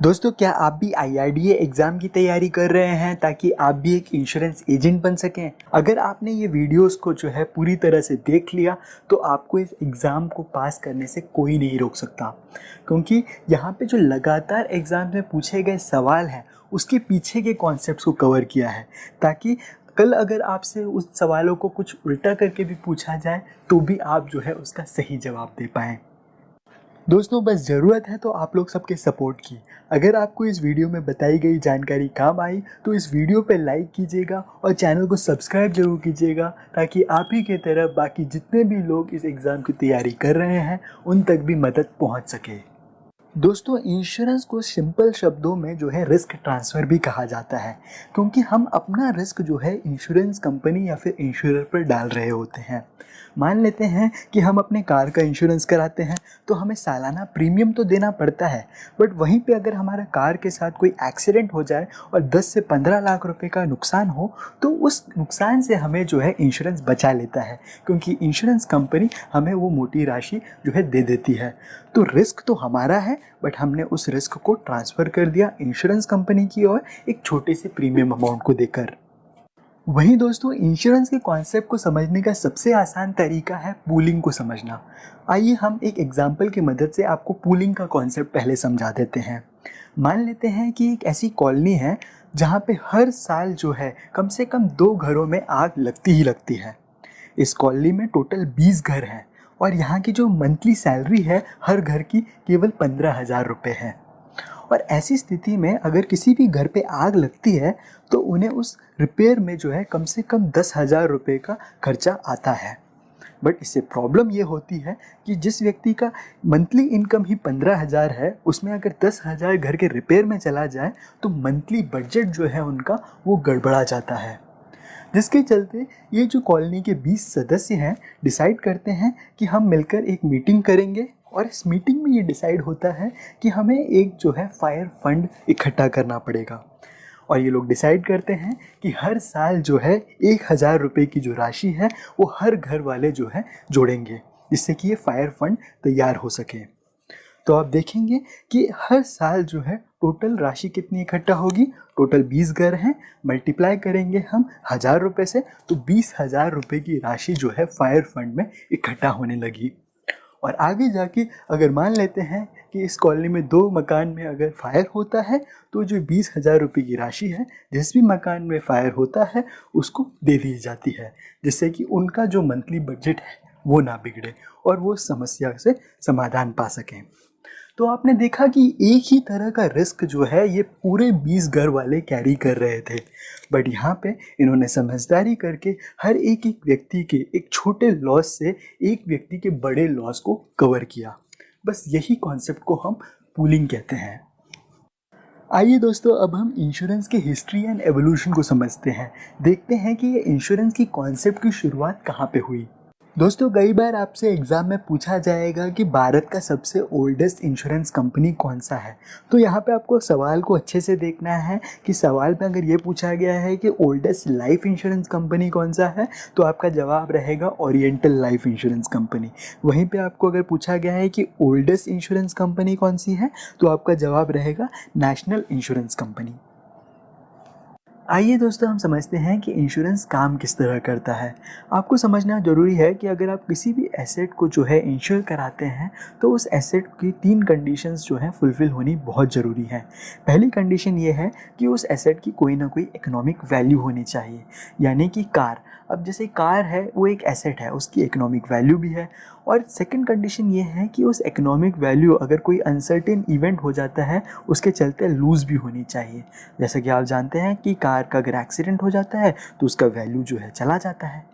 दोस्तों, क्या आप भी IRDA एग्ज़ाम की तैयारी कर रहे हैं ताकि आप भी एक इंश्योरेंस एजेंट बन सकें? अगर आपने ये वीडियोस को जो है पूरी तरह से देख लिया तो आपको इस एग्ज़ाम को पास करने से कोई नहीं रोक सकता, क्योंकि यहाँ पे जो लगातार एग्ज़ाम में पूछे गए सवाल हैं उसके पीछे के कॉन्सेप्ट्स को कवर किया है, ताकि कल अगर आपसे उस सवालों को कुछ उल्टा करके भी पूछा जाए तो भी आप जो है उसका सही जवाब दे पाएँ। दोस्तों, बस ज़रूरत है तो आप लोग सबके सपोर्ट की। अगर आपको इस वीडियो में बताई गई जानकारी काम आई तो इस वीडियो पे लाइक कीजिएगा और चैनल को सब्सक्राइब जरूर कीजिएगा, ताकि आप ही की तरह बाकी जितने भी लोग इस एग्ज़ाम की तैयारी कर रहे हैं उन तक भी मदद पहुंच सके। दोस्तों, इंश्योरेंस को सिंपल शब्दों में जो है रिस्क ट्रांसफ़र भी कहा जाता है, क्योंकि हम अपना रिस्क जो है इंश्योरेंस कंपनी या फिर इंश्योरर पर डाल रहे होते हैं। मान लेते हैं कि हम अपने कार का इंश्योरेंस कराते हैं तो हमें सालाना प्रीमियम तो देना पड़ता है, बट वहीं पे अगर हमारा कार के साथ कोई एक्सीडेंट हो जाए और 10 से 15 लाख रुपए का नुकसान हो तो उस नुकसान से हमें जो है इंश्योरेंस बचा लेता है, क्योंकि इंश्योरेंस कंपनी हमें वो मोटी राशि जो है दे देती है। तो रिस्क तो हमारा है, बट हमने उस रिस्क को ट्रांसफ़र कर दिया इंश्योरेंस कंपनी की ओर एक छोटे से प्रीमियम अमाउंट को देकर। वहीं दोस्तों, इंश्योरेंस के कॉन्सेप्ट को समझने का सबसे आसान तरीका है पूलिंग को समझना। आइए हम एक एग्जांपल की मदद से आपको पूलिंग का कॉन्सेप्ट पहले समझा देते हैं। मान लेते हैं कि एक ऐसी कॉलोनी है जहाँ पे हर साल जो है कम से कम 2 घरों में आग लगती ही लगती है। इस कॉलोनी में टोटल 20 घर हैं और यहाँ की जो मंथली सैलरी है हर घर की केवल 15,000 रुपये है। और ऐसी स्थिति में अगर किसी भी घर पे आग लगती है तो उन्हें उस रिपेयर में जो है कम से कम 10,000 रुपये का खर्चा आता है। बट इससे प्रॉब्लम ये होती है कि जिस व्यक्ति का मंथली इनकम ही 15,000 है, उसमें अगर 10,000 घर के रिपेयर में चला जाए तो मंथली बजट जो है उनका वो गड़बड़ा जाता है। जिसके चलते ये जो कॉलोनी के 20 सदस्य हैं डिसाइड करते हैं कि हम मिलकर एक मीटिंग करेंगे, और इस मीटिंग में ये डिसाइड होता है कि हमें एक जो है फायर फंड इकट्ठा करना पड़ेगा। और ये लोग डिसाइड करते हैं कि हर साल जो है 1,000 रुपये की जो राशि है वो हर घर वाले जो है जोड़ेंगे, जिससे कि ये फायर फंड तैयार हो सके। तो आप देखेंगे कि हर साल जो है टोटल राशि कितनी इकट्ठा होगी। टोटल 20 घर हैं, मल्टीप्लाई करेंगे हम 1,000 रुपये से तो 20,000 रुपये की राशि जो है फायर फंड में इकट्ठा होने लगी। और आगे जाके अगर मान लेते हैं कि इस कॉलोनी में 2 मकान में अगर फायर होता है तो जो 20,000 रुपये की राशि है जिस भी मकान में फायर होता है उसको दे दी जाती है, जिससे कि उनका जो मंथली बजट है वो ना बिगड़े और वो समस्या से समाधान पा सकें। तो आपने देखा कि एक ही तरह का रिस्क जो है ये पूरे 20 घर वाले कैरी कर रहे थे, बट यहाँ पे इन्होंने समझदारी करके हर एक व्यक्ति के एक छोटे लॉस से एक व्यक्ति के बड़े लॉस को कवर किया। बस यही कॉन्सेप्ट को हम पूलिंग कहते हैं। आइए दोस्तों, अब हम इंश्योरेंस के हिस्ट्री एंड एवोल्यूशन को समझते हैं। देखते हैं कि ये इंश्योरेंस की कॉन्सेप्ट की शुरुआत कहाँ पे हुई। दोस्तों, कई बार आपसे एग्ज़ाम में पूछा जाएगा कि भारत का सबसे ओल्डेस्ट इंश्योरेंस कंपनी कौन सा है। तो यहाँ पे आपको सवाल को अच्छे से देखना है कि सवाल में अगर ये पूछा गया है कि ओल्डेस्ट लाइफ इंश्योरेंस कंपनी कौन सा है तो आपका जवाब रहेगा ओरिएंटल लाइफ इंश्योरेंस कंपनी। वहीं पे आपको अगर पूछा गया है कि ओल्डेस्ट इंश्योरेंस कंपनी कौन सी है तो आपका जवाब रहेगा नेशनल इंश्योरेंस कंपनी। आइए दोस्तों, हम समझते हैं कि इंश्योरेंस काम किस तरह करता है। आपको समझना ज़रूरी है कि अगर आप किसी भी एसेट को जो है इंश्योर कराते हैं तो उस एसेट की 3 कंडीशंस जो हैं फुलफ़िल होनी बहुत ज़रूरी है। पहली कंडीशन ये है कि उस एसेट की कोई ना कोई इकोनॉमिक वैल्यू होनी चाहिए, यानी कि कार। अब जैसे कार है वो एक एसेट है, उसकी इकोनॉमिक वैल्यू भी है। और सेकंड कंडीशन ये है कि उस इकोनॉमिक वैल्यू अगर कोई अनसर्टेन इवेंट हो जाता है उसके चलते लूज़ भी होनी चाहिए। जैसे कि आप जानते हैं कि कार का अगर एक्सीडेंट हो जाता है तो उसका वैल्यू जो है चला जाता है।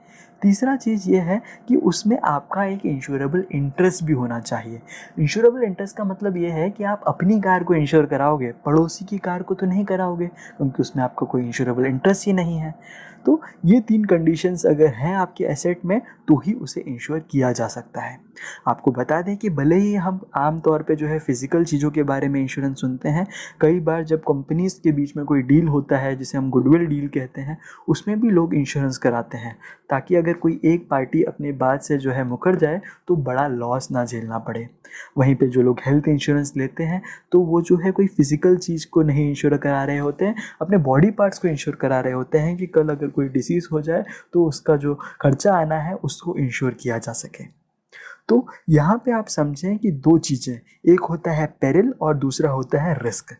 तीसरा चीज़ ये है कि उसमें आपका एक इंश्योरेबल इंटरेस्ट भी होना चाहिए। इंश्योरेबल इंटरेस्ट का मतलब ये है कि आप अपनी कार को इंश्योर कराओगे, पड़ोसी की कार को तो नहीं कराओगे, क्योंकि उसमें आपका कोई इंश्योरेबल इंटरेस्ट ही नहीं है। तो ये 3 कंडीशंस अगर हैं आपके एसेट में तो ही उसे इंश्योर किया जा सकता है। आपको बता दें कि भले ही हम आम तौर पे जो है फिजिकल चीज़ों के बारे में इंश्योरेंस सुनते हैं, कई बार जब कंपनीज़ के बीच में कोई डील होता है जिसे हम गुडविल डील कहते हैं, उसमें भी लोग इंश्योरेंस कराते हैं ताकि अगर कोई एक पार्टी अपनी बात से जो है मुकर जाए तो बड़ा लॉस ना झेलना पड़े। वहीं पे जो लोग हेल्थ इंश्योरेंस लेते हैं तो वो जो है कोई फिजिकल चीज़ को नहीं इंश्योर करा रहे होते हैं, अपने बॉडी पार्ट्स को इंश्योर करा रहे होते हैं कि कल अगर कोई डिसीज़ हो जाए तो उसका जो खर्चा आना है उसको इंश्योर किया जा सके। तो यहाँ पे आप समझें कि 2 चीज़ें, एक होता है पेरिल और दूसरा होता है रिस्क।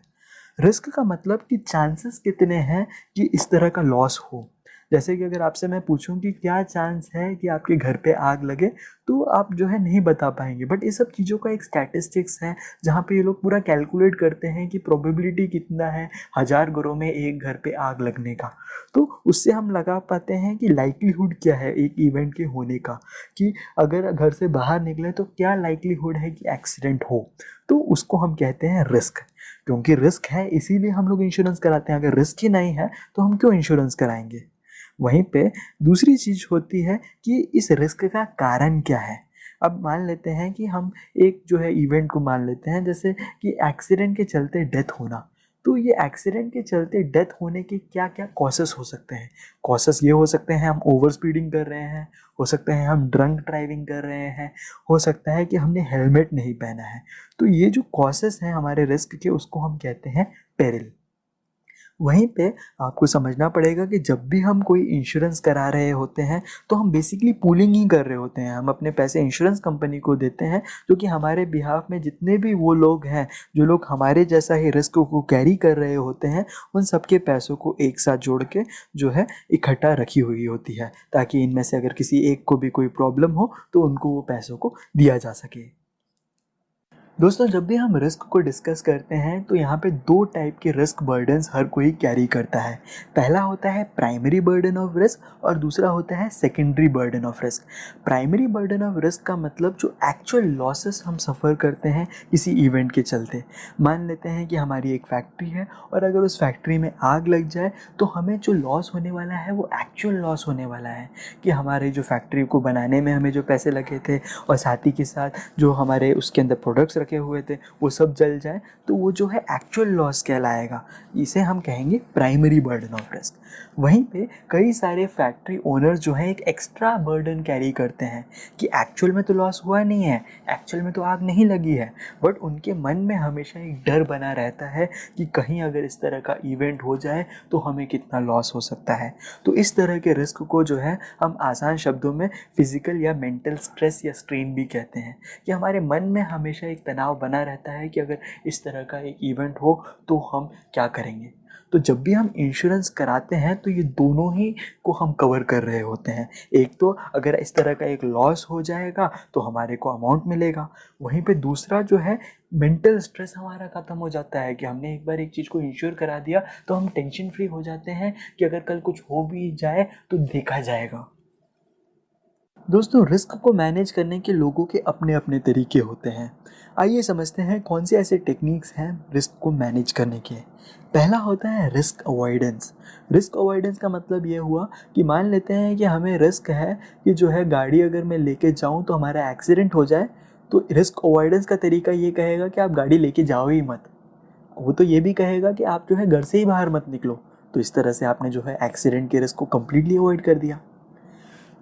रिस्क का मतलब कि चांसेस कितने हैं कि इस तरह का लॉस हो। जैसे कि अगर आपसे मैं पूछूं कि क्या चांस है कि आपके घर पे आग लगे, तो आप जो है नहीं बता पाएंगे। बट ये सब चीज़ों का एक स्टैटिस्टिक्स है जहाँ पे ये लोग पूरा कैलकुलेट करते हैं कि प्रोबेबिलिटी कितना है 1000 घरों में एक घर पे आग लगने का। तो उससे हम लगा पाते हैं कि लाइक्लीहुड क्या है एक इवेंट के होने का, कि अगर घर से बाहर निकले तो क्या लाइक्लीहुड है कि एक्सीडेंट हो। तो उसको हम कहते हैं रिस्क। क्योंकि रिस्क है इसीलिए हम लोग इंश्योरेंस कराते हैं, अगर रिस्क ही नहीं है तो हम क्यों इंश्योरेंस कराएंगे। वहीं पे दूसरी चीज़ होती है कि इस रिस्क का कारण क्या है। अब मान लेते हैं कि हम एक जो है इवेंट को मान लेते हैं, जैसे कि एक्सीडेंट के चलते डेथ होना। तो ये एक्सीडेंट के चलते डेथ होने के क्या क्या कॉसेस हो सकते हैं। कॉसेस ये हो सकते हैं हम ओवर स्पीडिंग कर रहे हैं, हो सकते हैं हम ड्रंक ड्राइविंग कर रहे हैं, हो सकता है कि हमने हेलमेट नहीं पहना है। तो ये जो कॉसेस हैं हमारे रिस्क के उसको हम कहते हैं पेरिल। वहीं पे आपको समझना पड़ेगा कि जब भी हम कोई इंश्योरेंस करा रहे होते हैं तो हम बेसिकली पूलिंग ही कर रहे होते हैं। हम अपने पैसे इंश्योरेंस कंपनी को देते हैं जो कि हमारे बिहाफ में जितने भी वो लोग हैं जो लोग हमारे जैसा ही रिस्क को कैरी कर रहे होते हैं, उन सबके पैसों को एक साथ जोड़ के जो है इकट्ठा रखी हुई होती है, ताकि इनमें से अगर किसी एक को भी कोई प्रॉब्लम हो तो उनको वो पैसों को दिया जा सके। दोस्तों, जब भी हम रिस्क को डिस्कस करते हैं तो यहाँ पे 2 टाइप के रिस्क बर्डन्स हर कोई कैरी करता है। पहला होता है प्राइमरी बर्डन ऑफ रिस्क और दूसरा होता है secondary burden of risk. Primary burden of risk का मतलब जो एक्चुअल लॉसेस हम सफ़र करते हैं किसी इवेंट के चलते। मान लेते हैं कि हमारी एक फैक्ट्री है और अगर उस फैक्ट्री में आग लग जाए तो हमें जो लॉस होने वाला है वो एक्चुअल लॉस होने वाला है, कि हमारे जो फैक्ट्री को बनाने में हमें जो पैसे लगे थे और साथ ही के साथ जो हमारे उसके अंदर प्रोडक्ट्स रखे हुए थे वो सब जल जाए, तो वो जो है एक्चुअल लॉस कहलाएगा। इसे हम कहेंगे प्राइमरी बर्डन ऑफ रिस्क। वहीं पे कई सारे फैक्ट्री ओनर्स जो हैं एक एक्स्ट्रा बर्डन कैरी करते हैं कि एक्चुअल में तो लॉस हुआ नहीं है, एक्चुअल में तो आग नहीं लगी है, बट उनके मन में हमेशा एक डर बना रहता है कि कहीं अगर इस तरह का इवेंट हो जाए तो हमें कितना लॉस हो सकता है। तो इस तरह के रिस्क को जो है हम आसान शब्दों में फिजिकल या मेंटल स्ट्रेस या स्ट्रेन भी कहते हैं, कि हमारे मन में हमेशा एक तनाव बना रहता है कि अगर इस तरह का एक इवेंट हो तो हम क्या करेंगे। तो जब भी हम इंश्योरेंस कराते हैं तो ये दोनों ही को हम कवर कर रहे होते हैं। एक तो अगर इस तरह का एक लॉस हो जाएगा तो हमारे को अमाउंट मिलेगा, वहीं पे दूसरा जो है मेंटल स्ट्रेस हमारा ख़त्म हो जाता है कि हमने एक बार एक चीज़ को इंश्योर करा दिया तो हम टेंशन फ्री हो जाते हैं कि अगर कल कुछ हो भी जाए तो देखा जाएगा। दोस्तों, रिस्क को मैनेज करने के लोगों के अपने अपने तरीके होते हैं। आइए समझते हैं कौन से ऐसे टेक्निक्स हैं रिस्क को मैनेज करने के। पहला होता है रिस्क अवॉइडेंस। रिस्क अवॉइडेंस का मतलब ये हुआ कि मान लेते हैं कि हमें रिस्क है कि जो है गाड़ी अगर मैं लेके जाऊं तो हमारा एक्सीडेंट हो जाए, तो रिस्क अवॉइडेंस का तरीका ये कहेगा कि आप गाड़ी लेके जाओ ही मत। वो तो ये भी कहेगा कि आप जो है घर से ही बाहर मत निकलो। तो इस तरह से आपने जो है एक्सीडेंट के रिस्क को कम्प्लीटली अवॉइड कर दिया।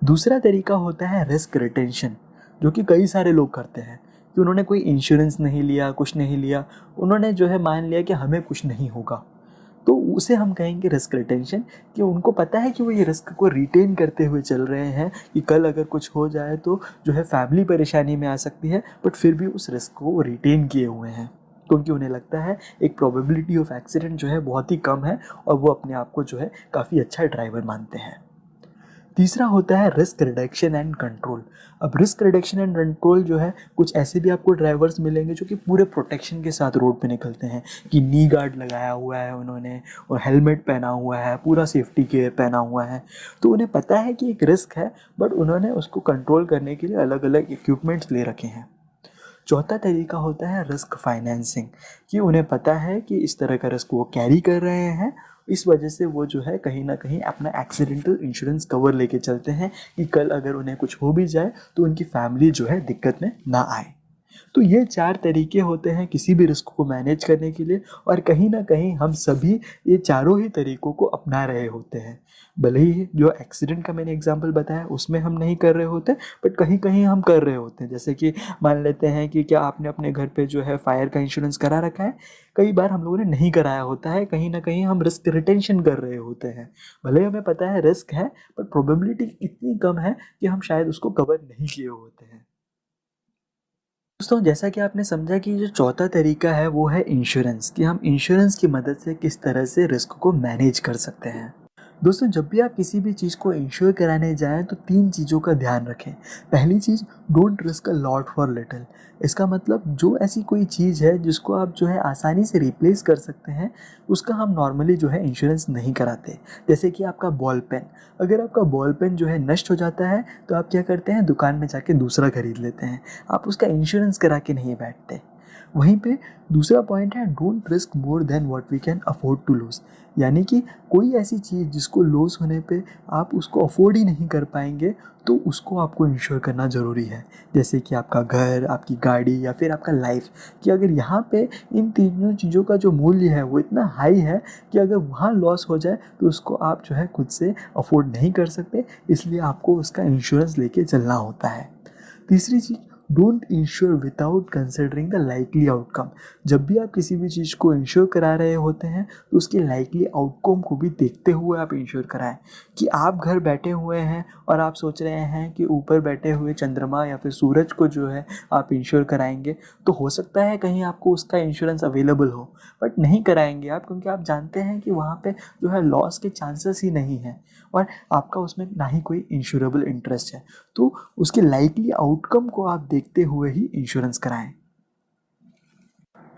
दूसरा तरीका होता है रिस्क रिटेंशन, जो कि कई सारे लोग करते हैं कि उन्होंने कोई इंश्योरेंस नहीं लिया, कुछ नहीं लिया, उन्होंने जो है मान लिया कि हमें कुछ नहीं होगा, तो उसे हम कहेंगे रिस्क रिटेंशन। कि उनको पता है कि वो ये रिस्क को रिटेन करते हुए चल रहे हैं कि कल अगर कुछ हो जाए तो जो है फैमिली परेशानी में आ सकती है, बट फिर भी उस रिस्क को वो रिटेन किए हुए हैं क्योंकि उन्हें लगता है एक प्रोबेबिलिटी ऑफ एक्सीडेंट जो है बहुत ही कम है और वो अपने आप को जो है काफ़ी अच्छा ड्राइवर मानते हैं। तीसरा होता है रिस्क रिडक्शन एंड कंट्रोल। अब रिस्क रिडक्शन एंड कंट्रोल जो है, कुछ ऐसे भी आपको ड्राइवर्स मिलेंगे जो कि पूरे प्रोटेक्शन के साथ रोड पे निकलते हैं, कि नी गार्ड लगाया हुआ है उन्होंने और हेलमेट पहना हुआ है, पूरा सेफ्टी केयर पहना हुआ है। तो उन्हें पता है कि एक रिस्क है, बट उन्होंने उसको कंट्रोल करने के लिए अलग अलग इक्विपमेंट्स ले रखे हैं। चौथा तरीका होता है रिस्क फाइनेंसिंग, कि उन्हें पता है कि इस तरह का रिस्क वो कैरी कर रहे हैं इस वजह से वो जो है कहीं ना कहीं अपना एक्सीडेंटल इंश्योरेंस कवर लेके चलते हैं कि कल अगर उन्हें कुछ हो भी जाए तो उनकी फैमिली जो है दिक्कत में ना आए। तो ये 4 तरीके होते हैं किसी भी रिस्क को मैनेज करने के लिए, और कहीं ना कहीं हम सभी ये चारों ही तरीकों को अपना रहे होते हैं। भले ही जो एक्सीडेंट का मैंने एग्जांपल बताया उसमें हम नहीं कर रहे होते, बट कहीं कहीं हम कर रहे होते हैं। जैसे कि मान लेते हैं कि क्या आपने अपने घर पे जो है फायर का इंश्योरेंस करा रखा है, कई बार हम लोगों ने नहीं कराया होता है, कहीं ना कहीं हम रिस्क रिटेंशन कर रहे होते हैं। भले ही हमें पता है रिस्क है, बट प्रोबेबिलिटी इतनी कम है कि हम शायद उसको कवर नहीं किए होते हैं। दोस्तों, जैसा कि आपने समझा कि जो चौथा तरीका है वो है इंश्योरेंस, कि हम इंश्योरेंस की मदद से किस तरह से रिस्क को मैनेज कर सकते हैं। दोस्तों, जब भी आप किसी भी चीज़ को इंश्योर कराने जाएं तो 3 चीज़ों का ध्यान रखें। पहली चीज़, don't risk a lot for little. इसका मतलब जो ऐसी कोई चीज़ है जिसको आप जो है आसानी से रिप्लेस कर सकते हैं, उसका हम नॉर्मली जो है इंश्योरेंस नहीं कराते। जैसे कि आपका बॉल पेन, अगर आपका बॉल पेन जो है नष्ट हो जाता है तो आप क्या करते हैं, दुकान में जाके दूसरा खरीद लेते हैं, आप उसका इंश्योरेंस करा के नहीं बैठते। वहीं पे दूसरा पॉइंट है, don't risk more than what we can afford to lose. यानी कि कोई ऐसी चीज़ जिसको लॉस होने पे आप उसको अफोर्ड ही नहीं कर पाएंगे तो उसको आपको इंश्योर करना ज़रूरी है। जैसे कि आपका घर, आपकी गाड़ी या फिर आपका लाइफ, कि अगर यहाँ पे इन तीनों चीज़ों का जो मूल्य है वो इतना हाई है कि अगर वहाँ लॉस हो जाए तो उसको आप जो है खुद से अफोर्ड नहीं कर सकते, इसलिए आपको उसका इंश्योरेंस लेके चलना होता है। तीसरी चीज़, don't insure without considering the likely outcome. जब भी आप किसी भी चीज़ को इंश्योर करा रहे होते हैं तो उसके लाइकली आउटकम को भी देखते हुए आप इंश्योर कराएं। कि आप घर बैठे हुए हैं और आप सोच रहे हैं कि ऊपर बैठे हुए चंद्रमा या फिर सूरज को जो है आप इंश्योर कराएंगे, तो हो सकता है कहीं आपको उसका इंश्योरेंस अवेलेबल हो, बट नहीं कराएंगे आप, क्योंकि आप जानते हैं कि वहाँ पे जो है लॉस के चांसेस ही नहीं हैं और आपका उसमें ना ही कोई इंश्योरेबल इंटरेस्ट है। तो उसके लाइकली आउटकम को आप देखते हुए ही इंश्योरेंस कराएं।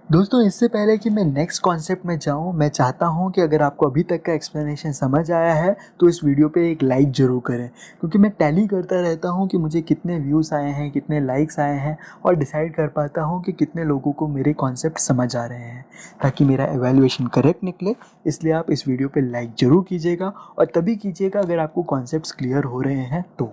दोस्तों, इससे पहले कि मैं नेक्स्ट कॉन्सेप्ट में जाऊं, मैं चाहता हूं कि अगर आपको अभी तक का एक्सप्लेनेशन समझ आया है तो इस वीडियो पे एक लाइक ज़रूर करें, क्योंकि मैं टैली करता रहता हूं कि मुझे कितने व्यूज़ आए हैं, कितने लाइक्स आए हैं, और डिसाइड कर पाता हूं कि कितने लोगों को मेरे कॉन्सेप्ट समझ आ रहे हैं, ताकि मेरा एवेल्युएशन करेक्ट निकले। इसलिए आप इस वीडियो पर लाइक ज़रूर कीजिएगा, और तभी कीजिएगा अगर आपको कॉन्सेप्ट्स क्लियर हो रहे हैं तो।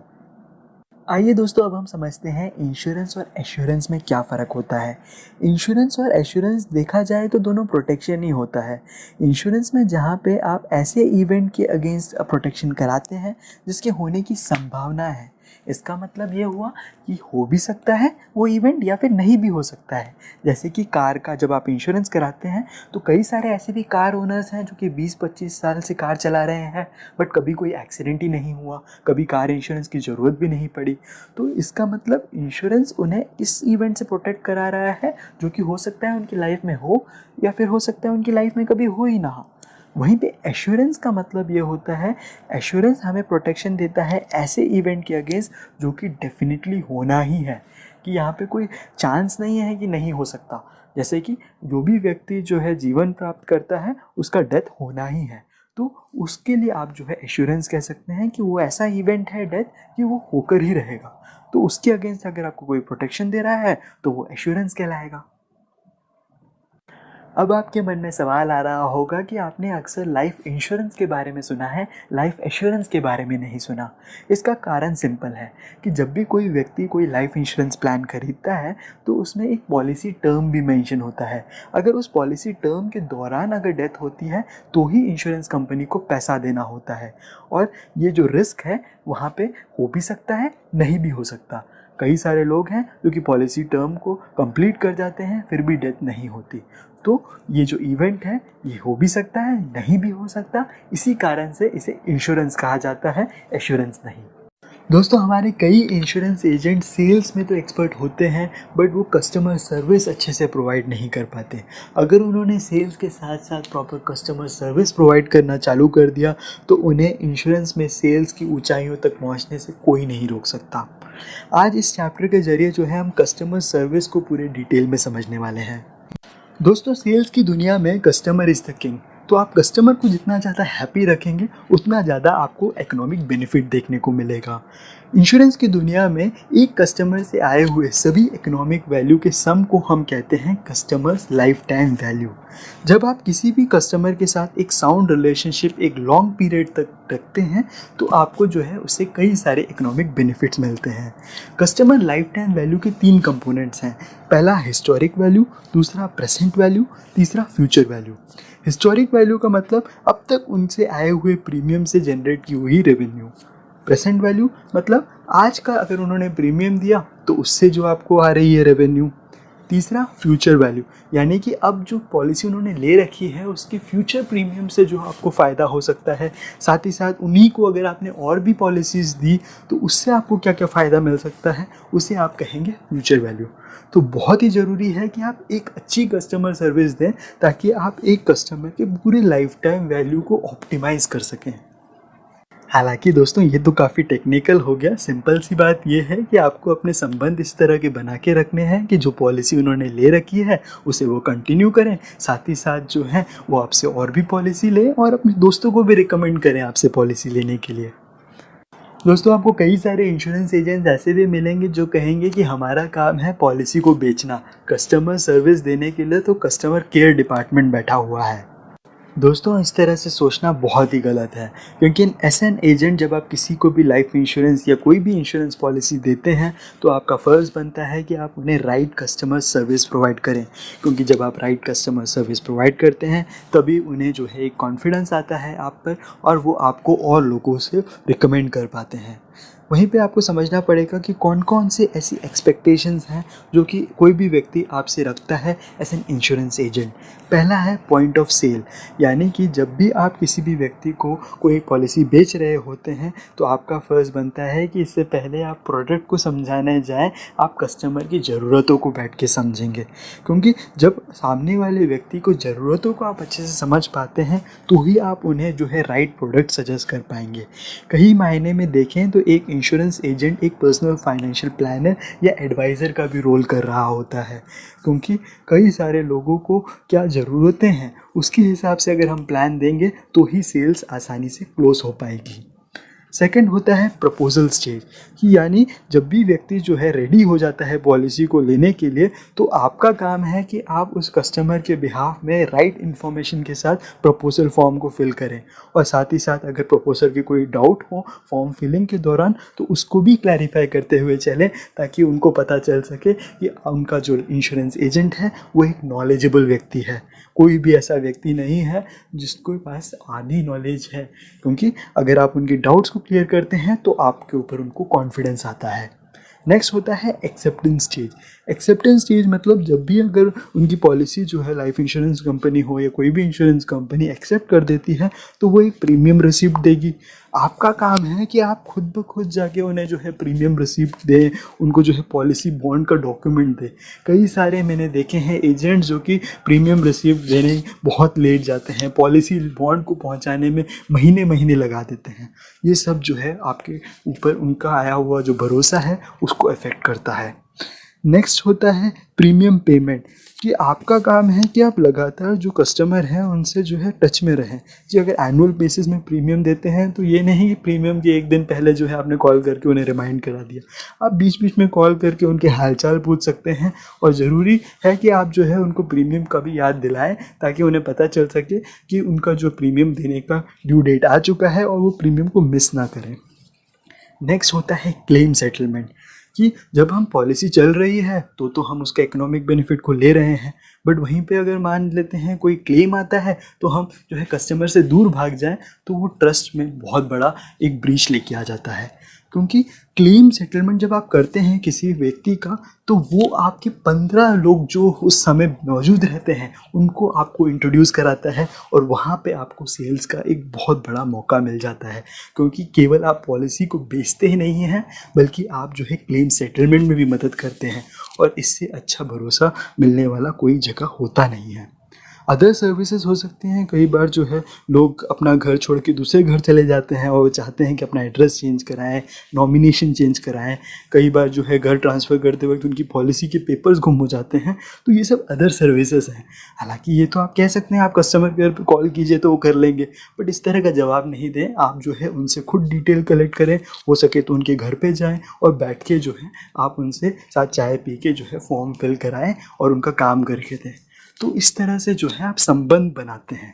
आइए दोस्तों, अब हम समझते हैं इंश्योरेंस और एश्योरेंस में क्या फ़र्क होता है। इंश्योरेंस और एश्योरेंस देखा जाए तो दोनों प्रोटेक्शन ही होता है। इंश्योरेंस में जहाँ पे आप ऐसे इवेंट के अगेंस्ट प्रोटेक्शन कराते हैं जिसके होने की संभावना है, इसका मतलब ये हुआ कि हो भी सकता है वो इवेंट या फिर नहीं भी हो सकता है। जैसे कि कार का जब आप इंश्योरेंस कराते हैं तो कई सारे ऐसे भी कार ओनर्स हैं जो कि 20-25 साल से कार चला रहे हैं, बट कभी कोई एक्सीडेंट ही नहीं हुआ, कभी कार इंश्योरेंस की ज़रूरत भी नहीं पड़ी। तो इसका मतलब इंश्योरेंस उन्हें इस इवेंट से प्रोटेक्ट करा रहा है जो कि हो सकता है उनकी लाइफ में हो, या फिर हो सकता है उनकी लाइफ में कभी हो ही ना हो। वहीं पे एश्योरेंस का मतलब ये होता है, एश्योरेंस हमें प्रोटेक्शन देता है ऐसे इवेंट के अगेंस्ट जो कि डेफिनेटली होना ही है, कि यहाँ पे कोई चांस नहीं है कि नहीं हो सकता। जैसे कि जो भी व्यक्ति जो है जीवन प्राप्त करता है उसका डेथ होना ही है, तो उसके लिए आप जो है एश्योरेंस कह सकते हैं कि वो ऐसा इवेंट है डेथ कि वो होकर ही रहेगा। तो उसके अगेंस्ट अगर आपको कोई प्रोटेक्शन दे रहा है तो वो एश्योरेंस कहलाएगा। अब आपके मन में सवाल आ रहा होगा कि आपने अक्सर लाइफ इंश्योरेंस के बारे में सुना है, लाइफ एश्योरेंस के बारे में नहीं सुना। इसका कारण सिंपल है कि जब भी कोई व्यक्ति कोई लाइफ इंश्योरेंस प्लान खरीदता है तो उसमें एक पॉलिसी टर्म भी मेंशन होता है। अगर उस पॉलिसी टर्म के दौरान अगर डेथ होती है तो ही इंश्योरेंस कंपनी को पैसा देना होता है, और ये जो रिस्क है वहाँ पे हो भी सकता है, नहीं भी हो सकता। कई सारे लोग हैं जो कि पॉलिसी टर्म को कंप्लीट कर जाते हैं फिर भी डेथ नहीं होती। तो ये जो इवेंट है ये हो भी सकता है, नहीं भी हो सकता, इसी कारण से इसे इंश्योरेंस कहा जाता है, एश्योरेंस नहीं। दोस्तों, हमारे कई इंश्योरेंस एजेंट सेल्स में तो एक्सपर्ट होते हैं, बट वो कस्टमर सर्विस अच्छे से प्रोवाइड नहीं कर पाते। अगर उन्होंने सेल्स के साथ साथ प्रॉपर कस्टमर सर्विस प्रोवाइड करना चालू कर दिया तो उन्हें इंश्योरेंस में सेल्स की ऊंचाइयों तक पहुंचने से कोई नहीं रोक सकता। आज इस चैप्टर के जरिए जो है हम कस्टमर सर्विस को पूरे डिटेल में समझने वाले हैं। दोस्तों, सेल्स की दुनिया में कस्टमर इज़ द किंग। तो आप कस्टमर को जितना ज़्यादा हैप्पी रखेंगे उतना ज़्यादा आपको इकोनॉमिक बेनिफिट देखने को मिलेगा। इंश्योरेंस की दुनिया में एक कस्टमर से आए हुए सभी इकोनॉमिक वैल्यू के सम को हम कहते हैं कस्टमर्स लाइफ टाइम वैल्यू। जब आप किसी भी कस्टमर के साथ एक साउंड रिलेशनशिप एक लॉन्ग पीरियड तक रखते हैं तो आपको जो है उससे कई सारे इकोनॉमिक बेनिफिट्स मिलते हैं। कस्टमर लाइफ टाइम वैल्यू के 3 कंपोनेंट्स हैं। पहला हिस्टोरिक वैल्यू, दूसरा प्रेजेंट वैल्यू, तीसरा फ्यूचर वैल्यू। हिस्टोरिक वैल्यू का मतलब अब तक उनसे आए हुए प्रीमियम से जनरेट की हुई रेवेन्यू। प्रेजेंट वैल्यू मतलब आज का अगर उन्होंने प्रीमियम दिया तो उससे जो आपको आ रही है रेवेन्यू। तीसरा फ्यूचर वैल्यू, यानी कि अब जो पॉलिसी उन्होंने ले रखी है उसके फ्यूचर प्रीमियम से जो आपको फ़ायदा हो सकता है। साथ ही साथ उन्हीं को अगर आपने और भी पॉलिसीज़ दी तो उससे आपको क्या क्या फ़ायदा मिल सकता है, उसे आप कहेंगे फ्यूचर वैल्यू। तो बहुत ही ज़रूरी है कि आप एक अच्छी कस्टमर सर्विस दें ताकि आप एक कस्टमर के पूरे लाइफ टाइम वैल्यू को ऑप्टिमाइज़ कर सकें। हालांकि दोस्तों ये तो काफ़ी टेक्निकल हो गया। सिंपल सी बात ये है कि आपको अपने संबंध इस तरह के बना के रखने हैं कि जो पॉलिसी उन्होंने ले रखी है उसे वो कंटिन्यू करें, साथ ही साथ जो है वो आपसे और भी पॉलिसी लें और अपने दोस्तों को भी रिकमेंड करें आपसे पॉलिसी लेने के लिए। दोस्तों आपको कई सारे इंश्योरेंस एजेंट्स ऐसे भी मिलेंगे जो कहेंगे कि हमारा काम है पॉलिसी को बेचना, कस्टमर सर्विस देने के लिए तो कस्टमर केयर डिपार्टमेंट बैठा हुआ है। दोस्तों इस तरह से सोचना बहुत ही गलत है, क्योंकि एज एन एजेंट जब आप किसी को भी लाइफ इंश्योरेंस या कोई भी इंश्योरेंस पॉलिसी देते हैं तो आपका फ़र्ज़ बनता है कि आप उन्हें राइट कस्टमर सर्विस प्रोवाइड करें, क्योंकि जब आप राइट कस्टमर सर्विस प्रोवाइड करते हैं तभी उन्हें जो है एक कॉन्फिडेंस आता है आप पर और वो आपको और लोगों से रिकमेंड कर पाते हैं। वहीं पे आपको समझना पड़ेगा कि कौन कौन से ऐसी एक्सपेक्टेशंस हैं जो कि कोई भी व्यक्ति आपसे रखता है एज एन इंश्योरेंस एजेंट। पहला है पॉइंट ऑफ सेल, यानी कि जब भी आप किसी भी व्यक्ति को कोई पॉलिसी बेच रहे होते हैं तो आपका फ़र्ज़ बनता है कि इससे पहले आप प्रोडक्ट को समझाने जाएं आप कस्टमर की ज़रूरतों को बैठ के समझेंगे, क्योंकि जब सामने वाले व्यक्ति को ज़रूरतों को आप अच्छे से समझ पाते हैं तो ही आप उन्हें जो है राइट प्रोडक्ट सजेस्ट कर पाएंगे। कई मायने में देखें तो एक इंश्योरेंस एजेंट एक पर्सनल फाइनेंशियल प्लानर या एडवाइज़र का भी रोल कर रहा होता है, क्योंकि कई सारे लोगों को क्या ज़रूरतें हैं उसके हिसाब से अगर हम प्लान देंगे तो ही सेल्स आसानी से क्लोज हो पाएगी। सेकंड होता है प्रपोजल स्टेज, कि यानी जब भी व्यक्ति जो है रेडी हो जाता है पॉलिसी को लेने के लिए तो आपका काम है कि आप उस कस्टमर के बिहाफ में राइट इन्फॉर्मेशन के साथ प्रपोजल फॉर्म को फिल करें, और साथ ही साथ अगर प्रपोजल की कोई डाउट हो फॉर्म फिलिंग के दौरान तो उसको भी क्लैरिफाई करते हुए चलें, ताकि उनको पता चल सके कि उनका जो इंश्योरेंस एजेंट है वो एक नॉलेजेबल व्यक्ति है। कोई भी ऐसा व्यक्ति नहीं है जिसके पास आधी नॉलेज है, क्योंकि अगर आप उनके डाउट्स को क्लियर करते हैं तो आपके ऊपर उनको कॉन्फिडेंस आता है। नेक्स्ट होता है एक्सेप्टेंस स्टेज। एक्सेप्टेंस स्टेज मतलब जब भी अगर उनकी पॉलिसी जो है लाइफ इंश्योरेंस कंपनी हो या कोई भी इंश्योरेंस कंपनी एक्सेप्ट कर देती है तो वो एक प्रीमियम रिसिप्ट देगी। आपका काम है कि आप खुद ब खुद जाके उन्हें जो है प्रीमियम रिसिप्ट दें, उनको जो है पॉलिसी बॉन्ड का डॉक्यूमेंट दें। कई सारे मैंने देखे हैं एजेंट्स जो कि प्रीमियम रिसिप्ट देने बहुत लेट जाते हैं, पॉलिसी बॉन्ड को पहुंचाने में महीने महीने लगा देते हैं। ये सब जो है आपके ऊपर उनका आया हुआ जो भरोसा है उसको अफेक्ट करता है। नेक्स्ट होता है प्रीमियम पेमेंट, कि आपका काम है कि आप लगातार जो कस्टमर हैं उनसे जो है टच में रहें। जी अगर एनुअल बेसिस में प्रीमियम देते हैं तो ये नहीं कि प्रीमियम के एक दिन पहले जो है आपने कॉल करके उन्हें रिमाइंड करा दिया, आप बीच बीच में कॉल करके उनके हालचाल पूछ सकते हैं, और ज़रूरी है कि आप जो है उनको प्रीमियम का भी याद दिलाएं ताकि उन्हें पता चल सके कि उनका जो प्रीमियम देने का ड्यू डेट आ चुका है और वो प्रीमियम को मिस ना करें। नेक्स्ट होता है क्लेम सेटलमेंट, कि जब हम पॉलिसी चल रही है तो हम उसका इकोनॉमिक बेनिफिट को ले रहे हैं, बट वहीं पे अगर मान लेते हैं कोई क्लेम आता है तो हम जो है कस्टमर से दूर भाग जाएं तो वो ट्रस्ट में बहुत बड़ा एक ब्रीच लेके आ जाता है। क्योंकि क्लेम सेटलमेंट जब आप करते हैं किसी व्यक्ति का तो वो आपके 15 लोग जो उस समय मौजूद रहते हैं उनको आपको इंट्रोड्यूस कराता है, और वहाँ पे आपको सेल्स का एक बहुत बड़ा मौका मिल जाता है, क्योंकि केवल आप पॉलिसी को बेचते ही नहीं हैं बल्कि आप जो है क्लेम सेटलमेंट में भी मदद करते हैं, और इससे अच्छा भरोसा मिलने वाला कोई जगह होता नहीं है। अदर सर्विसेज हो सकती हैं। कई बार जो है लोग अपना घर छोड़ के दूसरे घर चले जाते हैं और वो चाहते हैं कि अपना एड्रेस चेंज कराएं, नॉमिनेशन चेंज कराएं। कई बार जो है घर ट्रांसफ़र करते वक्त उनकी पॉलिसी के पेपर्स गुम हो जाते हैं, तो ये सब अदर सर्विसेज हैं। हालांकि ये तो आप कह सकते हैं आप कस्टमर केयर पे कॉल कीजिए तो वो कर लेंगे, बट इस तरह का जवाब नहीं दें। आप जो है उनसे खुद डिटेल कलेक्ट करें, हो सके तो उनके घर पे जाएं और बैठ के जो है आप उनसे साथ चाय पी के जो है फॉर्म फिल कराएं और उनका काम करके दें। तो इस तरह से जो है आप संबंध बनाते हैं।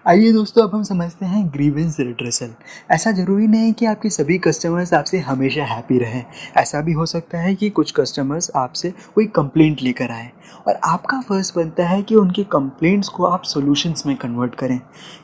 आइए दोस्तों, अब हम समझते हैं ग्रीवेंस रिड्रेसल। ऐसा ज़रूरी नहीं है कि आपके सभी कस्टमर्स आपसे हमेशा हैप्पी रहें। ऐसा भी हो सकता है कि कुछ कस्टमर्स आपसे कोई कंप्लेंट लेकर आएँ और आपका फ़र्ज़ बनता है कि उनकी कंप्लेंट्स को आप सॉल्यूशंस में कन्वर्ट करें।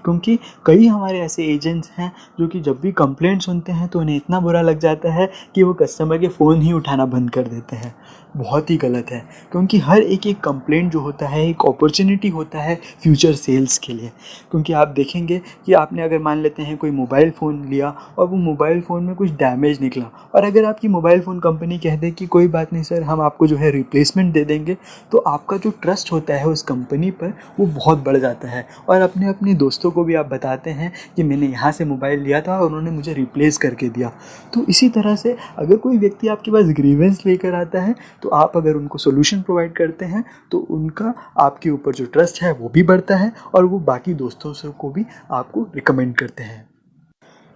क्योंकि कई हमारे ऐसे एजेंट्स हैं जो कि जब भी कंप्लेंट सुनते हैं तो उन्हें इतना बुरा लग जाता है कि वो कस्टमर के फ़ोन ही उठाना बंद कर देते हैं। बहुत ही गलत है, क्योंकि हर एक कंप्लेंट जो होता है एक अपॉर्चुनिटी होता है फ्यूचर सेल्स के लिए। क्योंकि आप देखेंगे कि आपने अगर मान लेते हैं कोई मोबाइल फ़ोन लिया और वो मोबाइल फ़ोन में कुछ डैमेज निकला, और अगर आपकी मोबाइल फ़ोन कंपनी कह दे कि कोई बात नहीं सर, हम आपको जो है रिप्लेसमेंट दे देंगे, तो आपका जो ट्रस्ट होता है उस कंपनी पर वो बहुत बढ़ जाता है। और अपने दोस्तों को भी आप बताते हैं कि मैंने यहाँ से मोबाइल लिया था और उन्होंने मुझे रिप्लेस करके दिया। तो इसी तरह से अगर कोई व्यक्ति आपके पास ग्रीवेंस लेकर आता है तो आप अगर उनको सोल्यूशन प्रोवाइड करते हैं तो उनका आपके ऊपर जो ट्रस्ट है वो भी बढ़ता है और वो बाकी दोस्तों से को भी आपको रिकमेंड करते हैं।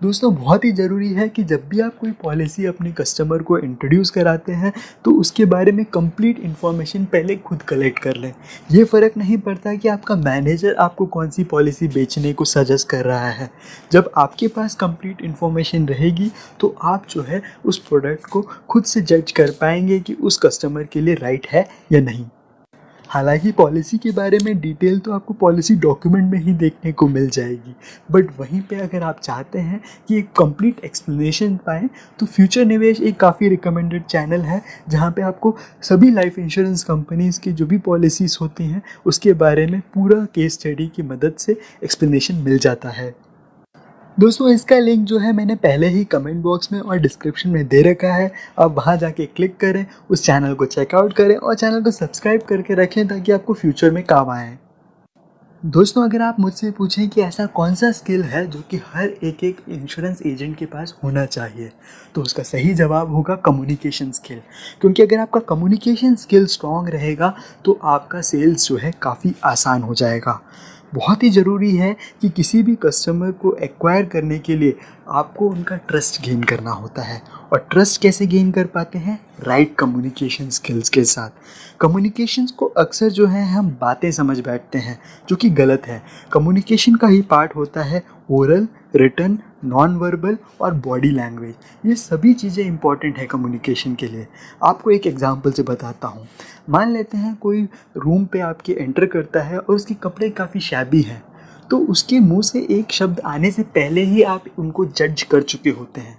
दोस्तों, बहुत ही ज़रूरी है कि जब भी आप कोई पॉलिसी अपने कस्टमर को इंट्रोड्यूस कराते हैं तो उसके बारे में कंप्लीट इन्फॉर्मेशन पहले खुद कलेक्ट कर लें। ये फ़र्क नहीं पड़ता कि आपका मैनेजर आपको कौन सी पॉलिसी बेचने को सजेस्ट कर रहा है। जब आपके पास कंप्लीट इन्फॉर्मेशन रहेगी तो आप जो है उस प्रोडक्ट को खुद से जज कर पाएंगे कि उस कस्टमर के लिए राइट है या नहीं। हालांकि पॉलिसी के बारे में डिटेल तो आपको पॉलिसी डॉक्यूमेंट में ही देखने को मिल जाएगी, बट वहीं पे अगर आप चाहते हैं कि एक कंप्लीट एक्सप्लेनेशन पाएँ तो फ्यूचर निवेश एक काफ़ी रिकमेंडेड चैनल है, जहां पे आपको सभी लाइफ इंश्योरेंस कंपनीज़ की जो भी पॉलिसीज़ होती हैं उसके बारे में पूरा केस स्टडी की मदद से एक्सप्लेनेशन मिल जाता है। दोस्तों, इसका लिंक जो है मैंने पहले ही कमेंट बॉक्स में और डिस्क्रिप्शन में दे रखा है। आप वहां जाके क्लिक करें, उस चैनल को चेकआउट करें और चैनल को सब्सक्राइब करके रखें ताकि आपको फ्यूचर में काम आए। दोस्तों, अगर आप मुझसे पूछें कि ऐसा कौन सा स्किल है जो कि हर एक इंश्योरेंस एजेंट के पास होना चाहिए, तो उसका सही जवाब होगा कम्युनिकेशन स्किल। क्योंकि अगर आपका कम्युनिकेशन स्किल स्ट्रॉन्ग रहेगा तो आपका सेल्स जो है काफ़ी आसान हो जाएगा। बहुत ही ज़रूरी है कि किसी भी कस्टमर को एक्वायर करने के लिए आपको उनका ट्रस्ट गेन करना होता है। और ट्रस्ट कैसे गेन कर पाते हैं? राइट कम्युनिकेशन स्किल्स के साथ। कम्युनिकेशंस को अक्सर जो है हम बातें समझ बैठते हैं, जो कि गलत है। कम्युनिकेशन का ही पार्ट होता है ओरल, रिटन, नॉन वर्बल और बॉडी लैंग्वेज। ये सभी चीज़ें इंपॉर्टेंट है कम्युनिकेशन के लिए। आपको एक एग्जांपल से बताता हूँ। मान लेते हैं कोई रूम पे आपके एंटर करता है और उसके कपड़े काफ़ी शैबी हैं, तो उसके मुंह से एक शब्द आने से पहले ही आप उनको जज कर चुके होते हैं।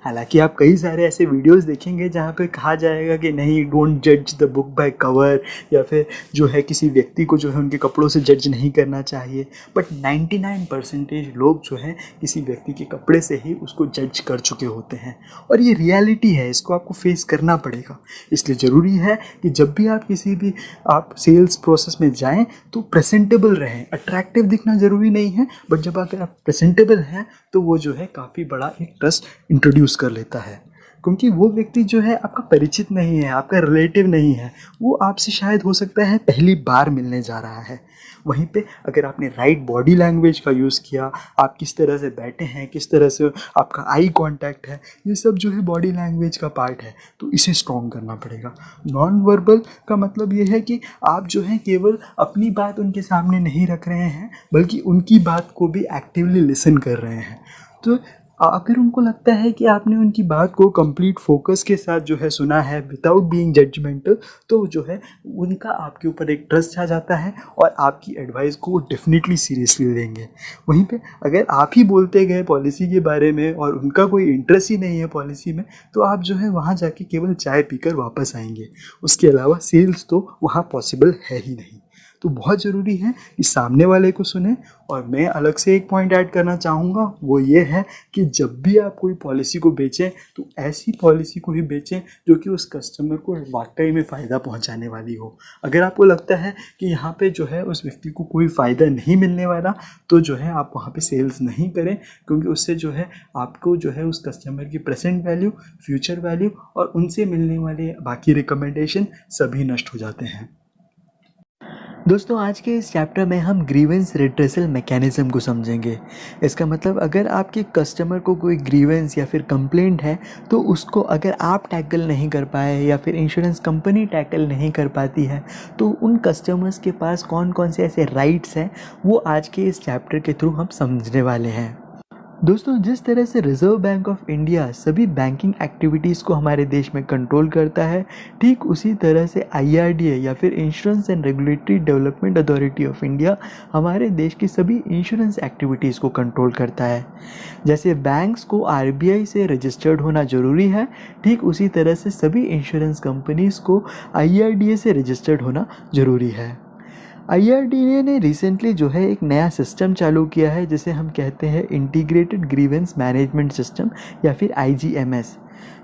हालांकि आप कई सारे ऐसे वीडियोस देखेंगे जहाँ पे कहा जाएगा कि नहीं, डोंट जज द बुक बाय कवर, या फिर जो है किसी व्यक्ति को जो है उनके कपड़ों से जज नहीं करना चाहिए। बट 99% लोग जो है किसी व्यक्ति के कपड़े से ही उसको जज कर चुके होते हैं, और ये रियलिटी है, इसको आपको फेस करना पड़ेगा। इसलिए ज़रूरी है कि जब भी आप किसी भी आप सेल्स प्रोसेस में जाएँ तो प्रेजेंटेबल रहें। अट्रैक्टिव दिखना ज़रूरी नहीं है, बट जब अगर आप प्रेजेंटेबल हैं तो वो जो है काफ़ी बड़ा एक ट्रस्ट इंट्रोड्यूस कर लेता है। क्योंकि वो व्यक्ति जो है आपका परिचित नहीं है, आपका रिलेटिव नहीं है, वो आपसे शायद हो सकता है पहली बार मिलने जा रहा है। वहीं पे अगर आपने राइट बॉडी लैंग्वेज का यूज़ किया, आप किस तरह से बैठे हैं, किस तरह से आपका आई कांटेक्ट है, ये सब जो है बॉडी लैंग्वेज का पार्ट है, तो इसे स्ट्रॉन्ग करना पड़ेगा। नॉन वर्बल का मतलब ये है कि आप जो है केवल अपनी बात उनके सामने नहीं रख रहे हैं, बल्कि उनकी बात को भी एक्टिवली लिसन कर रहे हैं। तो अगर उनको लगता है कि आपने उनकी बात को कंप्लीट फोकस के साथ जो है सुना है विदाउट बीइंग जजमेंटल, तो जो है उनका आपके ऊपर एक ट्रस्ट आ जाता है और आपकी एडवाइस को वो डेफिनेटली सीरियसली लेंगे। वहीं पे अगर आप ही बोलते गए पॉलिसी के बारे में और उनका कोई इंटरेस्ट ही नहीं है पॉलिसी में, तो आप जो है वहाँ जाके केवल चाय पीकर वापस आएंगे। उसके अलावा सेल्स तो वहाँ पॉसिबल है ही नहीं। तो बहुत ज़रूरी है कि सामने वाले को सुने। और मैं अलग से एक पॉइंट ऐड करना चाहूँगा, वो ये है कि जब भी आप कोई पॉलिसी को बेचें तो ऐसी पॉलिसी को ही बेचें जो कि उस कस्टमर को वाकई में फ़ायदा पहुंचाने वाली हो। अगर आपको लगता है कि यहाँ पे जो है उस व्यक्ति को कोई फ़ायदा नहीं मिलने वाला, तो जो है आप वहाँ पे सेल्स नहीं करें, क्योंकि उससे जो है आपको जो है उस कस्टमर की प्रेजेंट वैल्यू, फ्यूचर वैल्यू और उनसे मिलने वाले बाकी रिकमेंडेशन सभी नष्ट हो जाते हैं। दोस्तों, आज के इस चैप्टर में हम ग्रीवेंस रिड्रेसल मैकेनिज़्म को समझेंगे। इसका मतलब अगर आपके कस्टमर को कोई ग्रीवेंस या फिर कंप्लेंट है, तो उसको अगर आप टैकल नहीं कर पाए या फिर इंश्योरेंस कंपनी टैकल नहीं कर पाती है, तो उन कस्टमर्स के पास कौन कौन से ऐसे राइट्स हैं, वो आज के इस चैप्टर के थ्रू हम समझने वाले हैं। दोस्तों, जिस तरह से रिज़र्व बैंक ऑफ इंडिया सभी बैंकिंग एक्टिविटीज़ को हमारे देश में कंट्रोल करता है, ठीक उसी तरह से IRDA या फिर insurance and regulatory development authority of India हमारे देश की सभी इंश्योरेंस एक्टिविटीज़ को कंट्रोल करता है। जैसे बैंक्स को RBI से रजिस्टर्ड होना ज़रूरी है, ठीक उसी तरह से सभी इंश्योरेंस कंपनीज़ को IRDA से रजिस्टर्ड होना ज़रूरी है। IRDA ने रिसेंटली जो है एक नया सिस्टम चालू किया है, जिसे हम कहते हैं इंटीग्रेटेड ग्रीवेंस मैनेजमेंट सिस्टम या फिर IGMS।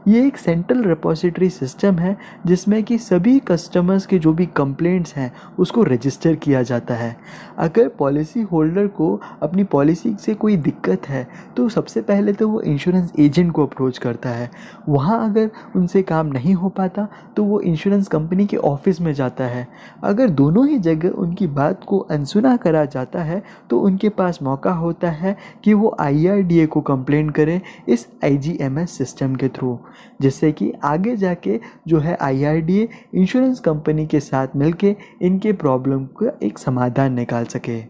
ये एक सेंट्रल रिपोजिटरी सिस्टम है जिसमें कि सभी कस्टमर्स के जो भी कंप्लेंट्स हैं उसको रजिस्टर किया जाता है। अगर पॉलिसी होल्डर को अपनी पॉलिसी से कोई दिक्कत है, तो सबसे पहले तो वो इंश्योरेंस एजेंट को अप्रोच करता है। वहाँ अगर उनसे काम नहीं हो पाता तो वो इंश्योरेंस कंपनी के ऑफिस में जाता है। अगर दोनों ही जगह उनकी बात को अनसुना करा जाता है, तो उनके पास मौका होता है कि वो IRDA को कंप्लेंट करें इस IGMS सिस्टम के थ्रू, जिससे कि आगे जाके जो है IRDA इंश्योरेंस कंपनी के साथ मिलके इनके प्रॉब्लम का एक समाधान निकाल सके।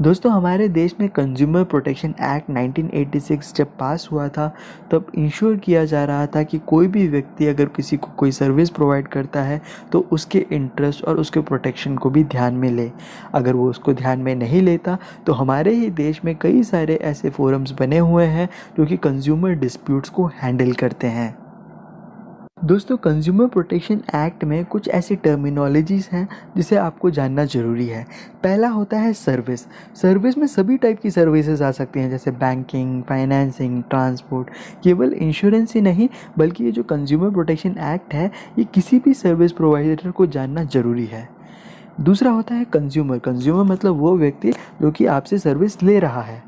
दोस्तों, हमारे देश में कंज्यूमर प्रोटेक्शन एक्ट 1986 जब पास हुआ था, तब इंश्योर किया जा रहा था कि कोई भी व्यक्ति अगर किसी को कोई सर्विस प्रोवाइड करता है तो उसके इंटरेस्ट और उसके प्रोटेक्शन को भी ध्यान में ले। अगर वो उसको ध्यान में नहीं लेता तो हमारे ही देश में कई सारे ऐसे फोरम्स बने हुए हैं जो कि कंज्यूमर डिस्प्यूट्स को हैंडल करते हैं। दोस्तों, कंज्यूमर प्रोटेक्शन एक्ट में कुछ ऐसी टर्मिनोलॉजीज़ हैं जिसे आपको जानना ज़रूरी है। पहला होता है सर्विस। सर्विस में सभी टाइप की सर्विसेज आ सकती हैं, जैसे बैंकिंग, फाइनेंसिंग, ट्रांसपोर्ट। केवल इंश्योरेंस ही नहीं, बल्कि ये जो कंज्यूमर प्रोटेक्शन एक्ट है, ये किसी भी सर्विस प्रोवाइडर को जानना ज़रूरी है। दूसरा होता है कंज्यूमर। कंज्यूमर मतलब वो व्यक्ति जो कि आपसे सर्विस ले रहा है।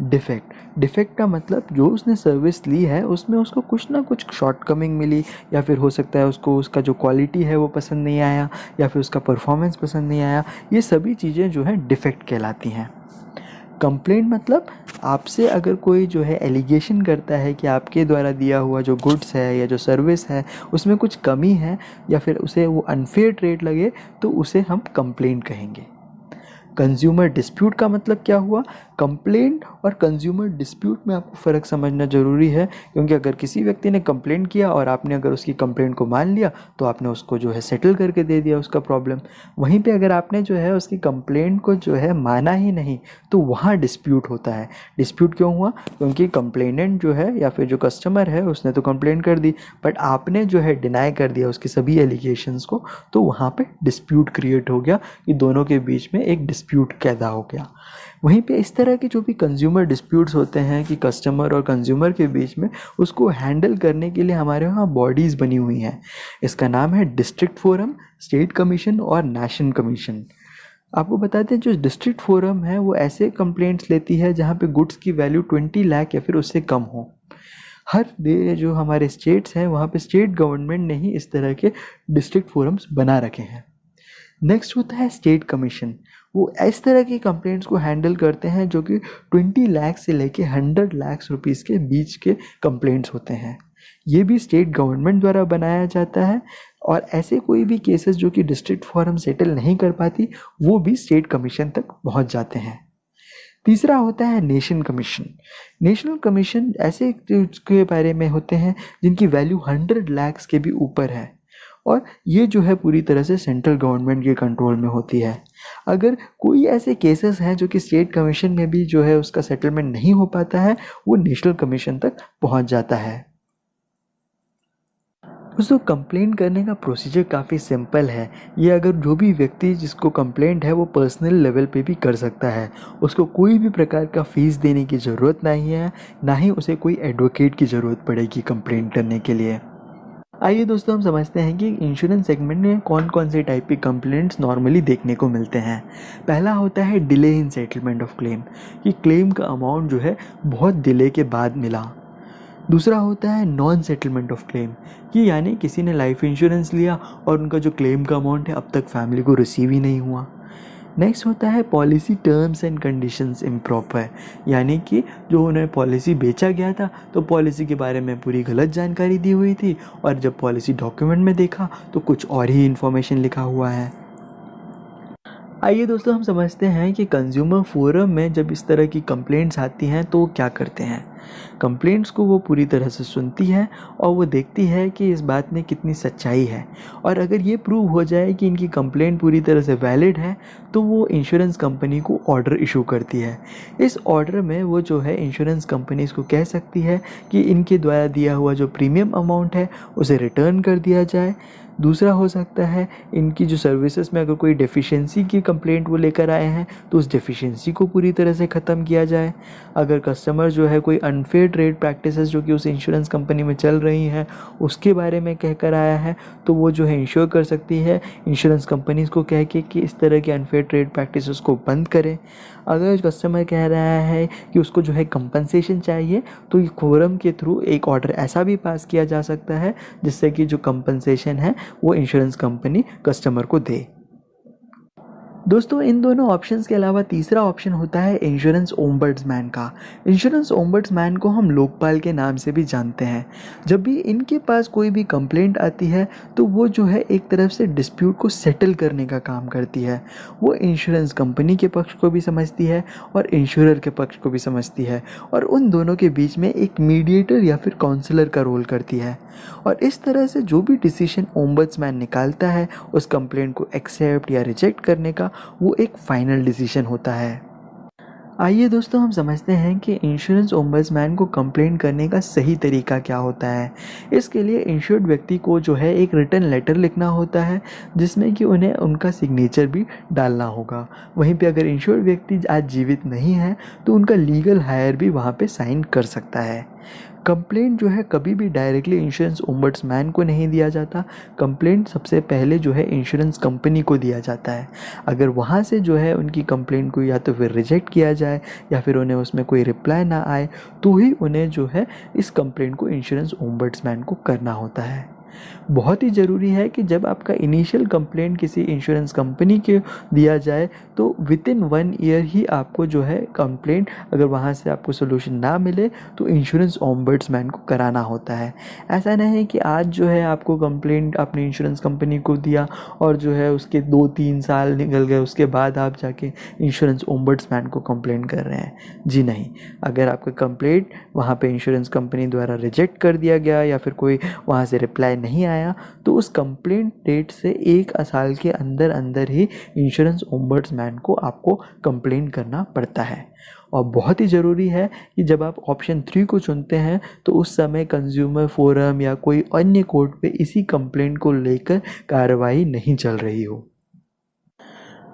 डिफेक्ट का मतलब जो उसने सर्विस ली है उसमें उसको कुछ ना कुछ शॉर्टकमिंग मिली, या फिर हो सकता है उसको उसका जो क्वालिटी है वो पसंद नहीं आया, या फिर उसका परफॉर्मेंस पसंद नहीं आया। ये सभी चीज़ें जो है डिफेक्ट कहलाती हैं। कंप्लेंट मतलब आपसे अगर कोई जो है एलिगेशन करता है कि आपके द्वारा दिया हुआ जो गुड्स है या जो सर्विस है उसमें कुछ कमी है, या फिर उसे वो अनफेयर ट्रेड लगे, तो उसे हम कंप्लेंट कहेंगे। कंज्यूमर डिस्प्यूट का मतलब क्या हुआ? कंप्लेंट और कंज्यूमर डिस्प्यूट में आपको फ़र्क समझना ज़रूरी है, क्योंकि अगर किसी व्यक्ति ने कंप्लेंट किया और आपने अगर उसकी कंप्लेंट को मान लिया तो आपने उसको जो है सेटल करके दे दिया उसका प्रॉब्लम। वहीं पे अगर आपने जो है उसकी कंप्लेंट को जो है माना ही नहीं, तो वहाँ डिस्प्यूट होता है। डिस्प्यूट क्यों हुआ? क्योंकि कंप्लेनेंट जो है या फिर जो कस्टमर है उसने तो कंप्लेंट कर दी, बट आपने जो है डिनाई कर दिया उसके सभी एलिगेशंस को, तो वहाँ पे डिस्प्यूट क्रिएट हो गया कि दोनों के बीच में एक डिस्प्यूट पैदा हो गया। वहीं पे इस तरह के जो भी कंज्यूमर डिस्प्यूट्स होते हैं कि कस्टमर और कंज्यूमर के बीच में, उसको हैंडल करने के लिए हमारे यहाँ बॉडीज़ बनी हुई हैं। इसका नाम है डिस्ट्रिक्ट फोरम, स्टेट कमीशन और नेशनल कमीशन। आपको बताते हैं जो डिस्ट्रिक्ट फोरम है वो ऐसे कंप्लेंट्स लेती है जहाँ पे गुड्स की वैल्यू 20 लाख या फिर उससे कम हो। हर जो हमारे स्टेट्स हैं वहाँ पे स्टेट गवर्नमेंट ने ही इस तरह के डिस्ट्रिक्ट फोरम्स बना रखे हैं। नेक्स्ट होता है स्टेट कमीशन। वो इस तरह की कंप्लेंट्स को हैंडल करते हैं जो कि 20 लाख से लेके 100 लाख रुपीस के बीच के कंप्लेंट्स होते हैं। ये भी स्टेट गवर्नमेंट द्वारा बनाया जाता है, और ऐसे कोई भी केसेस जो कि डिस्ट्रिक्ट फोरम सेटल नहीं कर पाती, वो भी स्टेट कमीशन तक पहुंच जाते हैं। तीसरा होता है नेशनल कमीशन। नेशनल कमीशन ऐसे के बारे में होते हैं जिनकी वैल्यू 100 लाख के भी ऊपर है, और ये जो है पूरी तरह से सेंट्रल गवर्नमेंट के कंट्रोल में होती है। अगर कोई ऐसे केसेस हैं जो कि स्टेट कमीशन में भी जो है उसका सेटलमेंट नहीं हो पाता है, वो नेशनल कमीशन तक पहुंच जाता है। दोस्तों कंप्लेंट करने का प्रोसीजर काफ़ी सिंपल है। ये अगर जो भी व्यक्ति जिसको कंप्लेंट है वो पर्सनल लेवल पे भी कर सकता है। उसको कोई भी प्रकार का फ़ीस देने की ज़रूरत नहीं है, ना ही उसे कोई एडवोकेट की ज़रूरत पड़ेगी कंप्लेंट करने के लिए। आइए दोस्तों हम समझते हैं कि इंश्योरेंस सेगमेंट में कौन कौन से टाइप की कंप्लेंट्स नॉर्मली देखने को मिलते हैं। पहला होता है delay in settlement of claim, कि क्लेम का अमाउंट जो है बहुत डिले के बाद मिला। दूसरा होता है नॉन सेटलमेंट ऑफ क्लेम, कि यानी किसी ने लाइफ इंश्योरेंस लिया और उनका जो क्लेम का अमाउंट है अब तक फैमिली को रिसीव ही नहीं हुआ। नेक्स्ट होता है policy terms and conditions improper, यानी कि जो उन्हें पॉलिसी बेचा गया था तो पॉलिसी के बारे में पूरी गलत जानकारी दी हुई थी और जब पॉलिसी डॉक्यूमेंट में देखा तो कुछ और ही इन्फॉर्मेशन लिखा हुआ है। आइए दोस्तों हम समझते हैं कि कंज्यूमर फोरम में जब इस तरह की कंप्लेंट्स आती हैं तो वो क्या करते हैं। कंप्लेंट्स को वो पूरी तरह से सुनती है और वो देखती है कि इस बात में कितनी सच्चाई है, और अगर ये प्रूव हो जाए कि इनकी कंप्लेंट पूरी तरह से वैलिड है तो वो इंश्योरेंस कंपनी को ऑर्डर इशू करती है। इस ऑर्डर में वो जो है इंश्योरेंस कंपनीज़ को कह सकती है कि इनके द्वारा दिया हुआ जो प्रीमियम अमाउंट है उसे रिटर्न कर दिया जाए। दूसरा हो सकता है इनकी जो सर्विसेज में अगर कोई डेफिशिएंसी की कंप्लेंट वो लेकर आए हैं तो उस डेफिशिएंसी को पूरी तरह से ख़त्म किया जाए। अगर कस्टमर जो है कोई अनफेयर ट्रेड प्रैक्टिसेस जो कि उस इंश्योरेंस कंपनी में चल रही हैं उसके बारे में कहकर आया है तो वो जो है इंश्योर कर सकती है इंश्योरेंस कंपनीज़ को कह के कि इस तरह के अनफेयर ट्रेड प्रैक्टिसेस को बंद करें। अगर कस्टमर कह रहा है कि उसको जो है कंपनसेशन चाहिए तो ये फोरम के थ्रू एक ऑर्डर ऐसा भी पास किया जा सकता है जिससे कि जो कंपनसेशन है वो इंश्योरेंस कंपनी कस्टमर को दे। दोस्तों इन दोनों ऑप्शंस के अलावा तीसरा ऑप्शन होता है इंश्योरेंस ओम्बड्समैन का। इंश्योरेंस ओम्बड्समैन को हम लोकपाल के नाम से भी जानते हैं। जब भी इनके पास कोई भी कंप्लेंट आती है तो वो जो है एक तरफ से डिस्प्यूट को सेटल करने का काम करती है। वो इंश्योरेंस कंपनी के पक्ष को भी समझती है और इंश्योरर के पक्ष को भी समझती है और उन दोनों के बीच में एक मीडिएटर या फिर काउंसलर का रोल करती है। और इस तरह से जो भी डिसीजन ओम्बड्समैन निकालता है उस कंप्लेंट को एक्सेप्ट या रिजेक्ट करने का वो एक फाइनल डिसीजन होता है। आइए दोस्तों हम समझते हैं कि इंश्योरेंस ओम्बड्समैन को कंप्लेंट करने का सही तरीका क्या होता है। इसके लिए इंश्योर्ड व्यक्ति को जो है एक रिटन लेटर लिखना होता है जिसमें कि उन्हें उनका सिग्नेचर भी डालना होगा। वहीं पे अगर इंश्योर्ड व्यक्ति आज जीवित नहीं है तो उनका लीगल हायर भी वहाँ पे साइन कर सकता है। कंप्लेंट जो है कभी भी डायरेक्टली इंश्योरेंस ओम्बड्समैन को नहीं दिया जाता। कंप्लेंट सबसे पहले जो है इंश्योरेंस कंपनी को दिया जाता है। अगर वहाँ से जो है उनकी कंप्लेंट को या तो फिर रिजेक्ट किया जाए या फिर उन्हें उसमें कोई रिप्लाई ना आए तो ही उन्हें जो है इस कंप्लेंट को इंश्योरेंस ओम्बड्समैन को करना होता है। बहुत ही ज़रूरी है कि जब आपका इनिशियल कंप्लेंट किसी इंश्योरेंस कंपनी के दिया जाए तो विदिन 1 ईयर ही आपको जो है कंप्लेंट अगर वहाँ से आपको सोल्यूशन ना मिले तो इंश्योरेंस ओम्बड्समैन को कराना होता है। ऐसा नहीं है कि आज जो है आपको कंप्लेंट आपने इंश्योरेंस कंपनी को दिया और जो है उसके 2-3 साल निकल गए उसके बाद आप जाके इंश्योरेंस ओम्बड्समैन को कंप्लेंट कर रहे हैं। जी नहीं, अगर आपका कंप्लेंट वहाँ पे इंश्योरेंस कंपनी द्वारा रिजेक्ट कर दिया गया या फिर कोई वहाँ से रिप्लाई नहीं आया तो उस कंप्लेंट डेट से 1 साल के अंदर अंदर ही इंश्योरेंस ओम्बड्समैन को आपको कंप्लेंट करना पड़ता है। और बहुत ही ज़रूरी है कि जब आप ऑप्शन 3 को चुनते हैं तो उस समय कंज्यूमर फोरम या कोई अन्य कोर्ट पे इसी कंप्लेंट को लेकर कार्रवाई नहीं चल रही हो।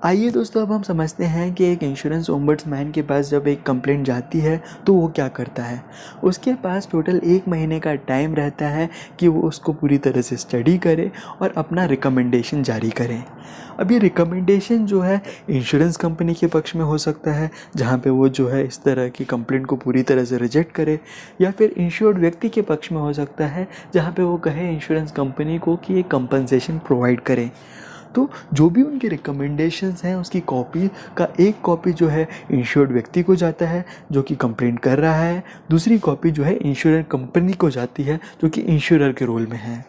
आइए दोस्तों अब हम समझते हैं कि एक इंश्योरेंस ओम्बड्समैन के पास जब एक कंप्लेंट जाती है तो वो क्या करता है। उसके पास टोटल 1 महीने का टाइम रहता है कि वो उसको पूरी तरह से स्टडी करे और अपना रिकमेंडेशन जारी करें। अब ये रिकमेंडेशन जो है इंश्योरेंस कंपनी के पक्ष में हो सकता है जहाँ पे वो जो है इस तरह की कंप्लेंट को पूरी तरह से रिजेक्ट करे, या फिर इंश्योर्ड व्यक्ति के पक्ष में हो सकता है जहाँ पे वो कहे इंश्योरेंस कंपनी को कि ये कंपनसेशन प्रोवाइड करें। तो जो भी उनके रिकमेंडेशंस हैं उसकी कॉपी का एक कॉपी जो है इंश्योर्ड व्यक्ति को जाता है जो कि कंप्लेंट कर रहा है, दूसरी कॉपी जो है इंश्योरेंस कंपनी को जाती है जो कि इंश्योरर के रोल में है।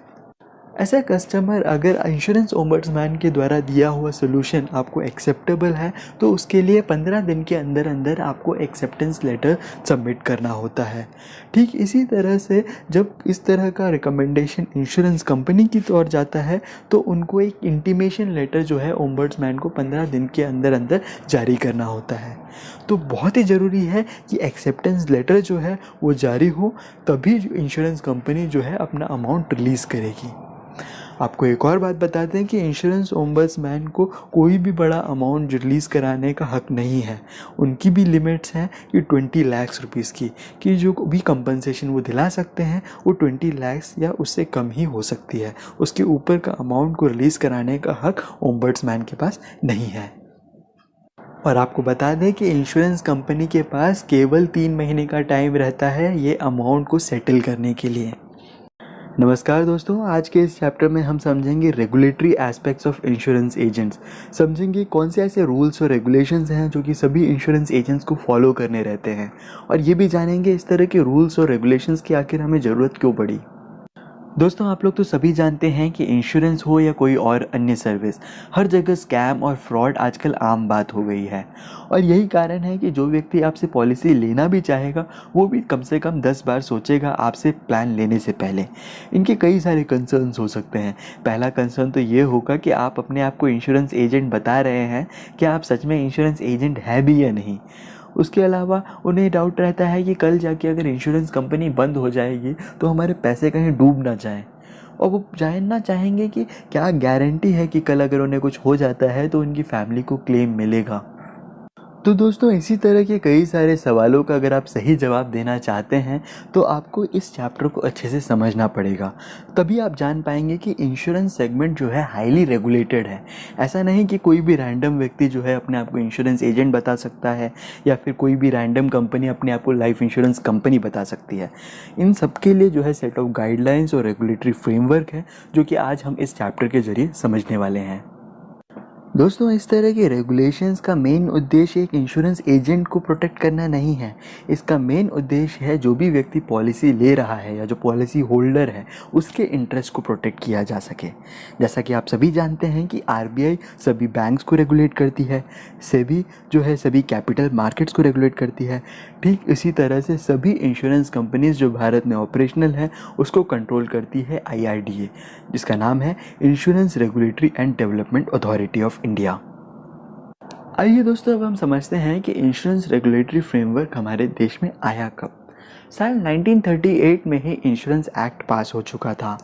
ऐसा कस्टमर अगर इंश्योरेंस ओम्बड्समैन के द्वारा दिया हुआ सोल्यूशन आपको एक्सेप्टेबल है तो उसके लिए 15 दिन के अंदर अंदर आपको एक्सेप्टेंस लेटर सबमिट करना होता है। ठीक इसी तरह से जब इस तरह का रिकमेंडेशन इंश्योरेंस कंपनी की ओर जाता है तो उनको एक इंटीमेशन लेटर जो है ओम्बड्समैन को 15 दिन के अंदर अंदर जारी करना होता है। तो बहुत ही ज़रूरी है कि एक्सेप्टेंस लेटर जो है वो जारी हो, तभी इंश्योरेंस कंपनी जो है अपना अमाउंट रिलीज़ करेगी। आपको एक और बात बताते हैं कि इंश्योरेंस ओम्बड्समैन को कोई भी बड़ा अमाउंट रिलीज़ कराने का हक नहीं है। उनकी भी लिमिट्स हैं कि 20 लाख रुपीज़ की कि जो भी कंपनसेशन वो दिला सकते हैं वो 20 लाख या उससे कम ही हो सकती है। उसके ऊपर का अमाउंट को रिलीज़ कराने का हक ओम्बड्समैन के पास नहीं है। और आपको बता दें कि इंश्योरेंस कंपनी के पास केवल 3 महीने का टाइम रहता है ये अमाउंट को सेटल करने के लिए। नमस्कार दोस्तों, आज के इस चैप्टर में हम समझेंगे regulatory aspects of insurance agents. समझेंगे कौन से ऐसे रूल्स और रेगुलेशंस हैं जो कि सभी इंश्योरेंस एजेंट्स को फॉलो करने रहते हैं, और ये भी जानेंगे इस तरह के रूल्स और रेगुलेशंस की आखिर हमें ज़रूरत क्यों पड़ी। दोस्तों, आप लोग तो सभी जानते हैं कि इंश्योरेंस हो या कोई और अन्य सर्विस, हर जगह स्कैम और फ्रॉड आजकल आम बात हो गई है। और यही कारण है कि जो व्यक्ति आपसे पॉलिसी लेना भी चाहेगा वो भी कम से कम 10 बार सोचेगा आपसे प्लान लेने से पहले। इनके कई सारे कंसर्न्स हो सकते हैं। पहला कंसर्न तो ये होगा कि आप अपने आप को इंश्योरेंस एजेंट बता रहे हैं, क्या आप सच में इंश्योरेंस एजेंट है भी या नहीं। उसके अलावा उन्हें डाउट रहता है कि कल जाके अगर इंश्योरेंस कंपनी बंद हो जाएगी तो हमारे पैसे कहीं डूब ना जाएं, और वो जानना चाहेंगे कि क्या गारंटी है कि कल अगर उन्हें कुछ हो जाता है तो उनकी फैमिली को क्लेम मिलेगा। तो दोस्तों, इसी तरह के कई सारे सवालों का अगर आप सही जवाब देना चाहते हैं तो आपको इस चैप्टर को अच्छे से समझना पड़ेगा। तभी आप जान पाएंगे कि इंश्योरेंस सेगमेंट जो है हाईली रेगुलेटेड है। ऐसा नहीं कि कोई भी रैंडम व्यक्ति जो है अपने आप को इंश्योरेंस एजेंट बता सकता है, या फिर कोई भी रैंडम कंपनी अपने आप को लाइफ इंश्योरेंस कंपनी बता सकती है। इन सब के लिए जो है सेट ऑफ गाइडलाइंस और रेगुलेटरी फ्रेमवर्क है जो कि आज हम इस चैप्टर के जरिए समझने वाले हैं। दोस्तों, इस तरह के रेगुलेशंस का मेन उद्देश्य एक इंश्योरेंस एजेंट को प्रोटेक्ट करना नहीं है। इसका मेन उद्देश्य है जो भी व्यक्ति पॉलिसी ले रहा है या जो पॉलिसी होल्डर है उसके इंटरेस्ट को प्रोटेक्ट किया जा सके। जैसा कि आप सभी जानते हैं कि आरबीआई सभी बैंक्स को रेगुलेट करती है, सेबी जो है सभी कैपिटल मार्केट्स को रेगुलेट करती है। ठीक इसी तरह से सभी इंश्योरेंस कंपनीज जो भारत में ऑपरेशनल है उसको कंट्रोल करती है IRDA, जिसका नाम है insurance regulatory and development authority of India. आइए दोस्तों, अब हम समझते हैं कि इंश्योरेंस रेगुलेटरी फ्रेमवर्क हमारे देश में आया कब। साल 1938 में ही इंश्योरेंस एक्ट पास हो चुका था,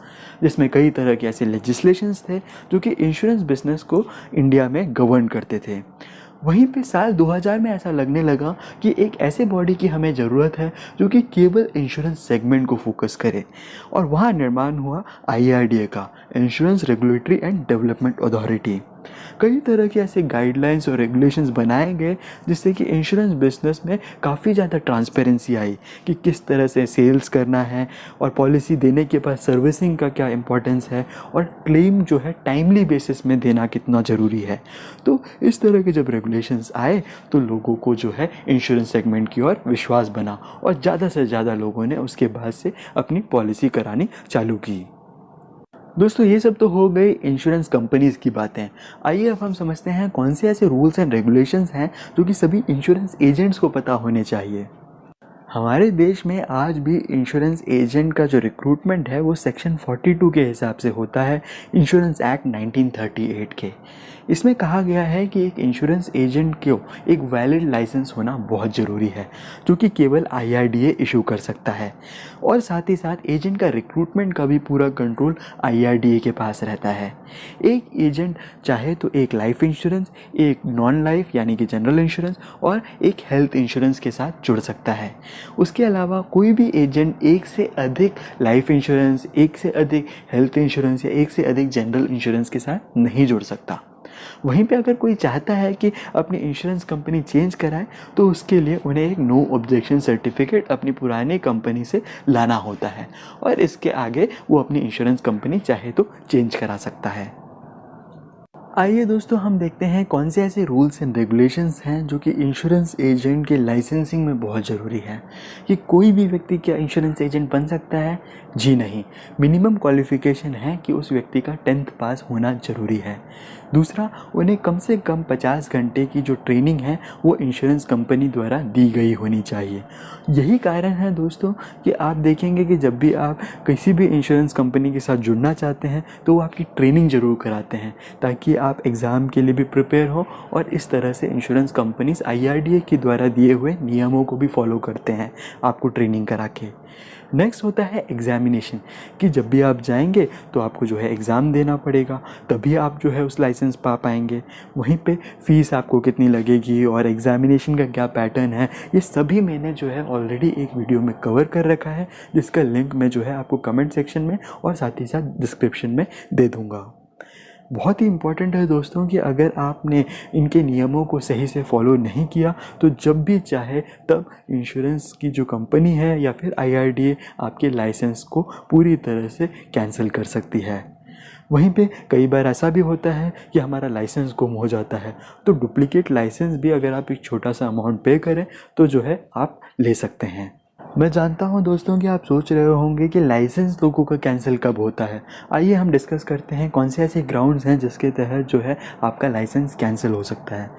जिसमें कई तरह के ऐसे लेजिस्लेशंस थे जो कि इंश्योरेंस बिजनेस को इंडिया में गवर्न करते थे। वहीं पे साल 2000 में ऐसा लगने लगा कि एक ऐसे बॉडी की हमें ज़रूरत है जो कि केवल इंश्योरेंस सेगमेंट को फोकस करे, और वहाँ निर्माण हुआ IRDA का, insurance regulatory and development authority. कई तरह के ऐसे गाइडलाइंस और रेगुलेशंस बनाए गए जिससे कि इंश्योरेंस बिजनेस में काफ़ी ज़्यादा ट्रांसपेरेंसी आई कि किस तरह से सेल्स करना है, और पॉलिसी देने के बाद सर्विसिंग का क्या इंपॉर्टेंस है, और क्लेम जो है टाइमली बेसिस में देना कितना ज़रूरी है। तो इस तरह के जब रेगुलेशंस आए तो लोगों को जो है इंश्योरेंस सेगमेंट की ओर विश्वास बना, और ज़्यादा से ज़्यादा लोगों ने उसके बाद से अपनी पॉलिसी करानी चालू की। दोस्तों, ये सब तो हो गई इंश्योरेंस कंपनीज़ की बातें। आइए अब हम समझते हैं कौन से ऐसे रूल्स एंड रेगुलेशंस हैं जो कि सभी इंश्योरेंस एजेंट्स को पता होने चाहिए। हमारे देश में आज भी इंश्योरेंस एजेंट का जो रिक्रूटमेंट है वो सेक्शन 42 के हिसाब से होता है, इंश्योरेंस एक्ट 1938 के। इसमें कहा गया है कि एक इंश्योरेंस एजेंट को एक वैलिड लाइसेंस होना बहुत ज़रूरी है जो कि केवल IRDA इशू कर सकता है, और साथ ही साथ एजेंट का रिक्रूटमेंट का भी पूरा कंट्रोल IRDA के पास रहता है। एक एजेंट चाहे तो एक लाइफ इंश्योरेंस, एक नॉन लाइफ यानी कि जनरल इंश्योरेंस, और एक हेल्थ इंश्योरेंस के साथ जुड़ सकता है। उसके अलावा कोई भी एजेंट एक से अधिक लाइफ इंश्योरेंस, एक से अधिक हेल्थ इंश्योरेंस या एक से अधिक जनरल इंश्योरेंस के साथ नहीं जुड़ सकता। वहीं पे अगर कोई चाहता है कि अपनी इंश्योरेंस कंपनी चेंज कराए तो उसके लिए उन्हें एक नो ऑब्जेक्शन सर्टिफिकेट अपनी पुरानी कंपनी से लाना होता है, और इसके आगे वो अपनी इंश्योरेंस कंपनी चाहे तो चेंज करा सकता है। आइए दोस्तों हम देखते हैं कौन से ऐसे रूल्स एंड रेगुलेशंस हैं जो कि इंश्योरेंस एजेंट के लाइसेंसिंग में बहुत ज़रूरी है। कि कोई भी व्यक्ति क्या इंश्योरेंस एजेंट बन सकता है? जी नहीं। मिनिमम क्वालिफ़िकेशन है कि उस व्यक्ति का 10th पास होना ज़रूरी है। दूसरा, उन्हें कम से कम 50 घंटे की जो ट्रेनिंग है वो इंश्योरेंस कंपनी द्वारा दी गई होनी चाहिए। यही कारण है दोस्तों कि आप देखेंगे कि जब भी आप किसी भी इंश्योरेंस कंपनी के साथ जुड़ना चाहते हैं तो वो आपकी ट्रेनिंग ज़रूर कराते हैं ताकि आप एग्ज़ाम के लिए भी प्रिपेयर हो। और इस तरह से इंश्योरेंस कंपनीज IRDA के द्वारा दिए हुए नियमों को भी फॉलो करते हैं आपको ट्रेनिंग करा के। नेक्स्ट होता है एग्ज़ामिनेशन, कि जब भी आप जाएंगे तो आपको जो है एग्ज़ाम देना पड़ेगा, तभी आप जो है उस लाइसेंस पा पाएंगे। वहीं पे फ़ीस आपको कितनी लगेगी और एग्ज़ामिनेशन का क्या पैटर्न है, ये सभी मैंने जो है ऑलरेडी एक वीडियो में कवर कर रखा है, जिसका लिंक मैं जो है आपको कमेंट सेक्शन में और साथ ही साथ डिस्क्रिप्शन में दे दूँगा। बहुत ही इम्पॉर्टेंट है दोस्तों कि अगर आपने इनके नियमों को सही से फॉलो नहीं किया तो जब भी चाहे तब इंश्योरेंस की जो कंपनी है या फिर IRDA आपके लाइसेंस को पूरी तरह से कैंसिल कर सकती है। वहीं पे कई बार ऐसा भी होता है कि हमारा लाइसेंस गुम हो जाता है, तो डुप्लीकेट लाइसेंस भी अगर आप एक छोटा सा अमाउंट पे करें तो जो है आप ले सकते हैं। मैं जानता हूं दोस्तों कि आप सोच रहे होंगे कि लाइसेंस लोगों का कैंसिल कब होता है। आइए हम डिस्कस करते हैं कौन से ऐसे ग्राउंड्स हैं जिसके तहत जो है आपका लाइसेंस कैंसिल हो सकता है।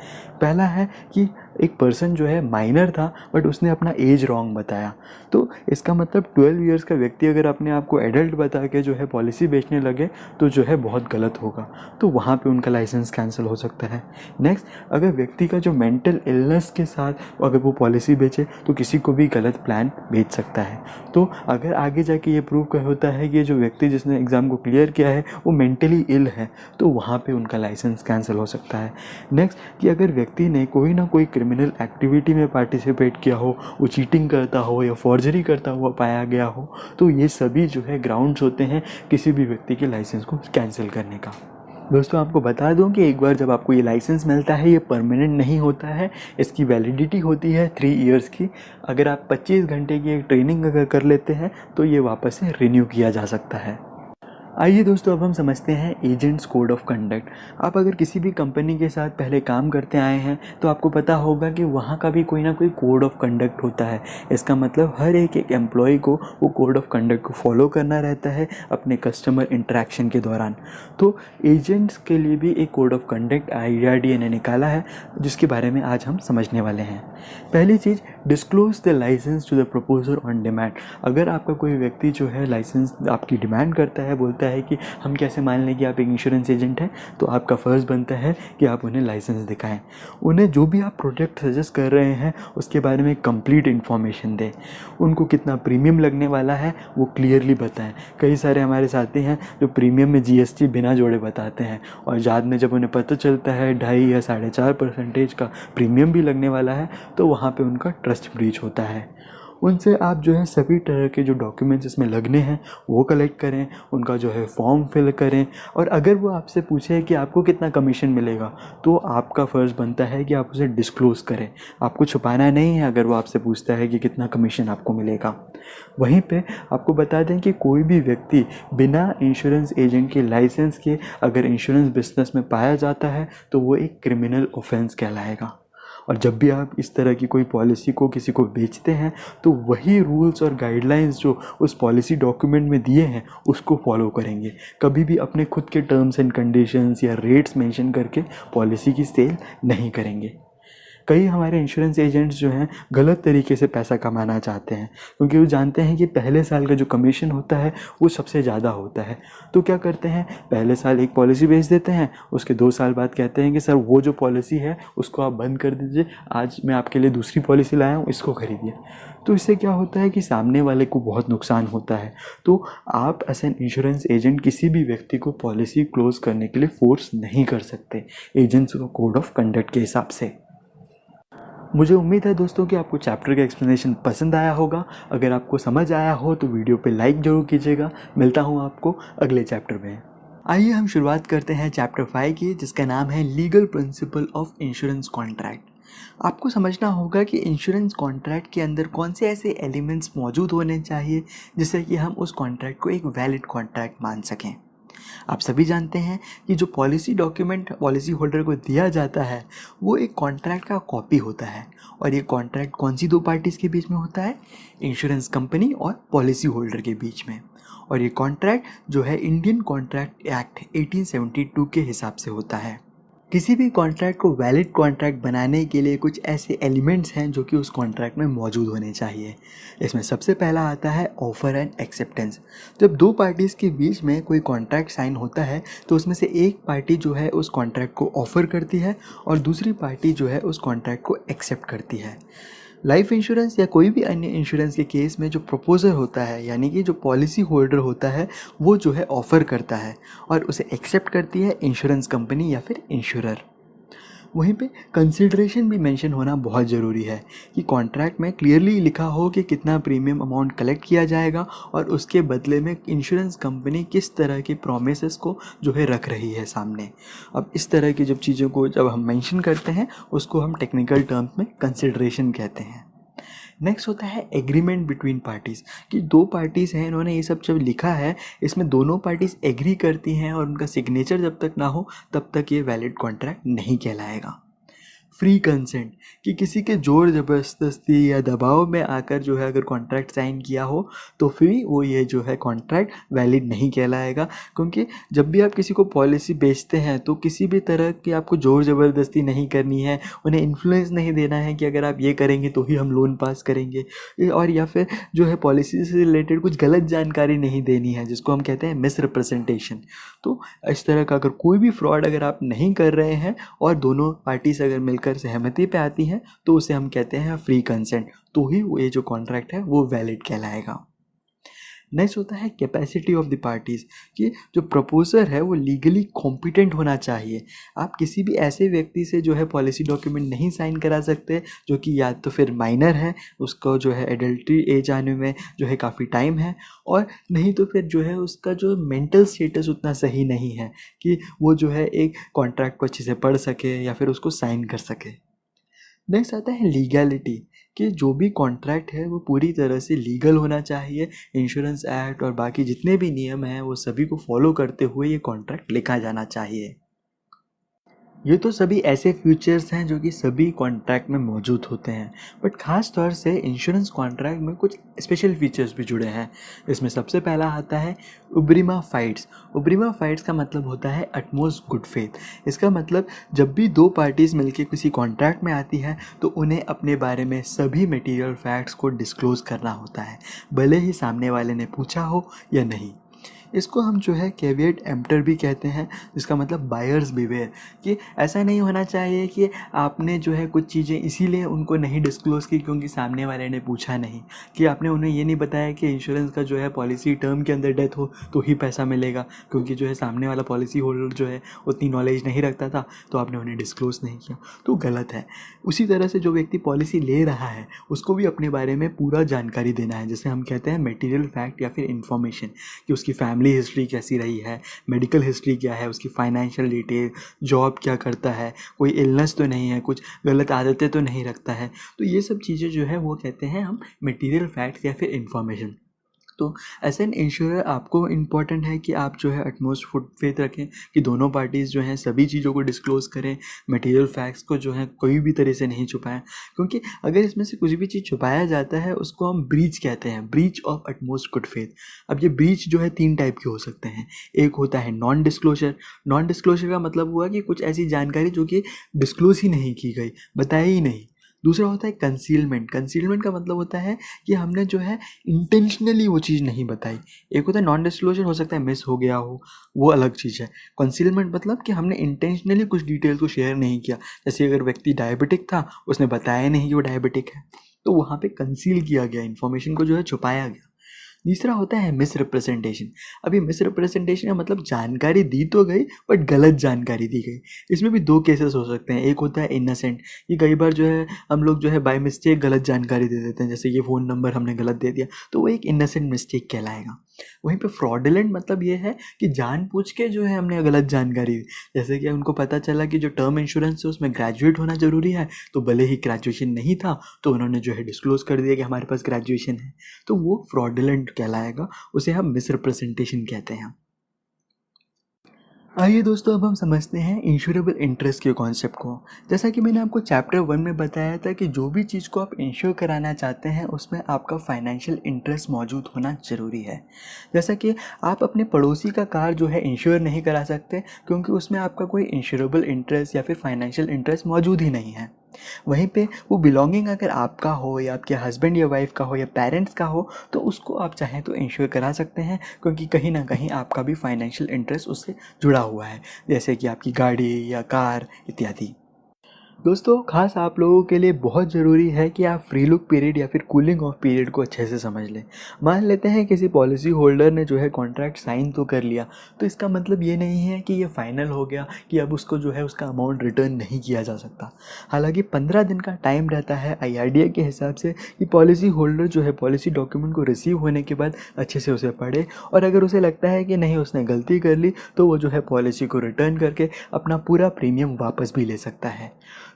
पहला है कि एक पर्सन जो है माइनर था बट उसने अपना एज रॉन्ग बताया, तो इसका मतलब 12 इयर्स का व्यक्ति अगर अपने आप को एडल्ट बता के जो है पॉलिसी बेचने लगे तो जो है बहुत गलत होगा, तो वहाँ पे उनका लाइसेंस कैंसिल हो सकता है। नेक्स्ट, अगर व्यक्ति का जो मेंटल इलनेस के साथ अगर वो पॉलिसी बेचे तो किसी को भी गलत प्लान बेच सकता है। तो अगर आगे जाके ये प्रूव होता है कि जो व्यक्ति जिसने एग्ज़ाम को क्लियर किया है वो मेंटली इल है, तो वहाँ पे उनका लाइसेंस कैंसिल हो सकता है। नेक्स्ट, कि अगर व्यक्ति ने कोई ना कोई क्रिमिनल एक्टिविटी में पार्टिसिपेट किया हो, वो चीटिंग करता हो या फॉर्जरी करता हुआ पाया गया हो, तो ये सभी जो है ग्राउंड्स होते हैं किसी भी व्यक्ति के लाइसेंस को कैंसिल करने का। दोस्तों आपको बता दूं कि एक बार जब आपको ये लाइसेंस मिलता है ये परमानेंट नहीं होता है, इसकी वैलिडिटी होती है 3 इयर्स की। अगर आप 25 घंटे की एक ट्रेनिंग अगर कर लेते हैं तो ये वापस से रिन्यू किया जा सकता है। आइए दोस्तों अब हम समझते हैं एजेंट्स कोड ऑफ कंडक्ट। आप अगर किसी भी कंपनी के साथ पहले काम करते आए हैं तो आपको पता होगा कि वहाँ का भी कोई ना कोई कोड ऑफ कंडक्ट होता है। इसका मतलब हर एक एम्प्लॉय को वो कोड ऑफ कंडक्ट को फॉलो करना रहता है अपने कस्टमर इंटरेक्शन के दौरान। तो एजेंट्स के लिए भी एक कोड ऑफ कंडक्ट IRDA ने निकाला है, जिसके बारे में आज हम समझने वाले हैं। पहली चीज़, disclose the licence to the proposer on demand. अगर आपका कोई व्यक्ति जो है लाइसेंस आपकी डिमांड करता है, बोलता है कि हम कैसे मान लें कि आप एक इंश्योरेंस एजेंट हैं, तो आपका फ़र्ज़ बनता है कि आप उन्हें लाइसेंस दिखाएं। उन्हें जो भी आप प्रोडक्ट सजेस्ट कर रहे हैं उसके बारे में कंप्लीट इन्फॉर्मेशन दें। उनको कितना प्रीमियम लगने वाला है वो क्लियरली बताएं। कई सारे हमारे साथी हैं जो प्रीमियम में GST बिना जोड़े बताते हैं और बाद में जब उन्हें पता चलता है 2.5 या 4.5% का प्रीमियम भी लगने वाला है तो वहाँ पे उनका ट्रस्ट ब्रीच होता है। उनसे आप जो है सभी तरह के जो डॉक्यूमेंट्स इसमें लगने हैं वो कलेक्ट करें, उनका जो है फॉर्म फिल करें। और अगर वो आपसे पूछे कि आपको कितना कमीशन मिलेगा तो आपका फ़र्ज़ बनता है कि आप उसे डिस्क्लोज़ करें। आपको छुपाना नहीं है अगर वो आपसे पूछता है कि कितना कमीशन आपको मिलेगा। वहीं पे आपको बता दें कि कोई भी व्यक्ति बिना इंश्योरेंस एजेंट के लाइसेंस के अगर इंश्योरेंस बिजनेस में पाया जाता है तो वो एक क्रिमिनल ऑफेंस कहलाएगा। और जब भी आप इस तरह की कोई पॉलिसी को किसी को बेचते हैं तो वही रूल्स और गाइडलाइंस जो उस पॉलिसी डॉक्यूमेंट में दिए हैं उसको फॉलो करेंगे। कभी भी अपने खुद के टर्म्स एंड कंडीशंस या रेट्स मेंशन करके पॉलिसी की सेल नहीं करेंगे। कई हमारे इंश्योरेंस एजेंट्स जो हैं गलत तरीके से पैसा कमाना चाहते हैं, क्योंकि वो जानते हैं कि पहले साल का जो कमीशन होता है वो सबसे ज़्यादा होता है। तो क्या करते हैं, पहले साल एक पॉलिसी बेच देते हैं, उसके 2 साल बाद कहते हैं कि सर वो जो पॉलिसी है उसको आप बंद कर दीजिए, आज मैं आपके लिए दूसरी पॉलिसी लाया हूँ, इसको खरीदिए। तो इससे क्या होता है कि सामने वाले को बहुत नुकसान होता है। तो आप एज एन इंश्योरेंस एजेंट किसी भी व्यक्ति को पॉलिसी क्लोज करने के लिए फोर्स नहीं कर सकते एजेंट्स कोड ऑफ कंडक्ट के हिसाब से। मुझे उम्मीद है दोस्तों कि आपको चैप्टर का एक्सप्लेनेशन पसंद आया होगा। अगर आपको समझ आया हो तो वीडियो पे लाइक ज़रूर कीजिएगा। मिलता हूँ आपको अगले चैप्टर में। आइए हम शुरुआत करते हैं चैप्टर 5 की, जिसका नाम है legal principle of insurance contract. आपको समझना होगा कि इंश्योरेंस कॉन्ट्रैक्ट के अंदर कौन से ऐसे एलिमेंट्स मौजूद होने चाहिए जिससे कि हम उस कॉन्ट्रैक्ट को एक वैलिड कॉन्ट्रैक्ट मान सकें। आप सभी जानते हैं कि जो पॉलिसी डॉक्यूमेंट पॉलिसी होल्डर को दिया जाता है वो एक कॉन्ट्रैक्ट का कॉपी होता है। और ये कॉन्ट्रैक्ट कौन सी दो पार्टीज़ के बीच में होता है? इंश्योरेंस कंपनी और पॉलिसी होल्डर के बीच में। और ये कॉन्ट्रैक्ट जो है इंडियन कॉन्ट्रैक्ट एक्ट 1872 के हिसाब से होता है। किसी भी कॉन्ट्रैक्ट को वैलिड कॉन्ट्रैक्ट बनाने के लिए कुछ ऐसे एलिमेंट्स हैं जो कि उस कॉन्ट्रैक्ट में मौजूद होने चाहिए। इसमें सबसे पहला आता है ऑफ़र एंड एक्सेप्टेंस। जब दो पार्टीज़ के बीच में कोई कॉन्ट्रैक्ट साइन होता है तो उसमें से एक पार्टी जो है उस कॉन्ट्रैक्ट को ऑफ़र करती है और दूसरी पार्टी जो है उस कॉन्ट्रैक्ट को एक्सेप्ट करती है। लाइफ इंश्योरेंस या कोई भी अन्य इंश्योरेंस के केस में जो प्रपोजर होता है यानी कि जो पॉलिसी होल्डर होता है वो जो है ऑफ़र करता है और उसे एक्सेप्ट करती है इंश्योरेंस कंपनी या फिर इंश्योरर। वहीं पे कंसिडरेशन भी मेंशन होना बहुत ज़रूरी है कि कॉन्ट्रैक्ट में क्लियरली लिखा हो कि कितना प्रीमियम अमाउंट कलेक्ट किया जाएगा और उसके बदले में इंश्योरेंस कंपनी किस तरह के प्रोमिसेस को जो है रख रही है सामने। अब इस तरह की जब चीज़ों को जब हम मेंशन करते हैं उसको हम टेक्निकल टर्म्स में कंसिडरेशन कहते हैं। नेक्स्ट होता है एग्रीमेंट बिटवीन पार्टीज़ कि दो पार्टीज़ हैं, इन्होंने ये सब जब लिखा है इसमें दोनों पार्टीज़ एग्री करती हैं और उनका सिग्नेचर जब तक ना हो तब तक ये वैलिड कॉन्ट्रैक्ट नहीं कहलाएगा। फ्री कंसेंट कि किसी के ज़ोर ज़बरदस्ती या दबाव में आकर जो है अगर कॉन्ट्रैक्ट साइन किया हो तो फिर वो ये जो है कॉन्ट्रैक्ट वैलिड नहीं कहलाएगा। क्योंकि जब भी आप किसी को पॉलिसी बेचते हैं तो किसी भी तरह की आपको ज़ोर ज़बरदस्ती नहीं करनी है, उन्हें इन्फ्लुएंस नहीं देना है कि अगर आप ये करेंगे तो ही हम लोन पास करेंगे, और या फिर जो है पॉलिसी से रिलेटेड कुछ गलत जानकारी नहीं देनी है जिसको हम कहते हैं मिस रिप्रेजेंटेशन। तो इस तरह का अगर कोई भी फ्रॉड अगर आप नहीं कर रहे हैं और दोनों पार्टीज अगर मिलकर सहमति पे आती हैं तो उसे हम कहते हैं फ्री कंसेंट, तो ही ये जो कॉन्ट्रैक्ट है वो वैलिड कहलाएगा। नेक्स्ट होता है कैपेसिटी ऑफ द पार्टीज़ कि जो प्रपोजर है वो लीगली कॉम्पिटेंट होना चाहिए। आप किसी भी ऐसे व्यक्ति से जो है पॉलिसी डॉक्यूमेंट नहीं साइन करा सकते जो कि या तो फिर माइनर है, उसको जो है एडल्ट्री एज आने में जो है काफ़ी टाइम है, और नहीं तो फिर जो है उसका जो मेंटल स्टेटस उतना सही नहीं है कि वो जो है एक कॉन्ट्रैक्ट को अच्छे से पढ़ सके या फिर उसको साइन कर सके। नेक्स्ट आता है लीगैलिटी कि जो भी कॉन्ट्रैक्ट है वो पूरी तरह से लीगल होना चाहिए। इंश्योरेंस एक्ट और बाकी जितने भी नियम हैं वो सभी को फॉलो करते हुए ये कॉन्ट्रैक्ट लिखा जाना चाहिए। ये तो सभी ऐसे फीचर्स हैं जो कि सभी कॉन्ट्रैक्ट में मौजूद होते हैं, बट ख़ास तौर से इंश्योरेंस कॉन्ट्रैक्ट में कुछ स्पेशल फीचर्स भी जुड़े हैं। इसमें सबसे पहला आता है उब्रिमा फाइट्स। उब्रिमा फाइट्स का मतलब होता है अटमोस्ट गुड फेथ। इसका मतलब जब भी दो पार्टीज़ मिलकर किसी कॉन्ट्रैक्ट में आती हैं तो उन्हें अपने बारे में सभी मटेरियल फैक्ट्स को डिस्क्लोज़ करना होता है, भले ही सामने वाले ने पूछा हो या नहीं। इसको हम जो है कैविएट एम्प्टर भी कहते हैं, जिसका मतलब बायर्स बिवेयर कि ऐसा नहीं होना चाहिए कि आपने जो है कुछ चीज़ें इसीलिए उनको नहीं डिस्क्लोज़ की क्योंकि सामने वाले ने पूछा नहीं, कि आपने उन्हें ये नहीं बताया कि इंश्योरेंस का जो है पॉलिसी टर्म के अंदर डेथ हो तो ही पैसा मिलेगा, क्योंकि जो है सामने वाला पॉलिसी होल्डर जो है उतनी नॉलेज नहीं रखता था तो आपने उन्हें डिस्क्लोज़ नहीं किया, तो गलत है। उसी तरह से जो व्यक्ति पॉलिसी ले रहा है उसको भी अपने बारे में पूरा जानकारी देना है, जिसे हम कहते हैं मटेरियल फैक्ट या फिर इन्फॉर्मेशन, कि उसकी फैमिली हिस्ट्री कैसी रही है, मेडिकल हिस्ट्री क्या है, उसकी फाइनेंशियल डिटेल, जॉब क्या करता है, कोई इलनेस तो नहीं है, कुछ गलत आदतें तो नहीं रखता है। तो ये सब चीज़ें जो है वो कहते हैं हम मटेरियल फैक्ट्स या फिर इन्फॉर्मेशन। तो एज एन इंश्योरर आपको इम्पॉर्टेंट है कि आप जो है अटमोस्ट फुट फेथ रखें कि दोनों पार्टीज़ जो हैं सभी चीज़ों को डिस्क्लोज़ करें, मटेरियल फैक्ट्स को जो है कोई भी तरह से नहीं छुपाएं, क्योंकि अगर इसमें से कुछ भी चीज़ छुपाया जाता है उसको हम ब्रीच कहते हैं, breach of utmost good faith. अब ये ब्रीच जो है 3 टाइप के हो सकते हैं। एक होता है नॉन डिस्क्लोजर। नॉन डिस्क्लोजर का मतलब हुआ कि कुछ ऐसी जानकारी जो कि डिस्क्लोज़ ही नहीं की गई, बताई ही नहीं। दूसरा होता है कंसीलमेंट। कंसीलमेंट का मतलब होता है कि हमने जो है इंटेंशनली वो चीज़ नहीं बताई। एक होता है नॉन डिस्क्लोजर, हो सकता है मिस हो गया हो, वो अलग चीज़ है। कंसीलमेंट मतलब कि हमने इंटेंशनली कुछ डिटेल्स को शेयर नहीं किया, जैसे अगर व्यक्ति डायबिटिक था उसने बताया नहीं कि वो डायबिटिक है, तो वहाँ पे कंसील किया गया, इन्फॉर्मेशन को जो है छुपाया गया। तीसरा होता है मिस रिप्रेजेंटेशन। अभी मिस रिप्रेजेंटेशन का मतलब जानकारी दी तो गई बट गलत जानकारी दी गई। इसमें भी 2 केसेस हो सकते हैं। एक होता है इनोसेंट, ये कई बार जो है हम लोग जो है बाय मिस्टेक गलत जानकारी दे देते हैं, जैसे ये फ़ोन नंबर हमने गलत दे दिया, तो वो एक इनोसेंट मिस्टेक कहलाएगा। वहीं पे फ्रॉडुलेंट मतलब ये है कि जानबूझ के जो है हमने गलत जानकारी दी, जैसे कि उनको पता चला कि जो टर्म इंश्योरेंस है उसमें ग्रेजुएट होना ज़रूरी है, तो भले ही ग्रेजुएशन नहीं था तो उन्होंने जो है डिस्क्लोज़ कर दिया कि हमारे पास ग्रेजुएशन है, तो वो फ्रॉडुलेंट कहलाएगा, उसे हम मिस रिप्रेजेंटेशन कहते हैं। आइए दोस्तों, अब हम समझते हैं इंश्योरेबल इंटरेस्ट के कॉन्सेप्ट को। जैसा कि मैंने आपको चैप्टर 1 में बताया था कि जो भी चीज़ को आप इंश्योर कराना चाहते हैं उसमें आपका फाइनेंशियल इंटरेस्ट मौजूद होना ज़रूरी है। जैसा कि आप अपने पड़ोसी का कार जो है इंश्योर नहीं करा सकते क्योंकि उसमें आपका कोई इंश्योरेबल इंटरेस्ट या फिर फाइनेंशियल इंटरेस्ट मौजूद ही नहीं है। वहीं पे वो बिलोंगिंग अगर आपका हो या आपके हस्बैंड या वाइफ का हो या पेरेंट्स का हो तो उसको आप चाहें तो इंश्योर करा सकते हैं क्योंकि कहीं ना कहीं आपका भी फाइनेंशियल इंटरेस्ट उससे जुड़ा हुआ है, जैसे कि आपकी गाड़ी या कार इत्यादि। दोस्तों, खास आप लोगों के लिए बहुत ज़रूरी है कि आप फ्री लुक पीरियड या फिर कूलिंग ऑफ पीरियड को अच्छे से समझ लें। मान लेते हैं किसी पॉलिसी होल्डर ने जो है कॉन्ट्रैक्ट साइन तो कर लिया, तो इसका मतलब ये नहीं है कि ये फाइनल हो गया कि अब उसको जो है उसका अमाउंट रिटर्न नहीं किया जा सकता। हालांकि 15 दिन का टाइम रहता है IRDA के हिसाब से कि पॉलिसी होल्डर जो है पॉलिसी डॉक्यूमेंट को रिसीव होने के बाद अच्छे से उसे पढ़े, और अगर उसे लगता है कि नहीं उसने गलती कर ली तो वो जो है पॉलिसी को रिटर्न करके अपना पूरा प्रीमियम वापस भी ले सकता है।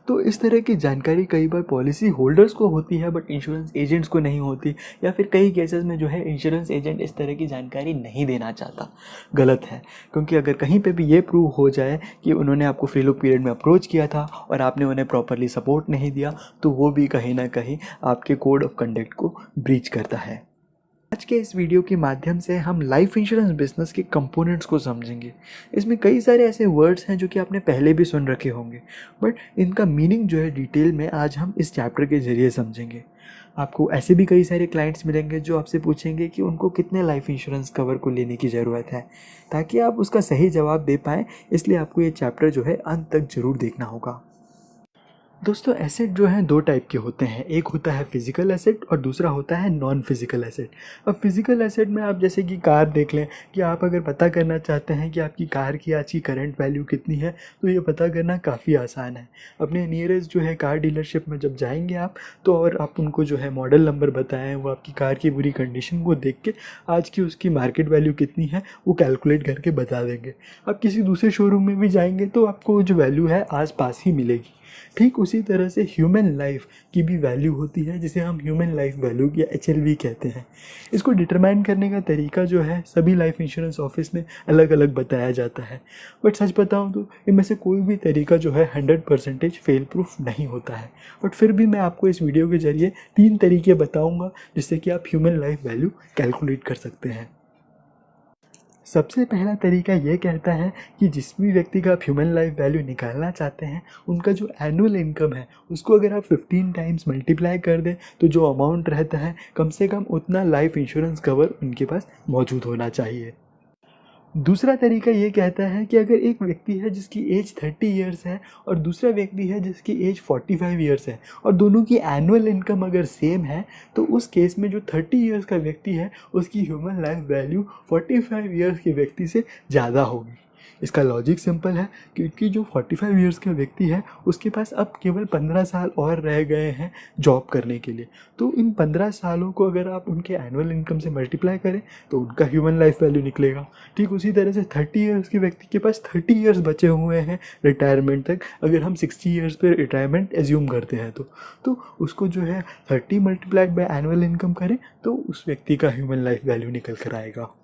तो इस तरह की जानकारी कई बार पॉलिसी होल्डर्स को होती है बट इंश्योरेंस एजेंट्स को नहीं होती, या फिर कई केसेस में जो है इंश्योरेंस एजेंट इस तरह की जानकारी नहीं देना चाहता। गलत है, क्योंकि अगर कहीं पे भी ये प्रूव हो जाए कि उन्होंने आपको फ्री लुक पीरियड में अप्रोच किया था और आपने उन्हें प्रॉपरली सपोर्ट नहीं दिया तो वो भी कहीं ना कहीं आपके कोड ऑफ कंडक्ट को ब्रीच करता है। आज के इस वीडियो के माध्यम से हम लाइफ इंश्योरेंस बिजनेस के कंपोनेंट्स को समझेंगे। इसमें कई सारे ऐसे वर्ड्स हैं जो कि आपने पहले भी सुन रखे होंगे, बट इनका मीनिंग जो है डिटेल में आज हम इस चैप्टर के ज़रिए समझेंगे। आपको ऐसे भी कई सारे क्लाइंट्स मिलेंगे जो आपसे पूछेंगे कि उनको कितने लाइफ इंश्योरेंस कवर को लेने की ज़रूरत है, ताकि आप उसका सही जवाब दे पाएँ। इसलिए आपको ये चैप्टर जो है अंत तक ज़रूर देखना होगा। दोस्तों, एसेट जो हैं 2 टाइप के होते हैं, एक होता है फिजिकल एसेट और दूसरा होता है नॉन फिजिकल एसेट। अब फिजिकल एसेट में आप जैसे कि कार देख लें कि आप अगर पता करना चाहते हैं कि आपकी कार की आज की करंट वैल्यू कितनी है तो ये पता करना काफ़ी आसान है। अपने नियरेस्ट जो है कार डीलरशिप में जब जाएंगे आप तो और आप उनको जो है मॉडल नंबर बताएं, वो आपकी कार की पूरी कंडीशन को देख के आज की उसकी मार्केट वैल्यू कितनी है वो कैलकुलेट करके बता देंगे। आप किसी दूसरे शोरूम में भी जाएंगे तो आपको जो वैल्यू है आस पास ही मिलेगी। ठीक उसी तरह से ह्यूमन लाइफ की भी वैल्यू होती है, जिसे हम ह्यूमन लाइफ वैल्यू या HLV कहते हैं। इसको डिटरमाइन करने का तरीका जो है सभी लाइफ इंश्योरेंस ऑफिस में अलग अलग बताया जाता है, बट सच बताऊं तो इनमें से कोई भी तरीका जो है 100% फेल प्रूफ नहीं होता है। बट फिर भी मैं आपको इस वीडियो के ज़रिए 3 तरीके बताऊँगा जिससे कि आप ह्यूमन लाइफ वैल्यू कैलकुलेट कर सकते हैं। सबसे पहला तरीका ये कहता है कि जिस भी व्यक्ति का आप ह्यूमन लाइफ वैल्यू निकालना चाहते हैं उनका जो एनुअल इनकम है उसको अगर आप 15 टाइम्स मल्टीप्लाई कर दें तो जो अमाउंट रहता है कम से कम उतना लाइफ इंश्योरेंस कवर उनके पास मौजूद होना चाहिए। दूसरा तरीका ये कहता है कि अगर एक व्यक्ति है जिसकी एज 30 ईयर्स है और दूसरा व्यक्ति है जिसकी एज 45 ईयर्स है और दोनों की एनुअल इनकम अगर सेम है तो उस केस में जो 30 ईयर्स का व्यक्ति है उसकी ह्यूमन लाइफ वैल्यू 45 ईयर्स के व्यक्ति से ज़्यादा होगी। इसका लॉजिक सिंपल है, क्योंकि जो 45 ईयर्स का व्यक्ति है उसके पास अब केवल 15 साल और रह गए हैं जॉब करने के लिए। तो इन 15 सालों को अगर आप उनके एनुअल इनकम से मल्टीप्लाई करें तो उनका ह्यूमन लाइफ वैल्यू निकलेगा। ठीक उसी तरह से 30 ईयर्स के व्यक्ति के पास 30 ईयर्स बचे हुए हैं रिटायरमेंट तक। अगर हम 60 ईयर्स पर रिटायरमेंट एज्यूम करते हैं तो उसको जो है 30 मल्टीप्लाइड बाय एनुअल इनकम करें तो उस व्यक्ति का ह्यूमन लाइफ वैल्यू निकल कर आएगा।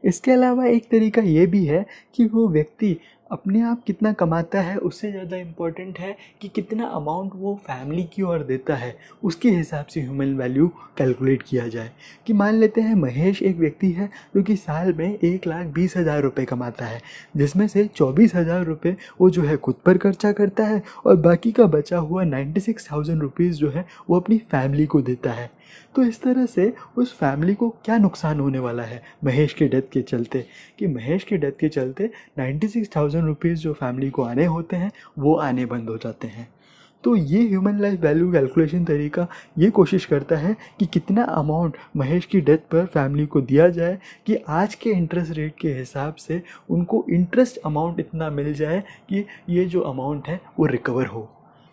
इसके अलावा एक तरीका ये भी है कि वो व्यक्ति अपने आप कितना कमाता है उससे ज़्यादा इम्पोर्टेंट है कि कितना अमाउंट वो फैमिली की ओर देता है, उसके हिसाब से ह्यूमन वैल्यू कैलकुलेट किया जाए। कि मान लेते हैं महेश एक व्यक्ति है जो कि साल में 1,20,000 रुपये कमाता है, जिसमें से 24,000 रुपये वो जो है खुद पर खर्चा करता है और बाकी का बचा हुआ 96,000 रुपीज़ जो है वो अपनी फैमिली को देता है। तो इस तरह से उस फैमिली को क्या नुकसान होने वाला है महेश के डेथ के चलते, कि महेश के डेथ के चलते 96,000 रुपीज़ जो फैमिली को आने होते हैं वो आने बंद हो जाते हैं। तो ये ह्यूमन लाइफ वैल्यू कैलकुलेशन तरीका ये कोशिश करता है कि कितना अमाउंट महेश की डेथ पर फैमिली को दिया जाए कि आज के इंटरेस्ट रेट के हिसाब से उनको इंटरेस्ट अमाउंट इतना मिल जाए कि ये जो अमाउंट है वो रिकवर हो।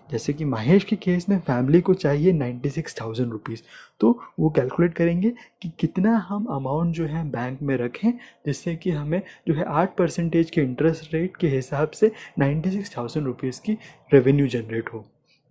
जैसे कि महेश के केस में फैमिली को चाहिए 96,000 रुपीज़, तो वो कैलकुलेट करेंगे कि कितना हम अमाउंट जो है बैंक में रखें जिससे कि हमें जो है 8% के इंटरेस्ट रेट के हिसाब से 96,000 रुपीज़ की रेवेन्यू जनरेट हो।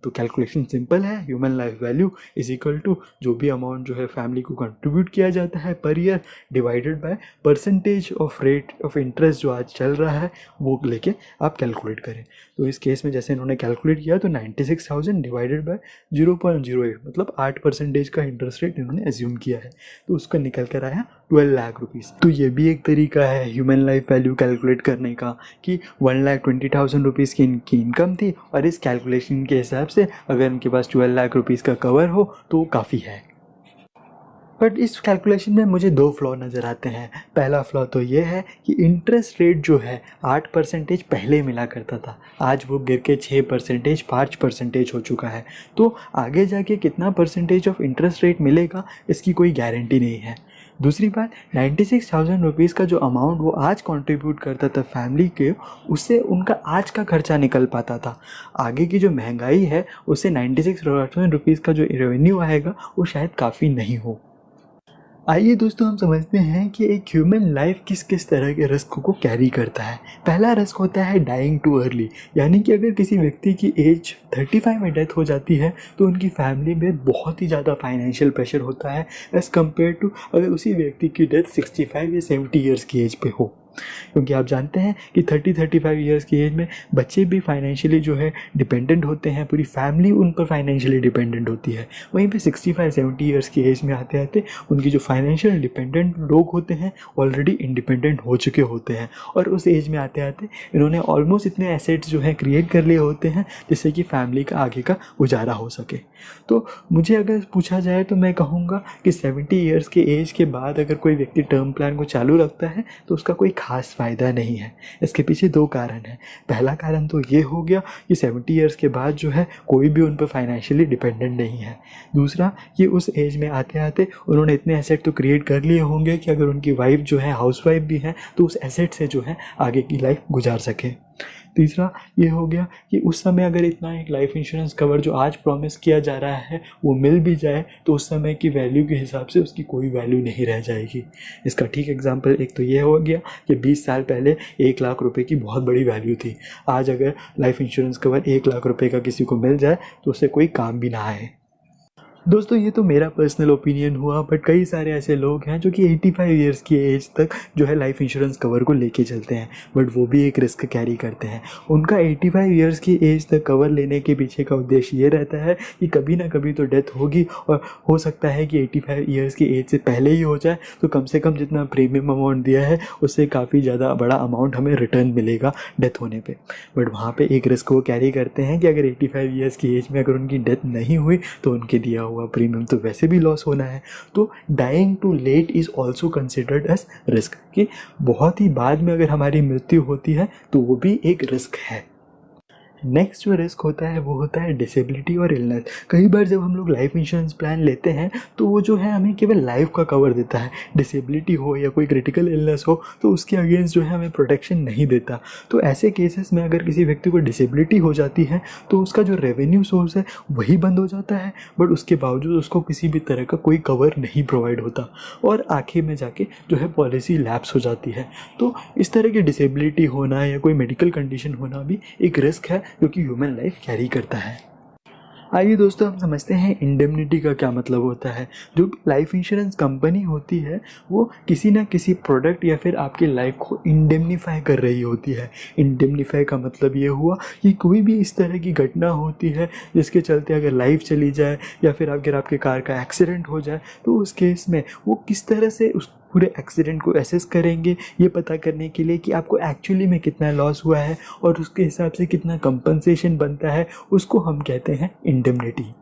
तो कैलकुलेशन सिंपल है, human life value is equal to जो भी अमाउंट जो है फैमिली को कंट्रीब्यूट किया जाता है per year divided by percentage of rate of interest जो आज चल रहा है वो लेके आप कैलकुलेट करें। तो इस केस में जैसे इन्होंने कैलकुलेट किया तो 96,000 डिवाइडेड बाय 0.08 मतलब 8% का इंटरेस्ट रेट इन्होंने एज्यूम किया है, तो उसका निकल कर आया 12 लाख रुपीज़। तो ये भी एक तरीका है ह्यूमन लाइफ वैल्यू कैलकुलेट करने का कि 1,20,000 रुपीज़ की इनकी इनकम थी और इस कैलकुलेशन के हिसाब से अगर इनके पास 12 लाख रुपीज़ का कवर हो तो काफ़ी है। बट इस कैलकुलेशन में मुझे 2 फ्लॉ नज़र आते हैं। पहला फ्लॉ तो ये है कि इंटरेस्ट रेट जो है 8% पहले मिला करता था, आज वो गिर के 6%, 5% हो चुका है। तो आगे जाके कितना परसेंटेज ऑफ इंटरेस्ट रेट मिलेगा इसकी कोई गारंटी नहीं है। दूसरी बात, 96,000 रुपीज़ का जो अमाउंट वो आज कंट्रीब्यूट करता था फैमिली के, उससे उनका आज का खर्चा निकल पाता था। आगे की जो महंगाई है उससे 96,000 रुपीज़ का जो रेवेन्यू आएगा वो शायद काफ़ी नहीं हो। आइए दोस्तों हम समझते हैं कि एक ह्यूमन लाइफ किस किस तरह के रिस्क को कैरी करता है। पहला रिस्क होता है डाइंग टू अर्ली, यानी कि अगर किसी व्यक्ति की एज 35 में डेथ हो जाती है तो उनकी फैमिली में बहुत ही ज़्यादा फाइनेंशियल प्रेशर होता है एज़ कम्पेयर टू अगर उसी व्यक्ति की डेथ 65 या 70 ईयर्स की एज पे हो। क्योंकि आप जानते हैं कि 30-35 ईयर्स की एज में बच्चे भी फाइनेंशियली जो है डिपेंडेंट होते हैं, पूरी फैमिली उन पर फाइनेंशियली डिपेंडेंट होती है। वहीं पे 65-70 ईयर्स की एज में आते आते उनकी जो फाइनेंशियल डिपेंडेंट लोग होते हैं ऑलरेडी इंडिपेंडेंट हो चुके होते हैं और उस एज में आते आते इन्होंने ऑलमोस्ट इतने एसेट्स जो हैं क्रिएट कर लिए होते हैं जिससे कि फैमिली का आगे का गुजारा हो सके। तो मुझे अगर पूछा जाए तो मैं कहूँगा कि 70 ईयर्स के एज के बाद अगर कोई व्यक्ति टर्म प्लान को चालू रखता है तो उसका कोई खास फ़ायदा नहीं है। इसके पीछे 2 कारण हैं। पहला कारण तो ये हो गया कि 70 ईयर्स के बाद जो है कोई भी उन पर फाइनेंशियली डिपेंडेंट नहीं है। दूसरा, कि उस एज में आते आते उन्होंने इतने एसेट तो क्रिएट कर लिए होंगे कि अगर उनकी वाइफ जो है हाउसवाइफ भी है तो उस एसेट से जो है आगे की लाइफ गुजार सके। तीसरा ये हो गया कि उस समय अगर इतना एक लाइफ इंश्योरेंस कवर जो आज प्रॉमिस किया जा रहा है वो मिल भी जाए तो उस समय की वैल्यू के हिसाब से उसकी कोई वैल्यू नहीं रह जाएगी। इसका ठीक एग्जांपल एक तो ये हो गया कि 20 साल पहले 1 लाख रुपए की बहुत बड़ी वैल्यू थी। आज अगर लाइफ इंश्योरेंस कवर 1 लाख रुपए का किसी को मिल जाए तो उससे कोई काम भी ना आए। दोस्तों ये तो मेरा पर्सनल ओपिनियन हुआ, बट कई सारे ऐसे लोग हैं जो कि 85 ईयर्स की एज तक जो है लाइफ इंश्योरेंस कवर को लेके चलते हैं, बट वो भी एक रिस्क कैरी करते हैं। उनका 85 ईयर्स की एज तक कवर लेने के पीछे का उद्देश्य ये रहता है कि कभी ना कभी तो डेथ होगी और हो सकता है कि 85 ईयर्स की एज से पहले ही हो जाए, तो कम से कम जितना प्रीमियम अमाउंट दिया है उससे काफ़ी ज़्यादा बड़ा अमाउंट हमें रिटर्न मिलेगा डेथ होने पर। बट वहाँ पर एक रिस्क वो कैरी करते हैं कि अगर 85 ईयर्स की एज में अगर उनकी डेथ नहीं हुई तो उनके दिया हुआ प्रीमियम तो वैसे भी लॉस होना है। तो dying too late is also considered as risk, कि बहुत ही बाद में अगर हमारी मृत्यु होती है तो वो भी एक रिस्क है। नेक्स्ट जो रिस्क होता है वो होता है डिसेबिलिटी और इलनेस। कई बार जब हम लोग लाइफ इंश्योरेंस प्लान लेते हैं तो वो जो है हमें केवल लाइफ का कवर देता है, डिसेबिलिटी हो या कोई क्रिटिकल इलनेस हो तो उसके अगेंस्ट जो है हमें प्रोटेक्शन नहीं देता। तो ऐसे केसेस में अगर किसी व्यक्ति को डिसेबिलिटी हो जाती है तो उसका जो रेवेन्यू सोर्स है वही बंद हो जाता है, बट उसके बावजूद उसको किसी भी तरह का कोई कवर नहीं प्रोवाइड होता और आखिर में जाके जो है पॉलिसी लैप्स हो जाती है। तो इस तरह की डिसेबिलिटी होना या कोई मेडिकल कंडीशन होना भी एक रिस्क है जो कि ह्यूमन लाइफ कैरी करता है। आइए दोस्तों हम समझते हैं इंडेमनिटी का क्या मतलब होता है। जो लाइफ इंश्योरेंस कंपनी होती है वो किसी ना किसी प्रोडक्ट या फिर आपकी लाइफ को इंडेमनीफाई कर रही होती है। इंडेमनीफाई का मतलब ये हुआ कि कोई भी इस तरह की घटना होती है जिसके चलते अगर लाइफ चली जाए या फिर अगर आपके कार का एक्सीडेंट हो जाए तो उस केस में वो किस तरह से उस पूरे एक्सीडेंट को एसेस करेंगे ये पता करने के लिए कि आपको एक्चुअली में कितना लॉस हुआ है और उसके हिसाब से कितना कंपनसेशन बनता है, उसको हम कहते हैं इंडेमनिटी।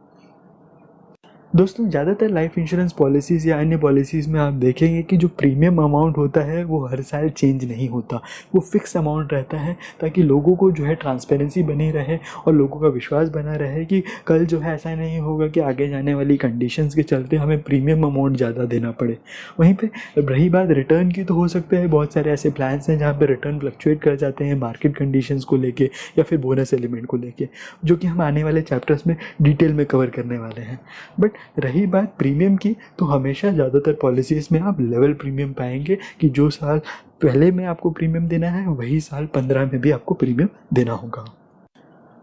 दोस्तों ज़्यादातर लाइफ इंश्योरेंस पॉलिसीज़ या अन्य पॉलिसीज़ में आप देखेंगे कि जो प्रीमियम अमाउंट होता है वो हर साल चेंज नहीं होता, वो फिक्स अमाउंट रहता है ताकि लोगों को जो है ट्रांसपेरेंसी बनी रहे और लोगों का विश्वास बना रहे कि कल जो है ऐसा नहीं होगा कि आगे जाने वाली कंडीशंस के चलते हमें प्रीमियम अमाउंट ज़्यादा देना पड़े। वहीं पर रही बात रिटर्न की, तो हो सकते हैं बहुत सारे ऐसे प्लान्स हैं जहाँ पर रिटर्न फ्लक्चुएट कर जाते हैं मार्केट कंडीशंस को लेके या फिर बोनस एलिमेंट को लेके, जो कि हम आने वाले चैप्टर्स में डिटेल में कवर करने वाले हैं। बट रही बात प्रीमियम की, तो हमेशा ज़्यादातर पॉलिसीज़ में आप लेवल प्रीमियम पाएंगे कि जो साल पहले में आपको प्रीमियम देना है वही साल 15 में भी आपको प्रीमियम देना होगा।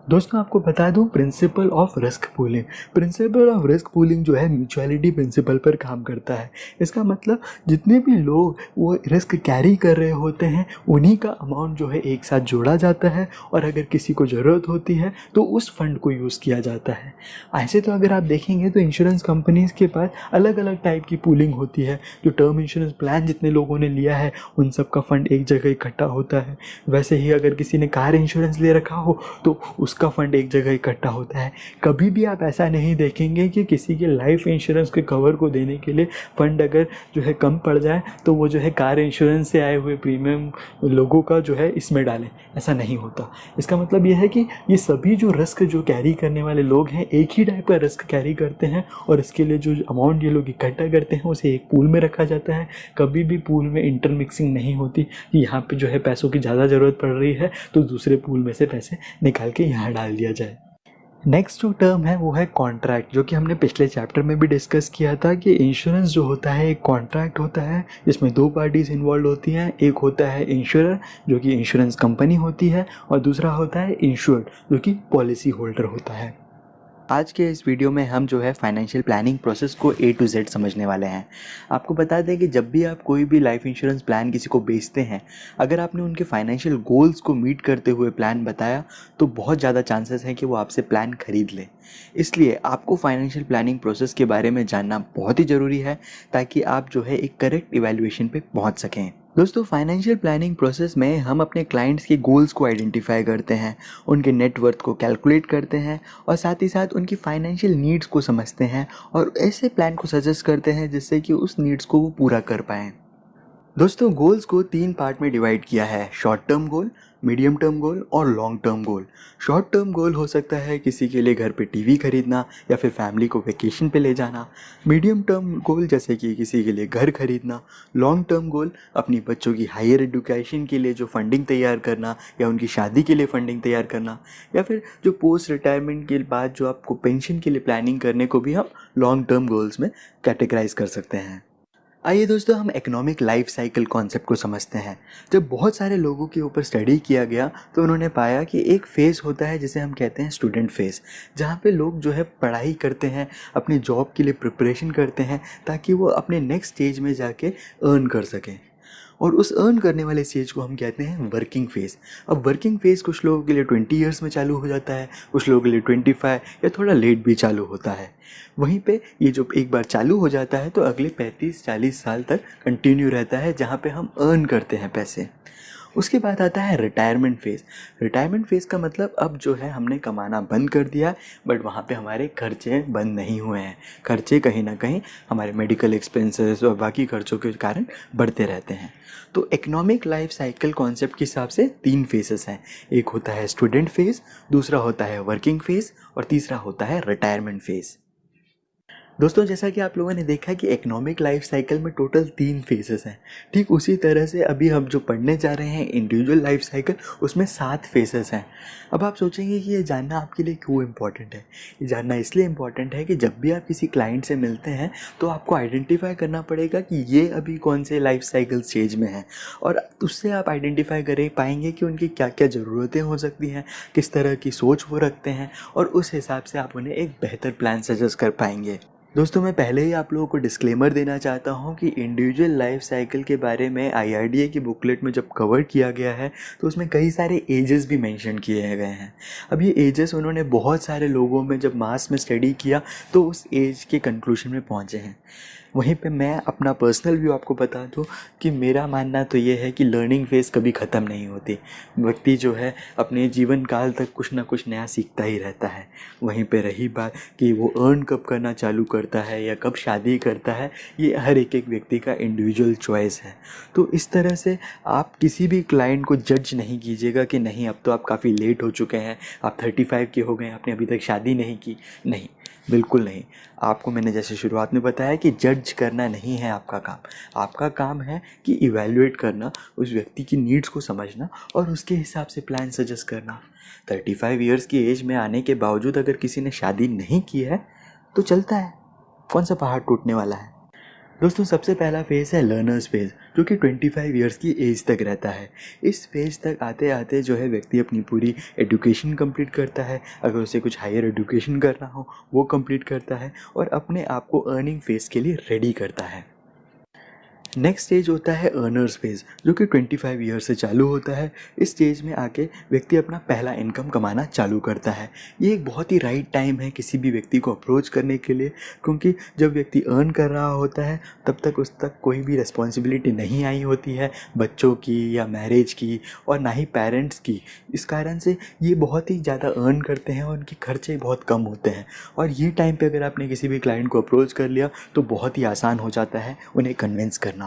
दोस्तों आपको बता दूं, principle of risk pooling, principle of risk pooling जो है म्यूचुअलिटी प्रिंसिपल पर काम करता है। इसका मतलब जितने भी लोग वो रिस्क कैरी कर रहे होते हैं उन्हीं का अमाउंट जो है एक साथ जोड़ा जाता है और अगर किसी को ज़रूरत होती है तो उस फंड को यूज़ किया जाता है। ऐसे तो अगर आप देखेंगे तो इंश्योरेंस कंपनीज़ के पास अलग अलग टाइप की पूलिंग होती है। जो टर्म इंश्योरेंस प्लान जितने लोगों ने लिया है उन सब का फंड एक जगह इकट्ठा होता है। वैसे ही अगर किसी ने कार इंश्योरेंस ले रखा हो तो उसका फंड एक जगह इकट्ठा होता है। कभी भी आप ऐसा नहीं देखेंगे कि किसी के लाइफ इंश्योरेंस के कवर को देने के लिए फंड अगर जो है कम पड़ जाए तो वो जो है कार इंश्योरेंस से आए हुए प्रीमियम लोगों का जो है इसमें डालें, ऐसा नहीं होता। इसका मतलब ये है कि ये सभी जो रिस्क जो कैरी करने वाले लोग हैं एक ही टाइप का रिस्क कैरी करते हैं और इसके लिए जो अमाउंट ये लोग इकट्ठा करते हैं उसे एक पूल में रखा जाता है। कभी भी पूल में इंटरमिक्सिंग नहीं होती कि यहाँ पे जो है पैसों की ज़्यादा ज़रूरत पड़ रही है तो दूसरे पूल में से पैसे निकाल के यहाँ डाल दिया जाए। नेक्स्ट जो टर्म है वो है कॉन्ट्रैक्ट, जो कि हमने पिछले चैप्टर में भी डिस्कस किया था कि इंश्योरेंस जो होता है एक कॉन्ट्रैक्ट होता है जिसमें दो पार्टीज इन्वॉल्व होती हैं। एक होता है इंश्योरर जो कि इंश्योरेंस कंपनी होती है और दूसरा होता है इंश्योर्ड जो कि पॉलिसी होल्डर होता है। आज के इस वीडियो में हम जो है फाइनेंशियल प्लानिंग प्रोसेस को A to Z समझने वाले हैं। आपको बता दें कि जब भी आप कोई भी लाइफ इंश्योरेंस प्लान किसी को बेचते हैं, अगर आपने उनके फाइनेंशियल गोल्स को मीट करते हुए प्लान बताया तो बहुत ज़्यादा चांसेस हैं कि वो आपसे प्लान खरीद लें। इसलिए आपको फाइनेंशियल प्लानिंग प्रोसेस के बारे में जानना बहुत ही ज़रूरी है ताकि आप जो है एक करेक्ट इवैल्यूएशन पे पहुँच सकें। दोस्तों, फाइनेंशियल प्लानिंग प्रोसेस में हम अपने क्लाइंट्स के गोल्स को आइडेंटिफाई करते हैं, उनके नेटवर्थ को कैलकुलेट करते हैं और साथ ही साथ उनकी फाइनेंशियल नीड्स को समझते हैं और ऐसे प्लान को सजेस्ट करते हैं जिससे कि उस नीड्स को वो पूरा कर पाएँ। दोस्तों, गोल्स को 3 पार्ट में डिवाइड किया है, short term goal, medium term goal और long term goal. Short term goal हो सकता है किसी के लिए घर पे टीवी खरीदना या फिर फैमिली को वेकेशन पे ले जाना। मीडियम टर्म गोल जैसे कि किसी के लिए घर खरीदना। लॉन्ग टर्म गोल अपनी बच्चों की हायर एजुकेशन के लिए जो फंडिंग तैयार करना या उनकी शादी के लिए फंडिंग तैयार करना या फिर जो पोस्ट रिटायरमेंट के बाद जो आपको पेंशन के लिए प्लानिंग करने को भी हम लॉन्ग टर्म गोल्स में कैटेगराइज कर सकते हैं। आइए दोस्तों, हम इकोनॉमिक लाइफ साइकिल कॉन्सेप्ट को समझते हैं। जब बहुत सारे लोगों के ऊपर स्टडी किया गया तो उन्होंने पाया कि एक फ़ेज़ होता है जिसे हम कहते हैं स्टूडेंट फ़ेज़, जहाँ पे लोग जो है पढ़ाई करते हैं, अपनी जॉब के लिए प्रिपरेशन करते हैं ताकि वो अपने नेक्स्ट स्टेज में जाके अर्न कर सकें। और उस अर्न करने वाले स्टेज को हम कहते हैं वर्किंग फ़ेज़। अब वर्किंग फ़ेज़ कुछ लोगों के लिए 20 ईयर्स में चालू हो जाता है, कुछ लोगों के लिए 25 या थोड़ा लेट भी चालू होता है। वहीं पे ये जो एक बार चालू हो जाता है तो अगले 35-40 साल तक कंटिन्यू रहता है जहाँ पे हम अर्न करते हैं पैसे। उसके बाद आता है रिटायरमेंट फ़ेज़। रिटायरमेंट फ़ेज़ का मतलब अब जो है हमने कमाना बंद कर दिया, बट वहाँ पे हमारे खर्चे बंद नहीं हुए हैं। खर्चे कहीं ना कहीं हमारे मेडिकल एक्सपेंसेस और बाकी खर्चों के कारण बढ़ते रहते हैं। तो इकोनॉमिक लाइफ साइकिल कॉन्सेप्ट के हिसाब से 3 फेजेस हैं। एक होता है स्टूडेंट फेज़, दूसरा होता है वर्किंग फेज़ और तीसरा होता है रिटायरमेंट फेज़। दोस्तों, जैसा कि आप लोगों ने देखा कि इकोनॉमिक लाइफ साइकिल में टोटल 3 फेजेस हैं, ठीक उसी तरह से अभी हम जो पढ़ने जा रहे हैं इंडिविजुअल लाइफ साइकिल, उसमें 7 फेजेस हैं। अब आप सोचेंगे कि ये जानना आपके लिए क्यों इम्पॉर्टेंट है। ये जानना इसलिए इम्पॉर्टेंट है कि जब भी आप किसी क्लाइंट से मिलते हैं तो आपको आइडेंटिफाई करना पड़ेगा कि ये अभी कौन से लाइफ साइकिल स्टेज में है और उससे आप आइडेंटिफाई कर पाएंगे कि उनकी क्या क्या ज़रूरतें हो सकती हैं, किस तरह की सोच वो रखते हैं और उस हिसाब से आप उन्हें एक बेहतर प्लान सजेस्ट कर पाएंगे। दोस्तों, मैं पहले ही आप लोगों को डिस्क्लेमर देना चाहता हूं कि इंडिविजुअल लाइफ साइकिल के बारे में IRDA की बुकलेट में जब कवर किया गया है तो उसमें कई सारे एजेस भी मेंशन किए गए हैं। अब ये एजेस उन्होंने बहुत सारे लोगों में जब मास में स्टडी किया तो उस एज के कंक्लूजन में पहुंचे हैं। वहीं पे मैं अपना पर्सनल व्यू आपको बता दूं कि मेरा मानना तो ये है कि लर्निंग फेज़ कभी ख़त्म नहीं होती। व्यक्ति जो है अपने जीवन काल तक कुछ ना कुछ नया सीखता ही रहता है। वहीं पे रही बात कि वो अर्न कब करना चालू करता है या कब शादी करता है, ये हर एक व्यक्ति का इंडिविजुअल चॉइस है। तो इस तरह से आप किसी भी क्लाइंट को जज नहीं कीजिएगा कि नहीं अब तो आप काफ़ी लेट हो चुके हैं, आप 35 के हो गए, आपने अभी तक शादी नहीं की। नहीं, बिल्कुल नहीं। आपको मैंने जैसे शुरुआत में बताया कि जज करना नहीं है आपका काम। आपका काम है कि इवैल्यूएट करना, उस व्यक्ति की नीड्स को समझना और उसके हिसाब से प्लान सजेस्ट करना। 35 ईयर्स की एज में आने के बावजूद अगर किसी ने शादी नहीं की है तो चलता है, कौन सा पहाड़ टूटने वाला है। दोस्तों सबसे पहला फेज़ है लर्नर्स फेज़, जो कि 25 ईयर्स की एज तक रहता है। इस फेज़ तक आते आते जो है व्यक्ति अपनी पूरी एजुकेशन कंप्लीट करता है। अगर उसे कुछ हायर एजुकेशन करना हो वो कंप्लीट करता है और अपने आप को अर्निंग फेज़ के लिए रेडी करता है। नेक्स्ट स्टेज होता है अर्नर्स फेज़, जो कि 25 ईयर से चालू होता है। इस स्टेज में आके व्यक्ति अपना पहला इनकम कमाना चालू करता है। ये एक बहुत ही राइट टाइम है किसी भी व्यक्ति को अप्रोच करने के लिए, क्योंकि जब व्यक्ति अर्न कर रहा होता है तब तक उस तक कोई भी रिस्पॉन्सिबिलिटी नहीं आई होती है बच्चों की या मैरिज की, और ना ही पेरेंट्स की। इस कारण से ये बहुत ही ज़्यादा अर्न करते हैं और उनके खर्चे बहुत कम होते हैं। और ये टाइम पे अगर आपने किसी भी क्लाइंट को अप्रोच कर लिया तो बहुत ही आसान हो जाता है उन्हें कन्विंस करना।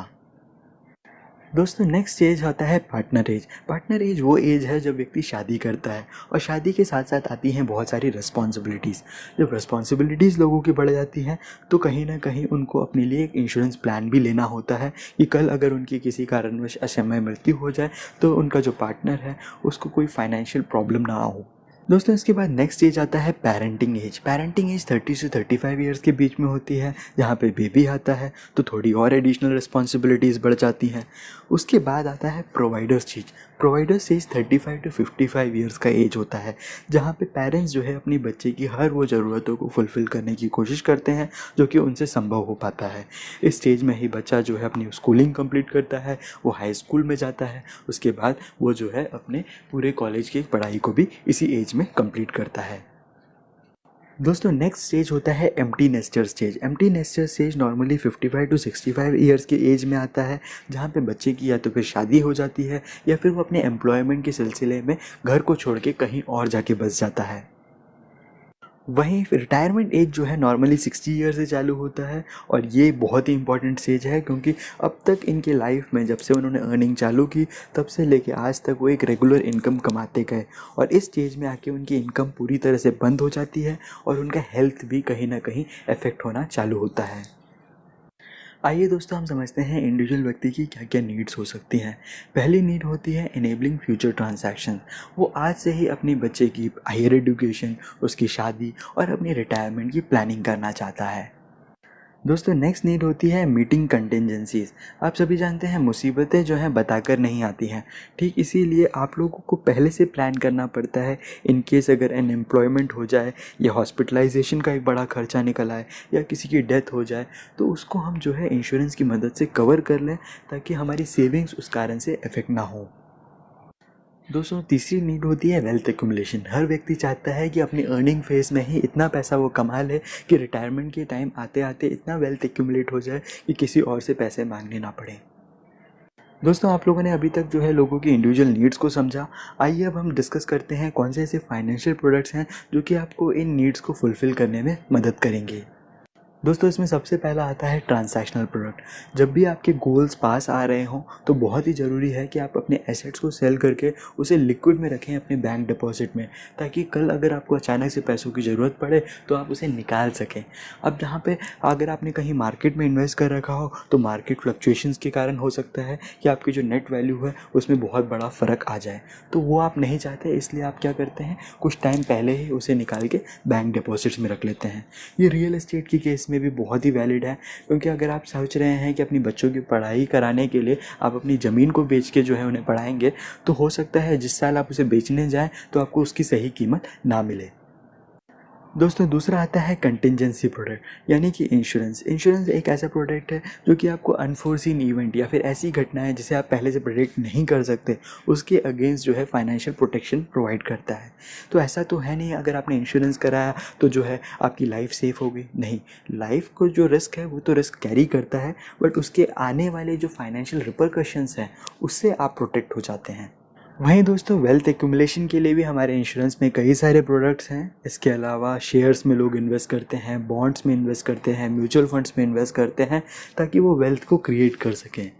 दोस्तों नेक्स्ट स्टेज होता है पार्टनर एज। पार्टनर एज वो एज है जब व्यक्ति शादी करता है और शादी के साथ साथ आती हैं बहुत सारी रिस्पॉन्सिबिलिटीज़। जब रिस्पॉन्सिबिलिटीज़ लोगों की बढ़ जाती हैं तो कहीं ना कहीं उनको अपने लिए एक इंश्योरेंस प्लान भी लेना होता है कि कल अगर उनकी किसी कारणवश असमय मृत्यु हो जाए तो उनका जो पार्टनर है उसको कोई फाइनेंशियल प्रॉब्लम ना हो। दोस्तों इसके बाद नेक्स्ट स्टेज आता है पेरेंटिंग एज। पेरेंटिंग एज 30 से 35 ईयर्स के बीच में होती है, जहाँ पे बेबी आता है तो थोड़ी और एडिशनल रिस्पॉन्सिबिलिटीज़ बढ़ जाती हैं। उसके बाद आता है providers stage. Providers age 35 to 55 years का एज होता है, जहाँ पे पेरेंट्स जो है अपनी बच्चे की हर वो ज़रूरतों को फुलफ़िल करने की कोशिश करते हैं जो कि उनसे संभव हो पाता है। इस स्टेज में ही बच्चा जो है अपनी स्कूलिंग कंप्लीट करता है, वो हाई स्कूल में जाता है, उसके बाद वो जो है अपने पूरे कॉलेज की पढ़ाई को भी इसी एज में कंप्लीट करता है। दोस्तों नेक्स्ट स्टेज होता है empty nester stage. Empty nester stage normally 55 to 65 years के एज में आता है, जहाँ पे बच्चे की या तो फिर शादी हो जाती है या फिर वो अपने एम्प्लॉयमेंट के सिलसिले में घर को छोड़ के कहीं और जाके बस जाता है। वहीं रिटायरमेंट एज जो है नॉर्मली 60 ईयर से चालू होता है, और ये बहुत ही इंपॉर्टेंट स्टेज है क्योंकि अब तक इनके लाइफ में जब से उन्होंने अर्निंग चालू की तब से लेके आज तक वो एक रेगुलर इनकम कमाते गए, और इस स्टेज में आके उनकी इनकम पूरी तरह से बंद हो जाती है और उनका हेल्थ भी कहीं ना कहीं अफेक्ट होना चालू होता है। आइए दोस्तों हम समझते हैं इंडिविजुअल व्यक्ति की क्या क्या नीड्स हो सकती हैं। पहली नीड होती है इनेबलिंग फ्यूचर ट्रांजैक्शन। वो आज से ही अपनी बच्चे की हायर एजुकेशन, उसकी शादी और अपनी रिटायरमेंट की प्लानिंग करना चाहता है। दोस्तों नेक्स्ट नीड होती है मीटिंग कंटिजेंसीज। आप सभी जानते हैं मुसीबतें जो हैं बताकर नहीं आती हैं, ठीक इसीलिए आप लोगों को पहले से प्लान करना पड़ता है। इन केस अगर अनएम्प्लॉयमेंट हो जाए या हॉस्पिटलाइजेशन का एक बड़ा खर्चा निकल आए या किसी की डेथ हो जाए तो उसको हम जो है इंश्योरेंस की मदद से कवर कर लें, ताकि हमारी सेविंग्स उस कारण से अफेक्ट ना हो। दोस्तों तीसरी नीड होती है वेल्थ एक्यूमुलेशन। हर व्यक्ति चाहता है कि अपनी अर्निंग फेज में ही इतना पैसा वो कमा ले कि रिटायरमेंट के टाइम आते आते इतना वेल्थ एक्यूमुलेट हो जाए कि किसी और से पैसे मांगने ना पड़े। दोस्तों आप लोगों ने अभी तक जो है लोगों की इंडिविजुअल नीड्स को समझा। आइए अब हम डिस्कस करते हैं कौन से ऐसे फाइनेंशियल प्रोडक्ट्स हैं जो कि आपको इन नीड्स को फुलफ़िल करने में मदद करेंगे। दोस्तों इसमें सबसे पहला आता है ट्रांसैक्शनल प्रोडक्ट। जब भी आपके गोल्स पास आ रहे हों तो बहुत ही ज़रूरी है कि आप अपने एसेट्स को सेल करके उसे लिक्विड में रखें अपने बैंक डिपॉजिट में, ताकि कल अगर आपको अचानक से पैसों की ज़रूरत पड़े तो आप उसे निकाल सकें। अब जहाँ पे अगर आपने कहीं मार्केट में इन्वेस्ट कर रखा हो तो मार्केट फ्लक्चुएशंस के कारण हो सकता है कि आपकी जो नेट वैल्यू है उसमें बहुत बड़ा फ़र्क आ जाए, तो वो आप नहीं चाहते, इसलिए आप क्या करते हैं कुछ टाइम पहले ही उसे निकाल के बैंक डिपॉजिट्स में रख लेते हैं। ये रियल एस्टेट की केस में भी बहुत ही वैलिड है, क्योंकि अगर आप सोच रहे हैं कि अपनी बच्चों की पढ़ाई कराने के लिए आप अपनी ज़मीन को बेच के जो है उन्हें पढ़ाएंगे, तो हो सकता है जिस साल आप उसे बेचने जाएं तो आपको उसकी सही कीमत ना मिले। दोस्तों दूसरा आता है कंटिजेंसी प्रोडक्ट, यानी कि इंश्योरेंस। इंश्योरेंस एक ऐसा प्रोडक्ट है जो कि आपको अनफोर्सीन इवेंट या फिर ऐसी घटनाएं जिसे आप पहले से प्रेडिक्ट नहीं कर सकते उसके अगेंस्ट जो है फाइनेंशियल प्रोटेक्शन प्रोवाइड करता है। तो ऐसा तो है नहीं अगर आपने इंश्योरेंस कराया तो जो है आपकी लाइफ सेफ हो गई, नहीं। लाइफ को जो रिस्क है वो तो रिस्क कैरी करता है, बट उसके आने वाले जो फाइनेंशियल रिपरकशंस हैं उससे आप प्रोटेक्ट हो जाते हैं। वहीं दोस्तों वेल्थ एक्यूमुलेशन के लिए भी हमारे इंश्योरेंस में कई सारे प्रोडक्ट्स हैं। इसके अलावा शेयर्स में लोग इन्वेस्ट करते हैं, बॉन्ड्स में इन्वेस्ट करते हैं, म्यूचुअल फंड्स में इन्वेस्ट करते हैं, ताकि वो वेल्थ को क्रिएट कर सकें।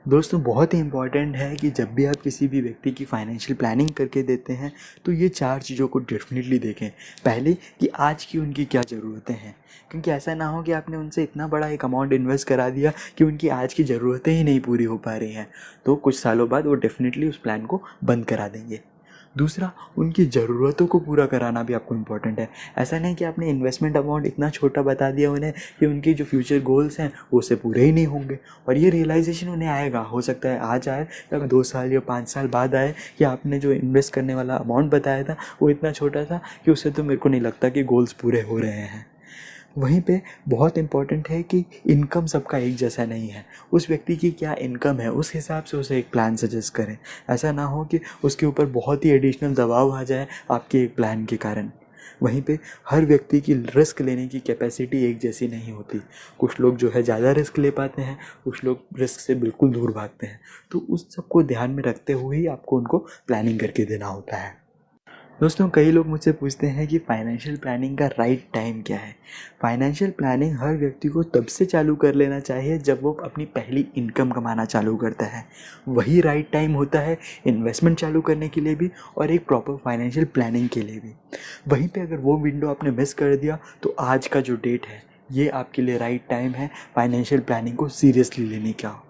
दोस्तों बहुत ही इंपॉर्टेंट है कि जब भी आप किसी भी व्यक्ति की फाइनेंशियल प्लानिंग करके देते हैं तो ये 4 चीज़ों को डेफिनेटली देखें। पहले कि आज की उनकी क्या ज़रूरतें हैं, क्योंकि ऐसा ना हो कि आपने उनसे इतना बड़ा एक अमाउंट इन्वेस्ट करा दिया कि उनकी आज की ज़रूरतें ही नहीं पूरी हो पा रही हैं, तो कुछ सालों बाद वो डेफिनेटली उस प्लान को बंद करा देंगे। दूसरा, उनकी ज़रूरतों को पूरा कराना भी आपको इम्पोर्टेंट है। ऐसा नहीं कि आपने इन्वेस्टमेंट अमाउंट इतना छोटा बता दिया उन्हें कि उनकी जो फ्यूचर गोल्स हैं वो उससे पूरे ही नहीं होंगे, और ये रियलाइजेशन उन्हें आएगा, हो सकता है आज आए या 2 साल या 5 साल बाद आए कि आपने जो इन्वेस्ट करने वाला अमाउंट बताया था वो इतना छोटा था कि उससे तो मेरे को नहीं लगता कि गोल्स पूरे हो रहे हैं। वहीं पे बहुत इम्पॉर्टेंट है कि इनकम सबका एक जैसा नहीं है। उस व्यक्ति की क्या इनकम है उस हिसाब से उसे एक प्लान सजेस्ट करें। ऐसा ना हो कि उसके ऊपर बहुत ही एडिशनल दबाव आ जाए आपके एक प्लान के कारण। वहीं पे हर व्यक्ति की रिस्क लेने की कैपेसिटी एक जैसी नहीं होती। कुछ लोग जो है ज़्यादा रिस्क ले पाते हैं, कुछ लोग रिस्क से बिल्कुल दूर भागते हैं। तो उस सबको ध्यान में रखते हुए ही आपको उनको प्लानिंग करके देना होता है। दोस्तों, कई लोग मुझसे पूछते हैं कि फाइनेंशियल प्लानिंग का राइट टाइम क्या है। फाइनेंशियल प्लानिंग हर व्यक्ति को तब से चालू कर लेना चाहिए जब वो अपनी पहली इनकम कमाना चालू करता है। वही राइट टाइम होता है इन्वेस्टमेंट चालू करने के लिए भी और एक प्रॉपर फाइनेंशियल प्लानिंग के लिए भी। वहीं पे अगर वो विंडो आपने मिस कर दिया तो आज का जो डेट है ये आपके लिए राइट टाइम है फाइनेंशियल प्लानिंग को सीरियसली लेने का।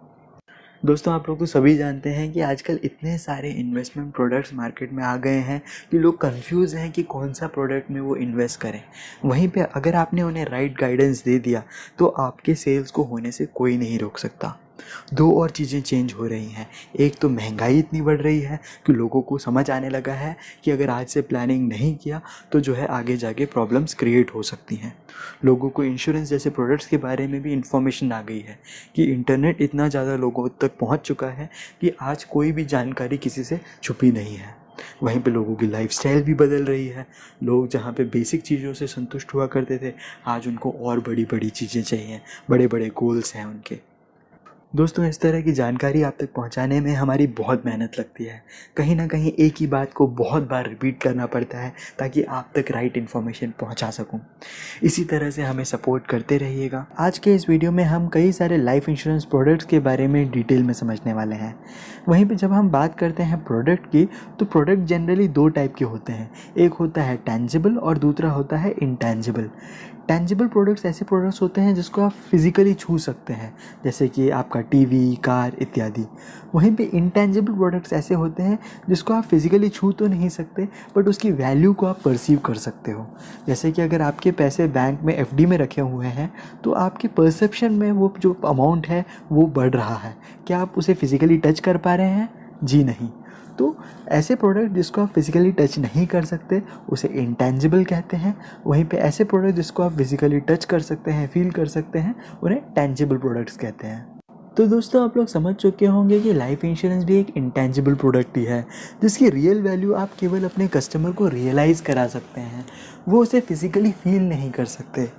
दोस्तों, आप लोग तो सभी जानते हैं कि आजकल इतने सारे इन्वेस्टमेंट प्रोडक्ट्स मार्केट में आ गए हैं कि लोग कंफ्यूज हैं कि कौन सा प्रोडक्ट में वो इन्वेस्ट करें। वहीं पे अगर आपने उन्हें राइट गाइडेंस दे दिया तो आपके सेल्स को होने से कोई नहीं रोक सकता। दो और चीज़ें चेंज हो रही हैं। एक तो महंगाई इतनी बढ़ रही है कि लोगों को समझ आने लगा है कि अगर आज से प्लानिंग नहीं किया तो जो है आगे जाके प्रॉब्लम्स क्रिएट हो सकती हैं। लोगों को इंश्योरेंस जैसे प्रोडक्ट्स के बारे में भी इन्फॉर्मेशन आ गई है कि इंटरनेट इतना ज़्यादा लोगों तक पहुंच चुका है कि आज कोई भी जानकारी किसी से छुपी नहीं है। वहीं पे लोगों की लाइफस्टाइल भी बदल रही है। लोग जहाँ पे बेसिक चीज़ों से संतुष्ट हुआ करते थे, आज उनको और बड़ी बड़ी चीज़ें चाहिए, बड़े बड़े गोल्स हैं उनके। दोस्तों, इस तरह की जानकारी आप तक पहुंचाने में हमारी बहुत मेहनत लगती है। कहीं ना कहीं एक ही बात को बहुत बार रिपीट करना पड़ता है ताकि आप तक राइट इन्फॉर्मेशन पहुंचा सकूं। इसी तरह से हमें सपोर्ट करते रहिएगा। आज के इस वीडियो में हम कई सारे लाइफ इंश्योरेंस प्रोडक्ट्स के बारे में डिटेल में समझने वाले हैं। वहीं पे जब हम बात करते हैं प्रोडक्ट की तो प्रोडक्ट जनरली 2 टाइप के होते हैं। एक होता है टेंजिबल और दूसरा होता है इंटेंजिबल। टेंजिबल प्रोडक्ट्स ऐसे प्रोडक्ट्स होते हैं जिसको आप फिज़िकली छू सकते हैं, जैसे कि आपका टीवी, कार इत्यादि। वहीं पे इंटेंजिबल प्रोडक्ट्स ऐसे होते हैं जिसको आप फिज़िकली छू तो नहीं सकते बट उसकी वैल्यू को आप परसीव कर सकते हो। जैसे कि अगर आपके पैसे बैंक में एफडी में रखे हुए हैं तो आपके परसेप्शन में वो जो अमाउंट है वो बढ़ रहा है। क्या आप उसे फिज़िकली टच कर पा रहे हैं? जी नहीं। तो ऐसे प्रोडक्ट जिसको आप फिज़िकली टच नहीं कर सकते उसे इंटेंजिबल कहते हैं। वहीं पे ऐसे प्रोडक्ट जिसको आप फिज़िकली टच कर सकते हैं, फील कर सकते हैं, उन्हें टेंजिबल प्रोडक्ट्स कहते हैं। तो दोस्तों, आप लोग समझ चुके होंगे कि लाइफ इंश्योरेंस भी एक इंटेंजिबल प्रोडक्ट ही है जिसकी रियल वैल्यू आप केवल अपने कस्टमर को रियलाइज़ करा सकते हैं, वो उसे फिज़िकली फील नहीं कर सकते।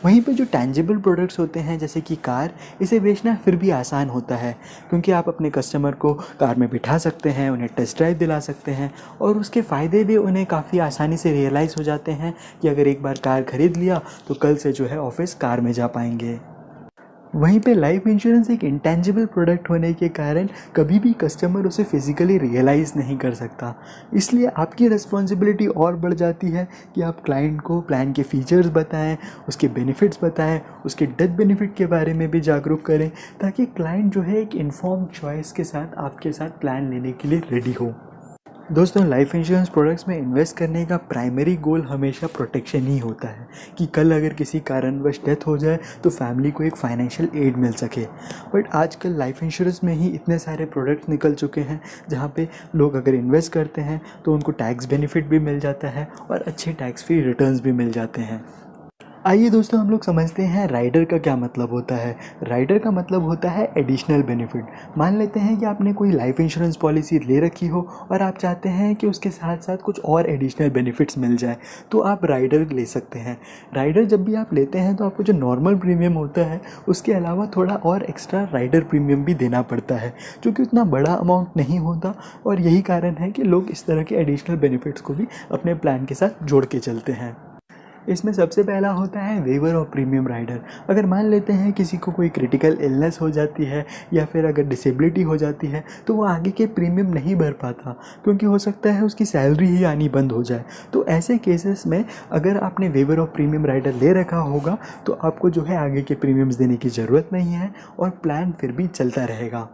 वहीं पे जो टेंजिबल प्रोडक्ट्स होते हैं जैसे कि कार, इसे बेचना फिर भी आसान होता है क्योंकि आप अपने कस्टमर को कार में बिठा सकते हैं, उन्हें टेस्ट ड्राइव दिला सकते हैं और उसके फ़ायदे भी उन्हें काफ़ी आसानी से रियलाइज़ हो जाते हैं कि अगर एक बार कार ख़रीद लिया तो कल से जो है ऑफिस कार में जा पाएंगे। वहीं पे लाइफ इंश्योरेंस एक इंटेंजिबल प्रोडक्ट होने के कारण कभी भी कस्टमर उसे फिज़िकली रियलाइज़ नहीं कर सकता। इसलिए आपकी रिस्पॉन्सिबिलिटी और बढ़ जाती है कि आप क्लाइंट को प्लान के फीचर्स बताएं, उसके बेनिफिट्स बताएं, उसके डेथ बेनिफिट के बारे में भी जागरूक करें ताकि क्लाइंट जो है एक इन्फॉर्म्ड चॉइस के साथ आपके साथ प्लान लेने के लिए रेडी हो। दोस्तों, लाइफ इंश्योरेंस प्रोडक्ट्स में इन्वेस्ट करने का प्राइमरी गोल हमेशा प्रोटेक्शन ही होता है कि कल अगर किसी कारणवश डेथ हो जाए तो फैमिली को एक फाइनेंशियल एड मिल सके। बट आजकल लाइफ इंश्योरेंस में ही इतने सारे प्रोडक्ट्स निकल चुके हैं जहाँ पे लोग अगर इन्वेस्ट करते हैं तो उनको टैक्स बेनिफिट भी मिल जाता है और अच्छे टैक्स फ्री रिटर्न्स भी मिल जाते हैं। आइए दोस्तों, हम लोग समझते हैं राइडर का क्या मतलब होता है। राइडर का मतलब होता है एडिशनल बेनिफिट। मान लेते हैं कि आपने कोई लाइफ इंश्योरेंस पॉलिसी ले रखी हो और आप चाहते हैं कि उसके साथ साथ कुछ और एडिशनल बेनिफिट्स मिल जाए तो आप राइडर ले सकते हैं। राइडर जब भी आप लेते हैं तो आपको जो नॉर्मल प्रीमियम होता है उसके अलावा थोड़ा और एक्स्ट्रा राइडर प्रीमियम भी देना पड़ता है जो कि उतना बड़ा अमाउंट नहीं होता और यही कारण है कि लोग इस तरह के एडिशनल बेनिफिट्स को भी अपने प्लान के साथ जोड़ के चलते हैं। इसमें सबसे पहला होता है वेवर ऑफ प्रीमियम राइडर। अगर मान लेते हैं किसी को कोई क्रिटिकल इलनेस हो जाती है या फिर अगर डिसेबिलिटी हो जाती है तो वो आगे के प्रीमियम नहीं भर पाता क्योंकि हो सकता है उसकी सैलरी ही आनी बंद हो जाए। तो ऐसे केसेस में अगर आपने वेवर ऑफ प्रीमियम राइडर ले रखा होगा तो आपको जो है आगे के प्रीमियम्स देने की ज़रूरत नहीं है और प्लान फिर भी चलता रहेगा।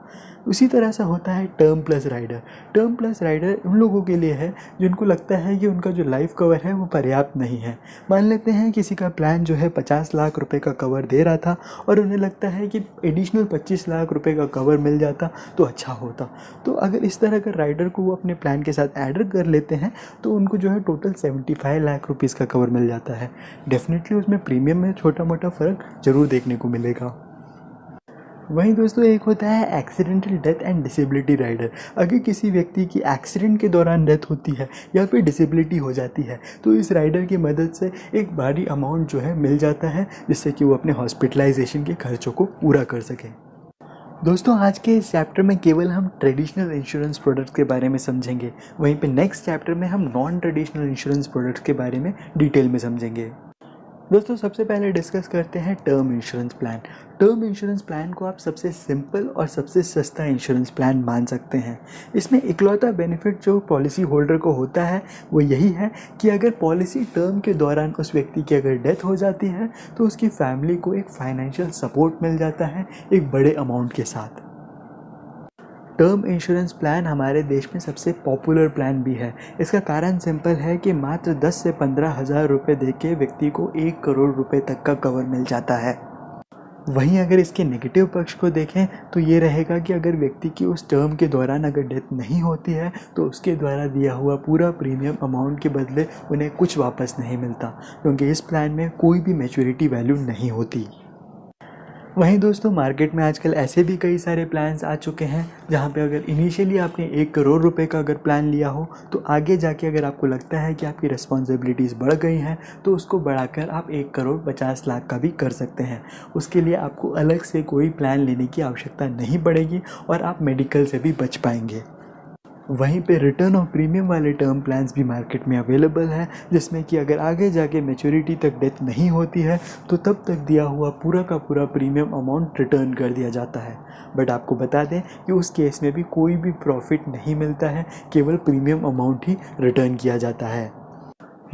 उसी तरह से होता है term plus rider. Term plus rider उन लोगों के लिए है जिनको लगता है कि उनका जो लाइफ कवर है वो पर्याप्त नहीं है। मान लेते हैं किसी का प्लान जो है 50 लाख रुपए का कवर दे रहा था और उन्हें लगता है कि एडिशनल 25 लाख रुपए का कवर मिल जाता तो अच्छा होता। तो अगर इस तरह का राइडर को वो अपने प्लान के साथ ऐड कर लेते हैं तो उनको जो है टोटल 75 लाख रुपीज़ का कवर मिल जाता है। डेफिनेटली उसमें प्रीमियम में छोटा मोटा फ़र्क ज़रूर देखने को मिलेगा। वहीं दोस्तों एक होता है accidental death and disability rider. अगर किसी व्यक्ति की एक्सीडेंट के दौरान डेथ होती है या फिर डिसेबिलिटी हो जाती है तो इस राइडर की मदद से एक भारी अमाउंट जो है मिल जाता है, जिससे कि वो अपने हॉस्पिटलाइजेशन के खर्चों को पूरा कर सकें। दोस्तों आज के इस चैप्टर में केवल हम ट्रेडिशनल इंश्योरेंस प्रोडक्ट्स के बारे में समझेंगे, वहीं पे नेक्स्ट चैप्टर में हम नॉन ट्रेडिशनल इंश्योरेंस प्रोडक्ट्स के बारे में डिटेल में समझेंगे। दोस्तों सबसे पहले डिस्कस करते हैं term insurance plan. Term insurance plan को आप सबसे सिंपल और सबसे सस्ता इंश्योरेंस प्लान मान सकते हैं। इसमें इकलौता बेनिफिट जो पॉलिसी होल्डर को होता है वो यही है कि अगर पॉलिसी टर्म के दौरान उस व्यक्ति की अगर डेथ हो जाती है तो उसकी फैमिली को एक फाइनेंशियल सपोर्ट मिल जाता है एक बड़े अमाउंट के साथ। टर्म इंश्योरेंस प्लान हमारे देश में सबसे पॉपुलर प्लान भी है। इसका कारण सिंपल है कि मात्र 10 से 15 हज़ार रुपये दे के व्यक्ति को 1 करोड़ रुपए तक का कवर मिल जाता है। वहीं अगर इसके नेगेटिव पक्ष को देखें तो ये रहेगा कि अगर व्यक्ति की उस टर्म के दौरान अगर डेथ नहीं होती है तो उसके द्वारा दिया हुआ पूरा प्रीमियम अमाउंट के बदले उन्हें कुछ वापस नहीं मिलता, क्योंकि इस प्लान में कोई भी मैच्योरिटी वैल्यू नहीं होती। वहीं दोस्तों मार्केट में आजकल ऐसे भी कई सारे प्लान्स आ चुके हैं जहां पे अगर इनिशियली आपने 1 करोड़ रुपए का अगर प्लान लिया हो तो आगे जाके अगर आपको लगता है कि आपकी रिस्पॉन्सिबिलिटीज़ बढ़ गई हैं तो उसको बढ़ाकर आप 1 करोड़ 50 लाख का भी कर सकते हैं। उसके लिए आपको अलग से कोई प्लान लेने की आवश्यकता नहीं पड़ेगी और आप मेडिकल से भी बच पाएंगे। वहीं पे रिटर्न ऑफ प्रीमियम वाले टर्म प्लान्स भी मार्केट में अवेलेबल है, जिसमें कि अगर आगे जाके मैच्योरिटी तक डेथ नहीं होती है तो तब तक दिया हुआ पूरा का पूरा प्रीमियम अमाउंट रिटर्न कर दिया जाता है। बट आपको बता दें कि उस केस में भी कोई भी प्रॉफिट नहीं मिलता है, केवल प्रीमियम अमाउंट ही रिटर्न किया जाता है।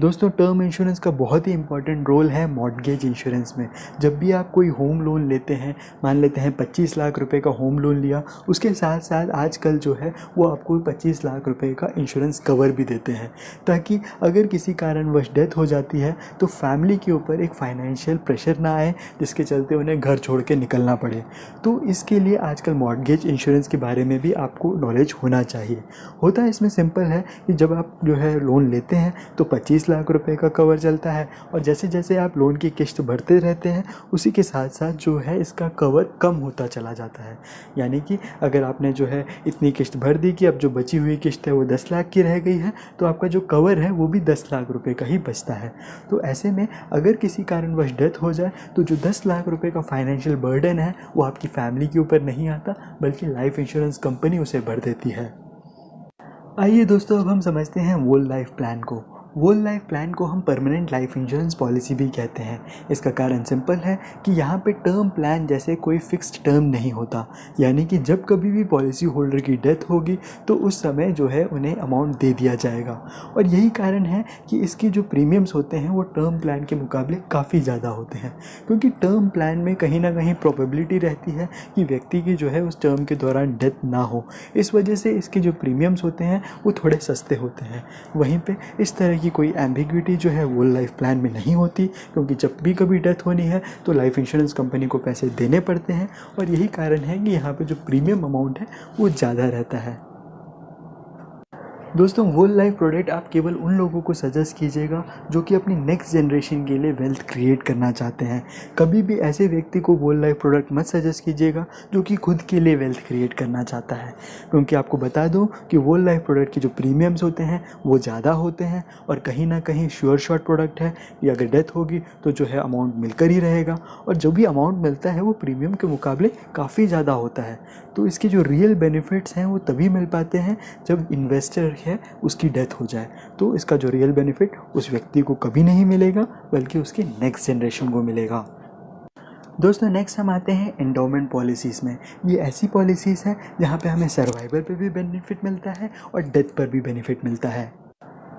दोस्तों टर्म इंश्योरेंस का बहुत ही इंपॉर्टेंट रोल है मॉर्टगेज इंश्योरेंस में। जब भी आप कोई होम लोन लेते हैं, मान लेते हैं 25 लाख रुपए का होम लोन लिया, उसके साथ साथ आजकल जो है वो आपको 25 लाख रुपए का इंश्योरेंस कवर भी देते हैं, ताकि अगर किसी कारणवश डेथ हो जाती है तो फैमिली के ऊपर एक फाइनेंशियल प्रेशर ना आए जिसके चलते उन्हें घर छोड़ के निकलना पड़े। तो इसके लिए आजकल मॉर्टगेज इंश्योरेंस के बारे में भी आपको नॉलेज होना चाहिए। होता है इसमें सिंपल है कि जब आप जो है लोन लेते हैं तो 25 लाख रुपए का कवर चलता है और जैसे जैसे आप लोन की किस्त भरते रहते हैं उसी के साथ साथ जो है इसका कवर कम होता चला जाता है। यानी कि अगर आपने जो है इतनी किस्त भर दी कि अब जो बची हुई किस्त है वो 10 लाख की रह गई है तो आपका जो कवर है वो भी 10 लाख रुपए का ही बचता है। तो ऐसे में अगर किसी कारणवश डेथ हो जाए तो जो 10 लाख रुपए का फाइनेंशियल बर्डन है वो आपकी फैमिली के ऊपर नहीं आता, बल्कि लाइफ इंश्योरेंस कंपनी उसे भर देती है। आइए दोस्तों अब हम समझते हैं वोल लाइफ प्लान को। वोल लाइफ प्लान को हम परमानेंट लाइफ इंश्योरेंस पॉलिसी भी कहते हैं। इसका कारण सिंपल है कि यहाँ पे टर्म प्लान जैसे कोई फिक्स्ड टर्म नहीं होता, यानी कि जब कभी भी पॉलिसी होल्डर की डेथ होगी तो उस समय जो है उन्हें अमाउंट दे दिया जाएगा। और यही कारण है कि इसके जो प्रीमियम्स होते हैं वो टर्म प्लान के मुकाबले काफ़ी ज़्यादा होते हैं, क्योंकि टर्म प्लान में कहीं ना कहीं प्रोबेबिलिटी रहती है कि व्यक्ति की जो है उस टर्म के दौरान डेथ ना हो। इस वजह से इसके जो प्रीमियम्स होते हैं वो थोड़े सस्ते होते हैं। वहीं पे इस तरह की कोई एम्बिग्विटी जो है वो लाइफ प्लान में नहीं होती, क्योंकि जब भी कभी डेथ होनी है तो लाइफ इंश्योरेंस कंपनी को पैसे देने पड़ते हैं और यही कारण है कि यहाँ पे जो प्रीमियम अमाउंट है वो ज़्यादा रहता है। दोस्तों वोल लाइफ प्रोडक्ट आप केवल उन लोगों को सजेस्ट कीजिएगा जो कि अपनी नेक्स्ट जनरेशन के लिए वेल्थ क्रिएट करना चाहते हैं। कभी भी ऐसे व्यक्ति को वोल लाइफ प्रोडक्ट मत सजेस्ट कीजिएगा जो कि खुद के लिए वेल्थ क्रिएट करना चाहता है, क्योंकि आपको बता दूं कि वोल लाइफ प्रोडक्ट के जो प्रीमियम्स होते हैं वो ज़्यादा होते हैं और कहीं ना कहीं श्योर शॉट प्रोडक्ट है कि अगर डेथ होगी तो जो है अमाउंट मिलकर ही रहेगा, और जो भी अमाउंट मिलता है वो प्रीमियम के मुकाबले काफ़ी ज़्यादा होता है। तो इसके जो रियल बेनिफिट्स हैं वो तभी मिल पाते हैं जब इन्वेस्टर है उसकी डेथ हो जाए। तो इसका जो रियल बेनिफिट उस व्यक्ति को कभी नहीं मिलेगा, बल्कि उसके नेक्स्ट जनरेशन को मिलेगा। दोस्तों नेक्स्ट हम आते हैं एंडोमेंट पॉलिसीज़ में। ये ऐसी पॉलिसीज़ हैं जहाँ पे हमें सर्वाइवल पे भी बेनिफिट मिलता है और डेथ पर भी बेनिफिट मिलता है।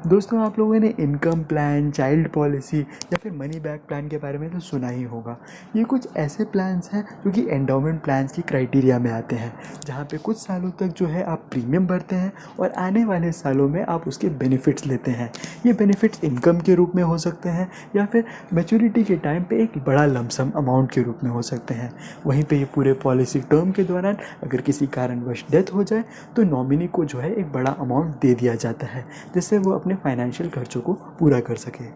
दोस्तों आप लोगों ने इनकम प्लान, चाइल्ड पॉलिसी या फिर मनी बैक प्लान के बारे में तो सुना ही होगा। ये कुछ ऐसे प्लान्स हैं जो कि एंडोमेंट प्लान्स की क्राइटेरिया में आते हैं, जहाँ पे कुछ सालों तक जो है आप प्रीमियम भरते हैं और आने वाले सालों में आप उसके बेनिफिट्स लेते हैं। ये बेनिफिट्स इनकम के रूप में हो सकते हैं या फिर मैच्योरिटी के टाइम पे एक बड़ा लमसम अमाउंट के रूप में हो सकते हैं। वहीं पे ये पूरे पॉलिसी टर्म के दौरान अगर किसी कारणवश डेथ हो जाए तो नॉमिनी को जो है एक बड़ा अमाउंट दे दिया जाता है, जिससे वो अपने फाइनेंशियल खर्चों को पूरा कर सके।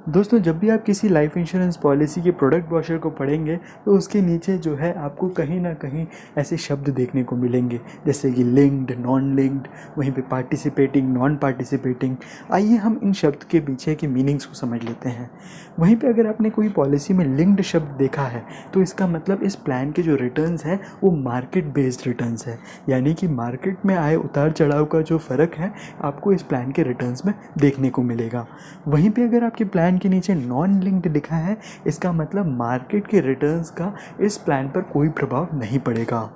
दोस्तों जब भी आप किसी लाइफ इंश्योरेंस पॉलिसी के प्रोडक्ट ब्रोशर को पढ़ेंगे तो उसके नीचे जो है आपको कहीं ना कहीं ऐसे शब्द देखने को मिलेंगे, जैसे कि लिंक्ड, नॉन लिंक्ड, वहीं पे पार्टिसिपेटिंग, नॉन पार्टिसिपेटिंग। आइए हम इन शब्द के पीछे के मीनिंग्स को समझ लेते हैं। वहीं पे अगर आपने कोई पॉलिसी में लिंक्ड शब्द देखा है तो इसका मतलब इस प्लान के जो रिटर्न्स हैं वो मार्केट बेस्ड रिटर्न्स है, यानी कि मार्केट में आए उतार चढ़ाव का जो फ़र्क है आपको इस प्लान के रिटर्न्स में देखने को मिलेगा। वहीं पे अगर आपके प्लान के नीचे नॉन लिंक्ड लिखा है, इसका मतलब मार्केट के रिटर्न्स का इस प्लान पर कोई प्रभाव नहीं पड़ेगा।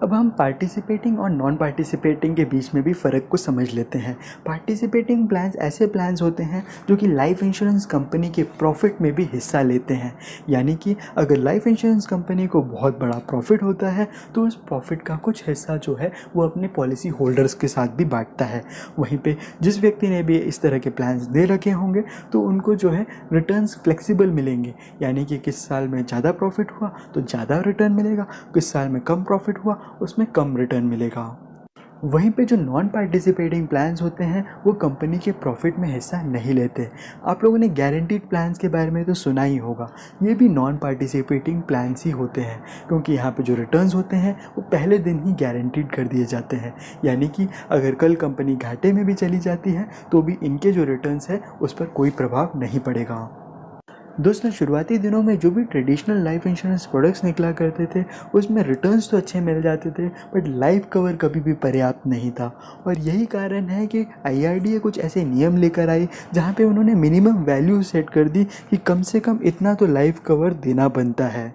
अब हम पार्टिसिपेटिंग और नॉन पार्टिसिपेटिंग के बीच में भी फ़र्क को समझ लेते हैं। पार्टिसिपेटिंग प्लान्स ऐसे प्लान्स होते हैं जो कि लाइफ इंश्योरेंस कंपनी के प्रॉफिट में भी हिस्सा लेते हैं, यानी कि अगर लाइफ इंश्योरेंस कंपनी को बहुत बड़ा प्रॉफिट होता है तो उस प्रॉफिट का कुछ हिस्सा जो है वो अपने पॉलिसी होल्डर्स के साथ भी बांटता है। वहीं पे जिस व्यक्ति ने भी इस तरह के प्लान्स दे रखे होंगे तो उनको जो है रिटर्न्स फ्लेक्सिबल मिलेंगे, यानी कि किस साल में ज़्यादा प्रॉफिट हुआ तो ज़्यादा रिटर्न मिलेगा, किस साल में कम प्रॉफिट हुआ उसमें कम रिटर्न मिलेगा। वहीं पे जो नॉन पार्टिसिपेटिंग प्लान्स होते हैं वो कंपनी के प्रॉफिट में हिस्सा नहीं लेते। आप लोगों ने गारंटीड प्लान्स के बारे में तो सुना ही होगा, ये भी नॉन पार्टिसिपेटिंग प्लान्स ही होते हैं, क्योंकि यहाँ पे जो रिटर्न्स होते हैं वो पहले दिन ही गारंटीड कर दिए जाते हैं, यानी कि अगर कल कंपनी घाटे में भी चली जाती है तो भी इनके जो रिटर्न्स है उस पर कोई प्रभाव नहीं पड़ेगा। दोस्तों शुरुआती दिनों में जो भी ट्रेडिशनल लाइफ इंश्योरेंस प्रोडक्ट्स निकला करते थे उसमें रिटर्न्स तो अच्छे मिल जाते थे, बट लाइफ कवर कभी भी पर्याप्त नहीं था। और यही कारण है कि IRDA कुछ ऐसे नियम लेकर आई जहां पे उन्होंने मिनिमम वैल्यू सेट कर दी कि कम से कम इतना तो लाइफ कवर देना बनता है।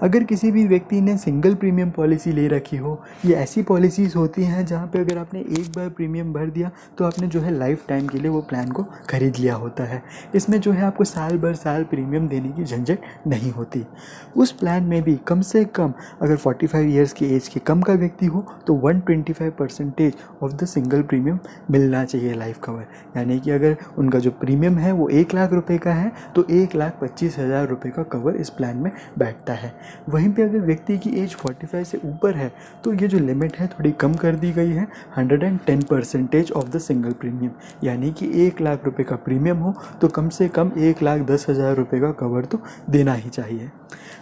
अगर किसी भी व्यक्ति ने सिंगल प्रीमियम पॉलिसी ले रखी हो, ये ऐसी पॉलिसीज़ होती हैं जहाँ पे अगर आपने एक बार प्रीमियम भर दिया तो आपने जो है लाइफ टाइम के लिए वो प्लान को खरीद लिया होता है। इसमें जो है आपको साल भर साल प्रीमियम देने की झंझट नहीं होती। उस प्लान में भी कम से कम अगर 45 ईयर्स की एज के कम का व्यक्ति हो तो 125% ऑफ द सिंगल प्रीमियम मिलना चाहिए लाइफ कवर, यानी कि अगर उनका जो प्रीमियम है वो 1 लाख रुपये का है तो 1,25,000 रुपये का कवर इस प्लान में बैठता है। वहीं पे अगर व्यक्ति की एज 45 से ऊपर है तो ये जो लिमिट है थोड़ी कम कर दी गई है, 110% ऑफ द सिंगल प्रीमियम, यानी कि 1 लाख रुपए का प्रीमियम हो तो कम से कम 1,10,000 रुपये का कवर तो देना ही चाहिए।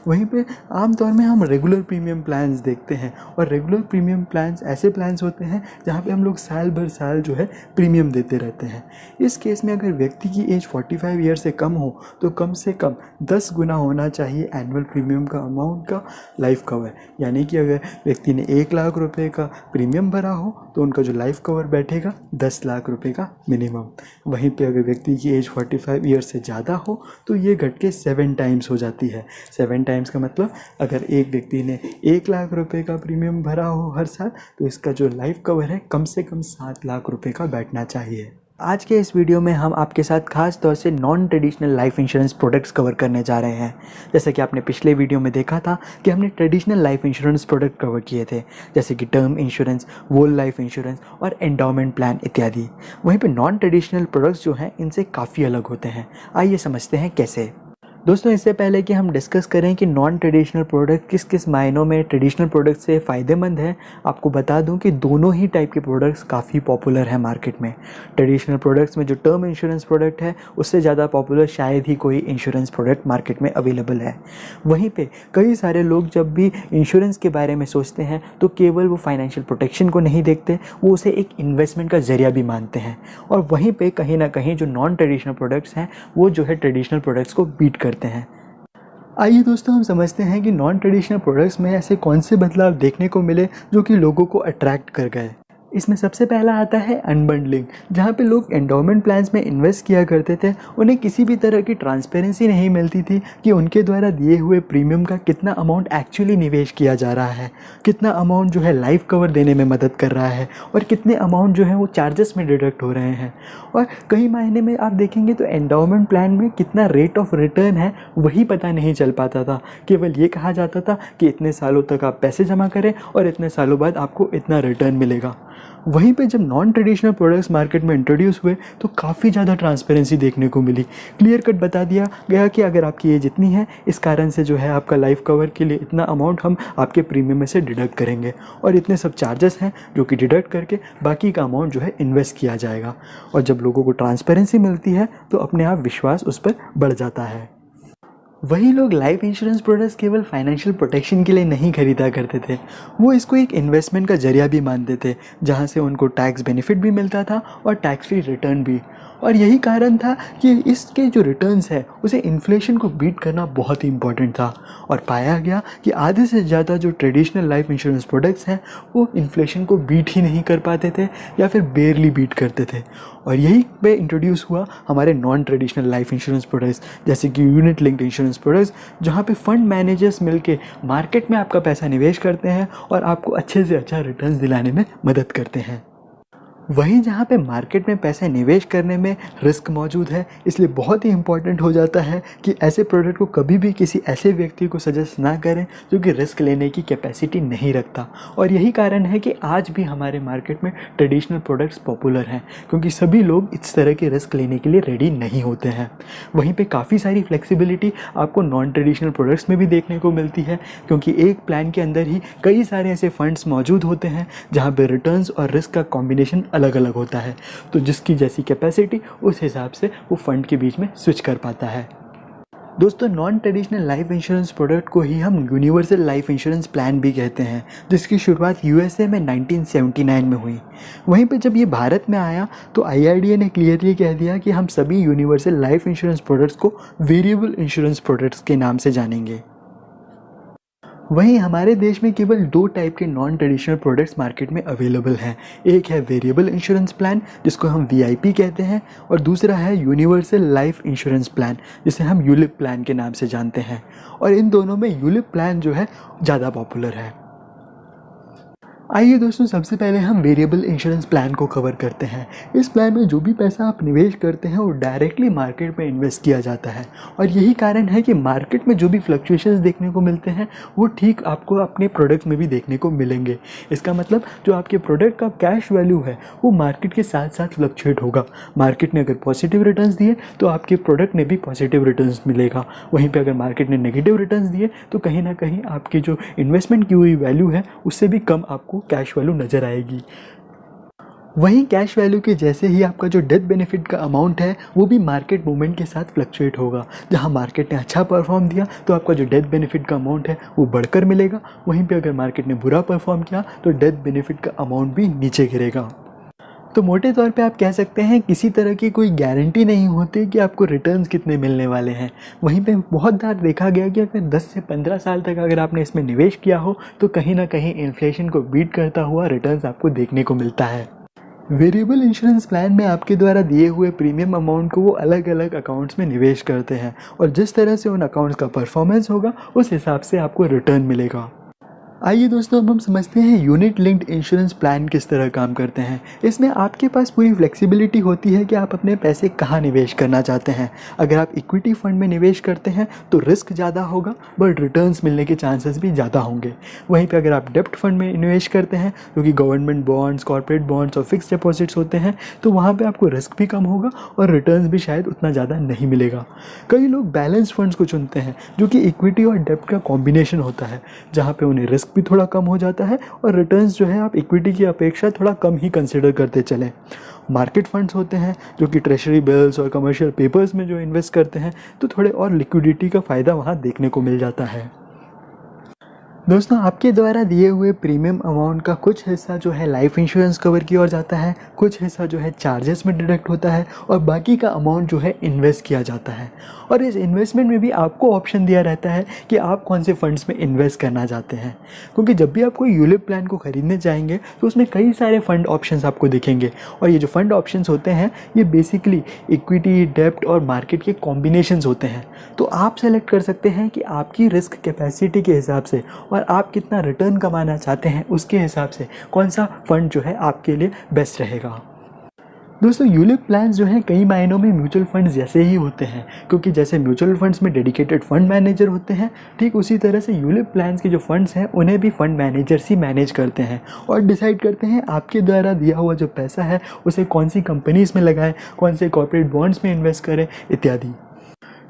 वहीं पे आमतौर में हम रेगुलर प्रीमियम प्लान्स देखते हैं, और रेगुलर प्रीमियम प्लान्स ऐसे प्लान्स होते हैं जहाँ पे हम लोग साल भर साल जो है प्रीमियम देते रहते हैं। इस केस में अगर व्यक्ति की एज 45 ईयर से कम हो तो कम से कम 10 गुना होना चाहिए एनुअल प्रीमियम का अमाउंट का लाइफ कवर, यानी कि अगर व्यक्ति ने 1 लाख रुपए का प्रीमियम भरा हो तो उनका जो लाइफ कवर बैठेगा 10 लाख रुपए का मिनिमम। वहीं पे अगर व्यक्ति की एज 45 ईयर से ज़्यादा हो तो ये घट के 7 टाइम्स हो जाती है। 7 टाइम्स का मतलब अगर एक व्यक्ति ने 1 लाख रुपए का प्रीमियम भरा हो हर साल तो इसका जो लाइफ कवर है कम से कम 7 लाख रुपए का बैठना चाहिए। आज के इस वीडियो में हम आपके साथ खास तौर से non traditional life insurance products cover करने जा रहे हैं। जैसे कि आपने पिछले वीडियो में देखा था कि हमने traditional life insurance product cover किए थे, जैसे कि टर्म इंश्योरेंस, वोल लाइफ इंश्योरेंस और एंडोमेंट प्लान इत्यादि। वहीं पे नॉन ट्रेडिशनल प्रोडक्ट्स जो हैं इनसे काफ़ी अलग होते हैं। आइए समझते हैं कैसे। दोस्तों इससे पहले कि हम डिस्कस करें कि नॉन ट्रेडिशनल प्रोडक्ट किस किस मायनों में ट्रेडिशनल प्रोडक्ट से फ़ायदेमंद है, आपको बता दूं कि दोनों ही टाइप के प्रोडक्ट्स काफ़ी पॉपुलर हैं मार्केट में। ट्रेडिशनल प्रोडक्ट्स में जो टर्म इंश्योरेंस प्रोडक्ट है उससे ज़्यादा पॉपुलर शायद ही कोई इंश्योरेंस प्रोडक्ट मार्केट में अवेलेबल है। वहीं पे कई सारे लोग जब भी इंश्योरेंस के बारे में सोचते हैं तो केवल वो फाइनेंशियल प्रोटेक्शन को नहीं देखते, वो उसे एक इन्वेस्टमेंट का ज़रिया भी मानते हैं। और वहीं पर कहीं ना कहीं जो नॉन ट्रेडिशनल प्रोडक्ट्स हैं वो जो है ट्रेडिशनल प्रोडक्ट्स को बीट करते हैं। आइए दोस्तों हम समझते हैं कि नॉन ट्रेडिशनल प्रोडक्ट्स में ऐसे कौन से बदलाव देखने को मिले जो कि लोगों को अट्रैक्ट कर गए। इसमें सबसे पहला आता है अनबंडलिंग, जहाँ पे लोग एंडोमेंट प्लान्स में इन्वेस्ट किया करते थे। उन्हें किसी भी तरह की ट्रांसपेरेंसी नहीं मिलती थी कि उनके द्वारा दिए हुए प्रीमियम का कितना अमाउंट एक्चुअली निवेश किया जा रहा है, कितना अमाउंट जो है लाइफ कवर देने में मदद कर रहा है और कितने अमाउंट जो है वो चार्जेस में डिडक्ट हो रहे हैं। और कई महीने में आप देखेंगे तो एंडोमेंट प्लान में कितना रेट ऑफ रिटर्न है वही पता नहीं चल पाता था। केवल ये कहा जाता था कि इतने सालों तक आप पैसे जमा करें और इतने सालों बाद आपको इतना रिटर्न मिलेगा। वहीं पे जब नॉन ट्रेडिशनल प्रोडक्ट्स मार्केट में इंट्रोड्यूस हुए तो काफ़ी ज़्यादा ट्रांसपेरेंसी देखने को मिली। क्लियर कट बता दिया गया कि अगर आपकी एज इतनी है, इस कारण से जो है आपका लाइफ कवर के लिए इतना अमाउंट हम आपके प्रीमियम में से डिडक्ट करेंगे और इतने सब चार्जेस हैं जो कि डिडक्ट करके बाकी का अमाउंट जो है इन्वेस्ट किया जाएगा। और जब लोगों को ट्रांसपेरेंसी मिलती है तो अपने आप विश्वास उस पर बढ़ जाता है। वही लोग लाइफ इंश्योरेंस प्रोडक्ट्स केवल फाइनेंशियल प्रोटेक्शन के लिए नहीं खरीदा करते थे, वो इसको एक इन्वेस्टमेंट का जरिया भी मानते थे, जहाँ से उनको टैक्स बेनिफिट भी मिलता था और टैक्स फ्री रिटर्न भी। और यही कारण था कि इसके जो रिटर्न्स है उसे इन्फ्लेशन को बीट करना बहुत ही इंपॉर्टेंट था। और पाया गया कि आधे से ज़्यादा जो ट्रेडिशनल लाइफ इंश्योरेंस प्रोडक्ट्स हैं वो इन्फ्लेशन को बीट ही नहीं कर पाते थे या फिर बेयरली बीट करते थे। और यही पे इंट्रोड्यूस हुआ हमारे non traditional life insurance products, जैसे कि यूनिट लिंक्ड इंश्योरेंस प्रोडक्ट्स, जहाँ पे फंड मैनेजर्स मिलके मार्केट में आपका पैसा निवेश करते हैं और आपको अच्छे से अच्छा रिटर्न्स दिलाने में मदद करते हैं। वहीं जहाँ पे मार्केट में पैसे निवेश करने में रिस्क मौजूद है, इसलिए बहुत ही इम्पॉर्टेंट हो जाता है कि ऐसे प्रोडक्ट को कभी भी किसी ऐसे व्यक्ति को सजेस्ट ना करें जो कि रिस्क लेने की कैपेसिटी नहीं रखता। और यही कारण है कि आज भी हमारे मार्केट में ट्रेडिशनल प्रोडक्ट्स पॉपुलर हैं, क्योंकि सभी लोग इस तरह के रिस्क लेने के लिए रेडी नहीं होते हैं। वहीं पर काफ़ी सारी फ्लेक्सिबिलिटी आपको नॉन ट्रेडिशनल प्रोडक्ट्स में भी देखने को मिलती है, क्योंकि एक प्लान के अंदर ही कई सारे ऐसे फंड्स मौजूद होते हैं जहाँ पर रिटर्न्स और रिस्क का कॉम्बिनेशन अलग अलग होता है। तो जिसकी जैसी कैपेसिटी उस हिसाब से वो फंड के बीच में स्विच कर पाता है। दोस्तों, non traditional life insurance product को ही हम यूनिवर्सल लाइफ इंश्योरेंस प्लान भी कहते हैं, जिसकी शुरुआत यूएसए में 1979 में हुई। वहीं पे जब ये भारत में आया तो आईआरडीए ने क्लियरली कह दिया कि हम सभी यूनिवर्सल लाइफ इंश्योरेंस प्रोडक्ट्स को वेरिएबल इंश्योरेंस प्रोडक्ट्स के नाम से जानेंगे। वहीं हमारे देश में केवल 2 टाइप के नॉन ट्रेडिशनल प्रोडक्ट्स मार्केट में अवेलेबल हैं। एक है वेरिएबल इंश्योरेंस प्लान, जिसको हम वीआईपी कहते हैं, और दूसरा है यूनिवर्सल लाइफ इंश्योरेंस प्लान, जिसे हम यूलिप प्लान के नाम से जानते हैं। और इन दोनों में यूलिप प्लान जो है ज़्यादा पॉपुलर है। आइए दोस्तों, सबसे पहले हम वेरिएबल इंश्योरेंस प्लान को कवर करते हैं। इस प्लान में जो भी पैसा आप निवेश करते हैं वो डायरेक्टली मार्केट में इन्वेस्ट किया जाता है, और यही कारण है कि मार्केट में जो भी फ्लक्चुएशंस देखने को मिलते हैं वो ठीक आपको अपने प्रोडक्ट में भी देखने को मिलेंगे। इसका मतलब जो आपके प्रोडक्ट का कैश वैल्यू है वो मार्केट के साथ साथ फ्लक्चुएट होगा। मार्केट ने अगर पॉजिटिव रिटर्न्स दिए तो आपके प्रोडक्ट ने भी पॉजिटिव रिटर्न्स मिलेगा। वहीं पर अगर मार्केट ने नेगेटिव रिटर्न्स दिए तो कहीं ना कहीं आपकी जो इन्वेस्टमेंट की हुई वैल्यू है उससे भी कम आपको कैश वैल्यू नज़र आएगी। वहीं कैश वैल्यू के जैसे ही आपका जो डेथ बेनिफिट का अमाउंट है वो भी मार्केट मूवमेंट के साथ फ्लक्चुएट होगा। जहां मार्केट ने अच्छा परफॉर्म दिया तो आपका जो डेथ बेनिफिट का अमाउंट है वो बढ़कर मिलेगा। वहीं पे अगर मार्केट ने बुरा परफॉर्म किया तो डेथ बेनिफिट का अमाउंट भी नीचे गिरेगा। तो मोटे तौर पे आप कह सकते हैं किसी तरह की कोई गारंटी नहीं होती कि आपको रिटर्न्स कितने मिलने वाले हैं। वहीं पे बहुत बार देखा गया कि अगर 10 से 15 साल तक अगर आपने इसमें निवेश किया हो तो कहीं ना कहीं इन्फ्लेशन को बीट करता हुआ रिटर्न्स आपको देखने को मिलता है। वेरिएबल इंश्योरेंस प्लान में आपके द्वारा दिए हुए प्रीमियम अमाउंट को वो अलग अलग अकाउंट्स में निवेश करते हैं, और जिस तरह से उन अकाउंट्स का परफॉर्मेंस होगा उस हिसाब से आपको रिटर्न मिलेगा। आइए दोस्तों, अब हम समझते हैं यूनिट लिंक्ड इंश्योरेंस प्लान किस तरह काम करते हैं। इसमें आपके पास पूरी फ्लेक्सिबिलिटी होती है कि आप अपने पैसे कहाँ निवेश करना चाहते हैं। अगर आप इक्विटी फंड में निवेश करते हैं तो रिस्क ज़्यादा होगा बट रिटर्न्स मिलने के चांसेस भी ज़्यादा होंगे। वहीं पे अगर आप डेब्ट फंड में निवेश करते हैं जो कि गवर्नमेंट बॉन्ड्स, कॉर्पोरेट बॉन्ड्स और फिक्स डिपॉजिट्स होते हैं, तो वहाँ पर आपको रिस्क भी कम होगा और रिटर्न्स भी शायद उतना ज़्यादा नहीं मिलेगा। कई लोग बैलेंस फंड्स को चुनते हैं जो कि इक्विटी और डेब्ट का कॉम्बिनेशन होता है, जहाँ पर उन्हें रिस्क भी थोड़ा कम हो जाता है और रिटर्न्स जो है आप इक्विटी की अपेक्षा थोड़ा कम ही कंसिडर करते चलें। मार्केट फंड्स होते हैं जो कि ट्रेजरी बिल्स और कमर्शियल पेपर्स में जो इन्वेस्ट करते हैं, तो थोड़े और लिक्विडिटी का फ़ायदा वहाँ देखने को मिल जाता है। दोस्तों, आपके द्वारा दिए हुए प्रीमियम अमाउंट का कुछ हिस्सा जो है लाइफ इंश्योरेंस कवर की ओर जाता है, कुछ हिस्सा जो है चार्जेस में डिडक्ट होता है और बाकी का अमाउंट जो है इन्वेस्ट किया जाता है। और इस इन्वेस्टमेंट में भी आपको ऑप्शन दिया रहता है कि आप कौन से फंड्स में इन्वेस्ट करना चाहते हैं, क्योंकि जब भी आप कोई यूलिप प्लान को खरीदने जाएंगे तो उसमें कई सारे फंड ऑप्शंस आपको दिखेंगे। और ये जो फंड ऑप्शंस होते हैं ये बेसिकली इक्विटी, डेब्ट और मार्केट के कॉम्बिनेशंस होते हैं। तो आप सेलेक्ट कर सकते हैं कि आपकी रिस्क कैपेसिटी के हिसाब से और आप कितना रिटर्न कमाना चाहते हैं उसके हिसाब से कौन सा फंड जो है आपके लिए बेस्ट रहेगा। दोस्तों, यूलिप प्लान्स जो हैं कई मायनों में म्यूचुअल फंड्स जैसे ही होते हैं, क्योंकि जैसे म्यूचुअल फंड्स में डेडिकेटेड फंड मैनेजर होते हैं, ठीक उसी तरह से यूलिप प्लान्स के जो फंड्स हैं उन्हें भी फंड मैनेजर्स ही मैनेज करते हैं और डिसाइड करते हैं आपके द्वारा दिया हुआ जो पैसा है उसे कौन सी कंपनीज़ में लगाएं, कौन से कॉर्पोरेट बॉन्ड्स में इन्वेस्ट करें इत्यादि।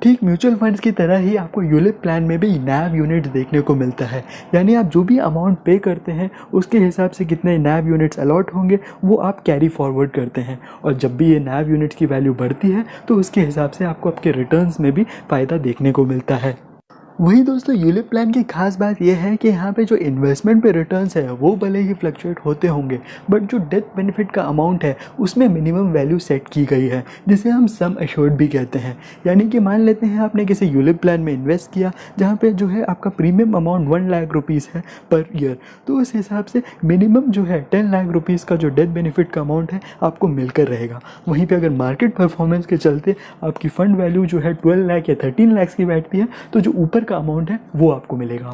ठीक म्यूचुअल फंड्स की तरह ही आपको यूलिप प्लान में भी नैव यूनिट्स देखने को मिलता है, यानी आप जो भी अमाउंट पे करते हैं उसके हिसाब से कितने नैव यूनिट्स अलॉट होंगे वो आप कैरी फॉरवर्ड करते हैं। और जब भी ये नैव यूनिट्स की वैल्यू बढ़ती है तो उसके हिसाब से आपको आपके रिटर्न्स में भी फ़ायदा देखने को मिलता है। वही दोस्तों, यूलिप प्लान की खास बात यह है कि यहाँ पे जो इन्वेस्टमेंट पे रिटर्न्स है वो भले ही फ्लक्चुएट होते होंगे, बट जो डेथ बेनिफिट का अमाउंट है उसमें मिनिमम वैल्यू सेट की गई है, जिसे हम सम एश्योर्ड भी कहते हैं। यानी कि मान लेते हैं आपने किसी यूलिप प्लान में इन्वेस्ट किया जहाँ पे जो है आपका प्रीमियम अमाउंट 1 लाख रुपीज़ है पर ईयर, तो उस हिसाब से मिनिमम जो है 10 लाख रुपीज़ का जो डेथ बेनिफिट का अमाउंट है आपको मिलकर रहेगा। वहीं पर अगर मार्केट परफॉर्मेंस के चलते आपकी फ़ंड वैल्यू जो है 12 लाख या 13 लाख की बैठती है तो जो ऊपर का अमाउंट है वो आपको मिलेगा।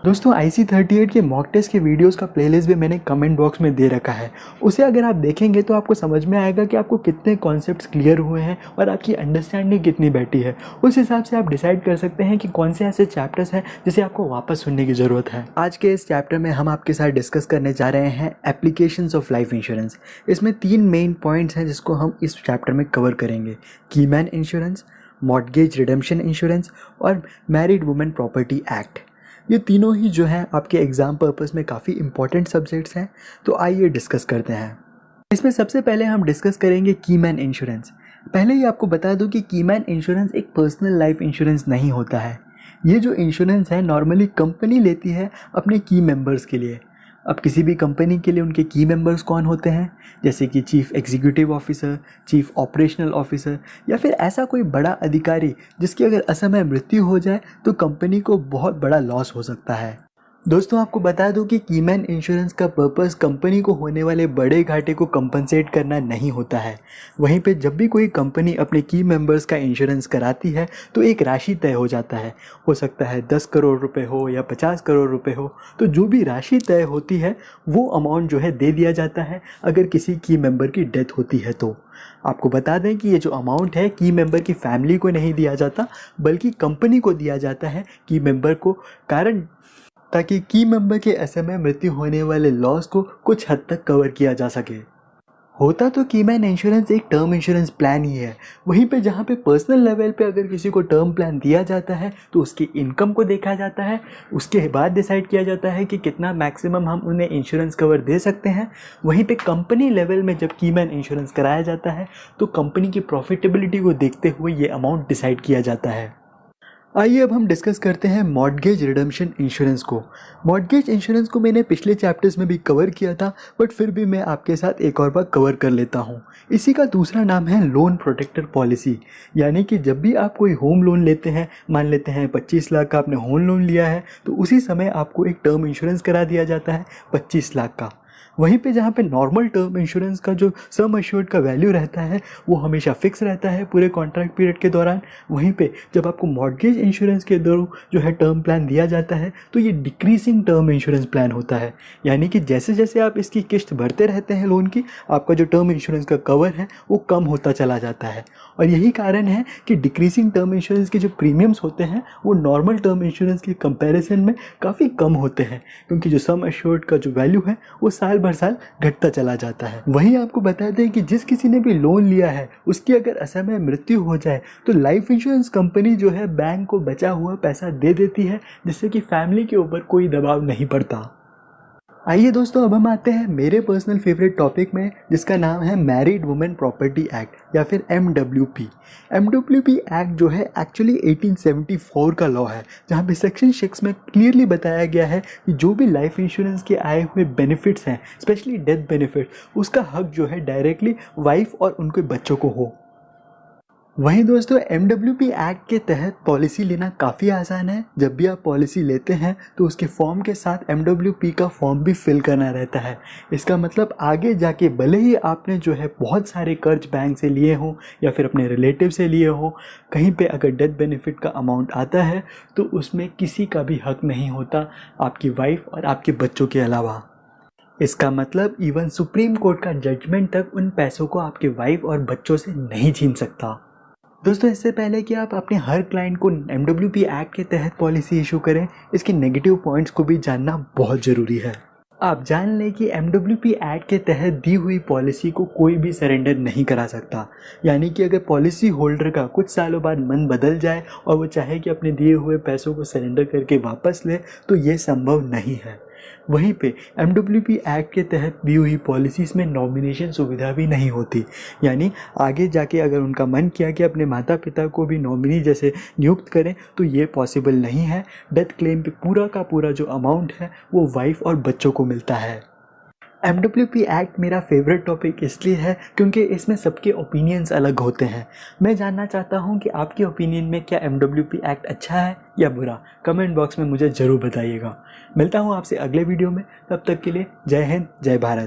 दोस्तों, IC38 के मॉक टेस्ट के वीडियोस का प्लेलिस्ट भी मैंने कमेंट बॉक्स में दे रखा है। उसे अगर आप देखेंगे तो आपको समझ में आएगा कि आपको कितने कॉन्सेप्ट्स क्लियर हुए हैं और आपकी अंडरस्टैंडिंग कितनी बैठी है। उस हिसाब से आप डिसाइड कर सकते हैं कि कौन से ऐसे चैप्टर्स हैं जिसे आपको वापस सुनने की ज़रूरत है। आज के इस चैप्टर में हम आपके साथ डिस्कस करने जा रहे हैं एप्लीकेशंस ऑफ लाइफ इंश्योरेंस। इसमें 3 मेन पॉइंट्स हैं जिसको हम इस चैप्टर में कवर करेंगे: keyman insurance, mortgage redemption insurance और मैरिड वुमेन प्रॉपर्टी एक्ट। ये तीनों ही जो हैं आपके एग्ज़ाम पर्पस में काफ़ी इंपॉर्टेंट सब्जेक्ट्स हैं। तो आइए डिस्कस करते हैं। इसमें सबसे पहले हम डिस्कस करेंगे कीमैन इंश्योरेंस। पहले ही आपको बता दूं कि कीमैन इंश्योरेंस एक पर्सनल लाइफ इंश्योरेंस नहीं होता है। ये जो इंश्योरेंस है नॉर्मली कंपनी लेती है अपने की मेंबर्स के लिए। अब किसी भी कंपनी के लिए उनके की मेंबर्स कौन होते हैं, जैसे कि chief executive officer, chief operational officer या फिर ऐसा कोई बड़ा अधिकारी जिसकी अगर असमय मृत्यु हो जाए तो कंपनी को बहुत बड़ा लॉस हो सकता है। दोस्तों, आपको बता दूं कि कीमैन इंश्योरेंस का पर्पस कंपनी को होने वाले बड़े घाटे को कंपनसेट करना नहीं होता है। वहीं पे जब भी कोई कंपनी अपने की मेंबर्स का इंश्योरेंस कराती है तो एक राशि तय हो जाता है। हो सकता है 10 करोड़ रुपए हो या 50 करोड़ रुपए हो, तो जो भी राशि तय होती है वो अमाउंट जो है दे दिया जाता है अगर किसी की मेंबर की डेथ होती है तो। आपको बता दें कि ये जो अमाउंट है की मेंबर की फैमिली को नहीं दिया जाता बल्कि कंपनी को दिया जाता है की मेंबर को, कारण ताकि की मेंबर के असमय मृत्यु होने वाले लॉस को कुछ हद तक कवर किया जा सके। होता तो कीमैन इंश्योरेंस एक टर्म इंश्योरेंस प्लान ही है। वहीं पे जहाँ पे पर्सनल लेवल पे अगर किसी को टर्म प्लान दिया जाता है तो उसकी इनकम को देखा जाता है, उसके बाद डिसाइड किया जाता है कि कितना मैक्सिमम हम उन्हें इंश्योरेंस कवर दे सकते हैं। वहीं पे कंपनी लेवल में जब कीमैन इंश्योरेंस कराया जाता है तो कंपनी की प्रॉफिटेबिलिटी को देखते हुए ये अमाउंट डिसाइड किया जाता है। आइए अब हम डिस्कस करते हैं मॉर्टगेज रिडेम्पशन इंश्योरेंस को। मॉर्टगेज इंश्योरेंस को मैंने पिछले चैप्टर्स में भी कवर किया था, बट फिर भी मैं आपके साथ एक और बार कवर कर लेता हूँ। इसी का दूसरा नाम है लोन प्रोटेक्टर पॉलिसी। यानी कि जब भी आप कोई होम लोन लेते हैं, मान लेते हैं 25 लाख का आपने होम लोन लिया है, तो उसी समय आपको एक टर्म इंश्योरेंस करा दिया जाता है 25 लाख का। वहीं पे जहाँ पे नॉर्मल टर्म इंश्योरेंस का जो सम एश्योर्ड का वैल्यू रहता है वो हमेशा फिक्स रहता है पूरे कॉन्ट्रैक्ट पीरियड के दौरान। वहीं पे जब आपको मॉर्टगेज इंश्योरेंस के दौरान जो है टर्म प्लान दिया जाता है तो ये डिक्रीजिंग टर्म इंश्योरेंस प्लान होता है। यानी कि जैसे जैसे आप इसकी किस्त भरते रहते हैं लोन की, आपका जो टर्म इंश्योरेंस का कवर है वो कम होता चला जाता है। और यही कारण है कि डिक्रीजिंग टर्म इंश्योरेंस के जो प्रीमियम्स होते हैं वो नॉर्मल टर्म इंश्योरेंस के कंपैरिजन में काफ़ी कम होते हैं, क्योंकि जो सम एश्योर्ड का जो वैल्यू है वो साल भर साल घटता चला जाता है। वहीं आपको बता दें कि जिस किसी ने भी लोन लिया है उसकी अगर असमय मृत्यु हो जाए तो लाइफ इंश्योरेंस कंपनी जो है बैंक को बचा हुआ पैसा दे देती है, जिससे कि फैमिली के ऊपर कोई दबाव नहीं पड़ता। आइए दोस्तों, अब हम आते हैं मेरे पर्सनल फेवरेट टॉपिक में, जिसका नाम है मैरिड वुमेन प्रॉपर्टी एक्ट या फिर MWP। MWP एक्ट जो है एक्चुअली 1874 का लॉ है, जहाँ पे सेक्शन 6 में क्लियरली बताया गया है कि जो भी लाइफ इंश्योरेंस के आए हुए बेनिफिट्स हैं, स्पेशली डेथ बेनिफिट, उसका हक जो है डायरेक्टली वाइफ और उनके बच्चों को हो। वहीं दोस्तों, MWP एक्ट के तहत पॉलिसी लेना काफ़ी आसान है। जब भी आप पॉलिसी लेते हैं तो उसके फॉर्म के साथ MWP का फॉर्म भी फिल करना रहता है। इसका मतलब आगे जाके भले ही आपने जो है बहुत सारे कर्ज बैंक से लिए हों या फिर अपने रिलेटिव से लिए हों, कहीं पे अगर डेथ बेनिफिट का अमाउंट आता है तो उसमें किसी का भी हक नहीं होता आपकी वाइफ और आपके बच्चों के अलावा। इसका मतलब इवन सुप्रीम कोर्ट का जजमेंट तक उन पैसों को आपके वाइफ और बच्चों से नहीं छीन सकता। दोस्तों, इससे पहले कि आप अपने हर क्लाइंट को MWP एक्ट के तहत पॉलिसी इशू करें, इसके नेगेटिव पॉइंट्स को भी जानना बहुत ज़रूरी है। आप जान लें कि MWP एक्ट के तहत दी हुई पॉलिसी को कोई भी सरेंडर नहीं करा सकता। यानी कि अगर पॉलिसी होल्डर का कुछ सालों बाद मन बदल जाए और वो चाहे कि अपने दिए हुए पैसों को सरेंडर करके वापस ले, तो ये संभव नहीं है। वहीं पे MWP एक्ट के तहत दी हुई पॉलिसीज़ में नॉमिनेशन सुविधा भी नहीं होती। यानी आगे जाके अगर उनका मन किया कि अपने माता पिता को भी नॉमिनी जैसे नियुक्त करें तो ये पॉसिबल नहीं है। डेथ क्लेम पे पूरा का पूरा जो अमाउंट है वो वाइफ और बच्चों को मिलता है। MWP एक्ट मेरा फेवरेट टॉपिक इसलिए है क्योंकि इसमें सबके ओपिनियंस अलग होते हैं। मैं जानना चाहता हूँ कि आपके ओपिनियन में क्या MWP एक्ट अच्छा है या बुरा। कमेंट बॉक्स में मुझे ज़रूर बताइएगा। मिलता हूँ आपसे अगले वीडियो में, तब तक के लिए जय हिंद, जय भारत।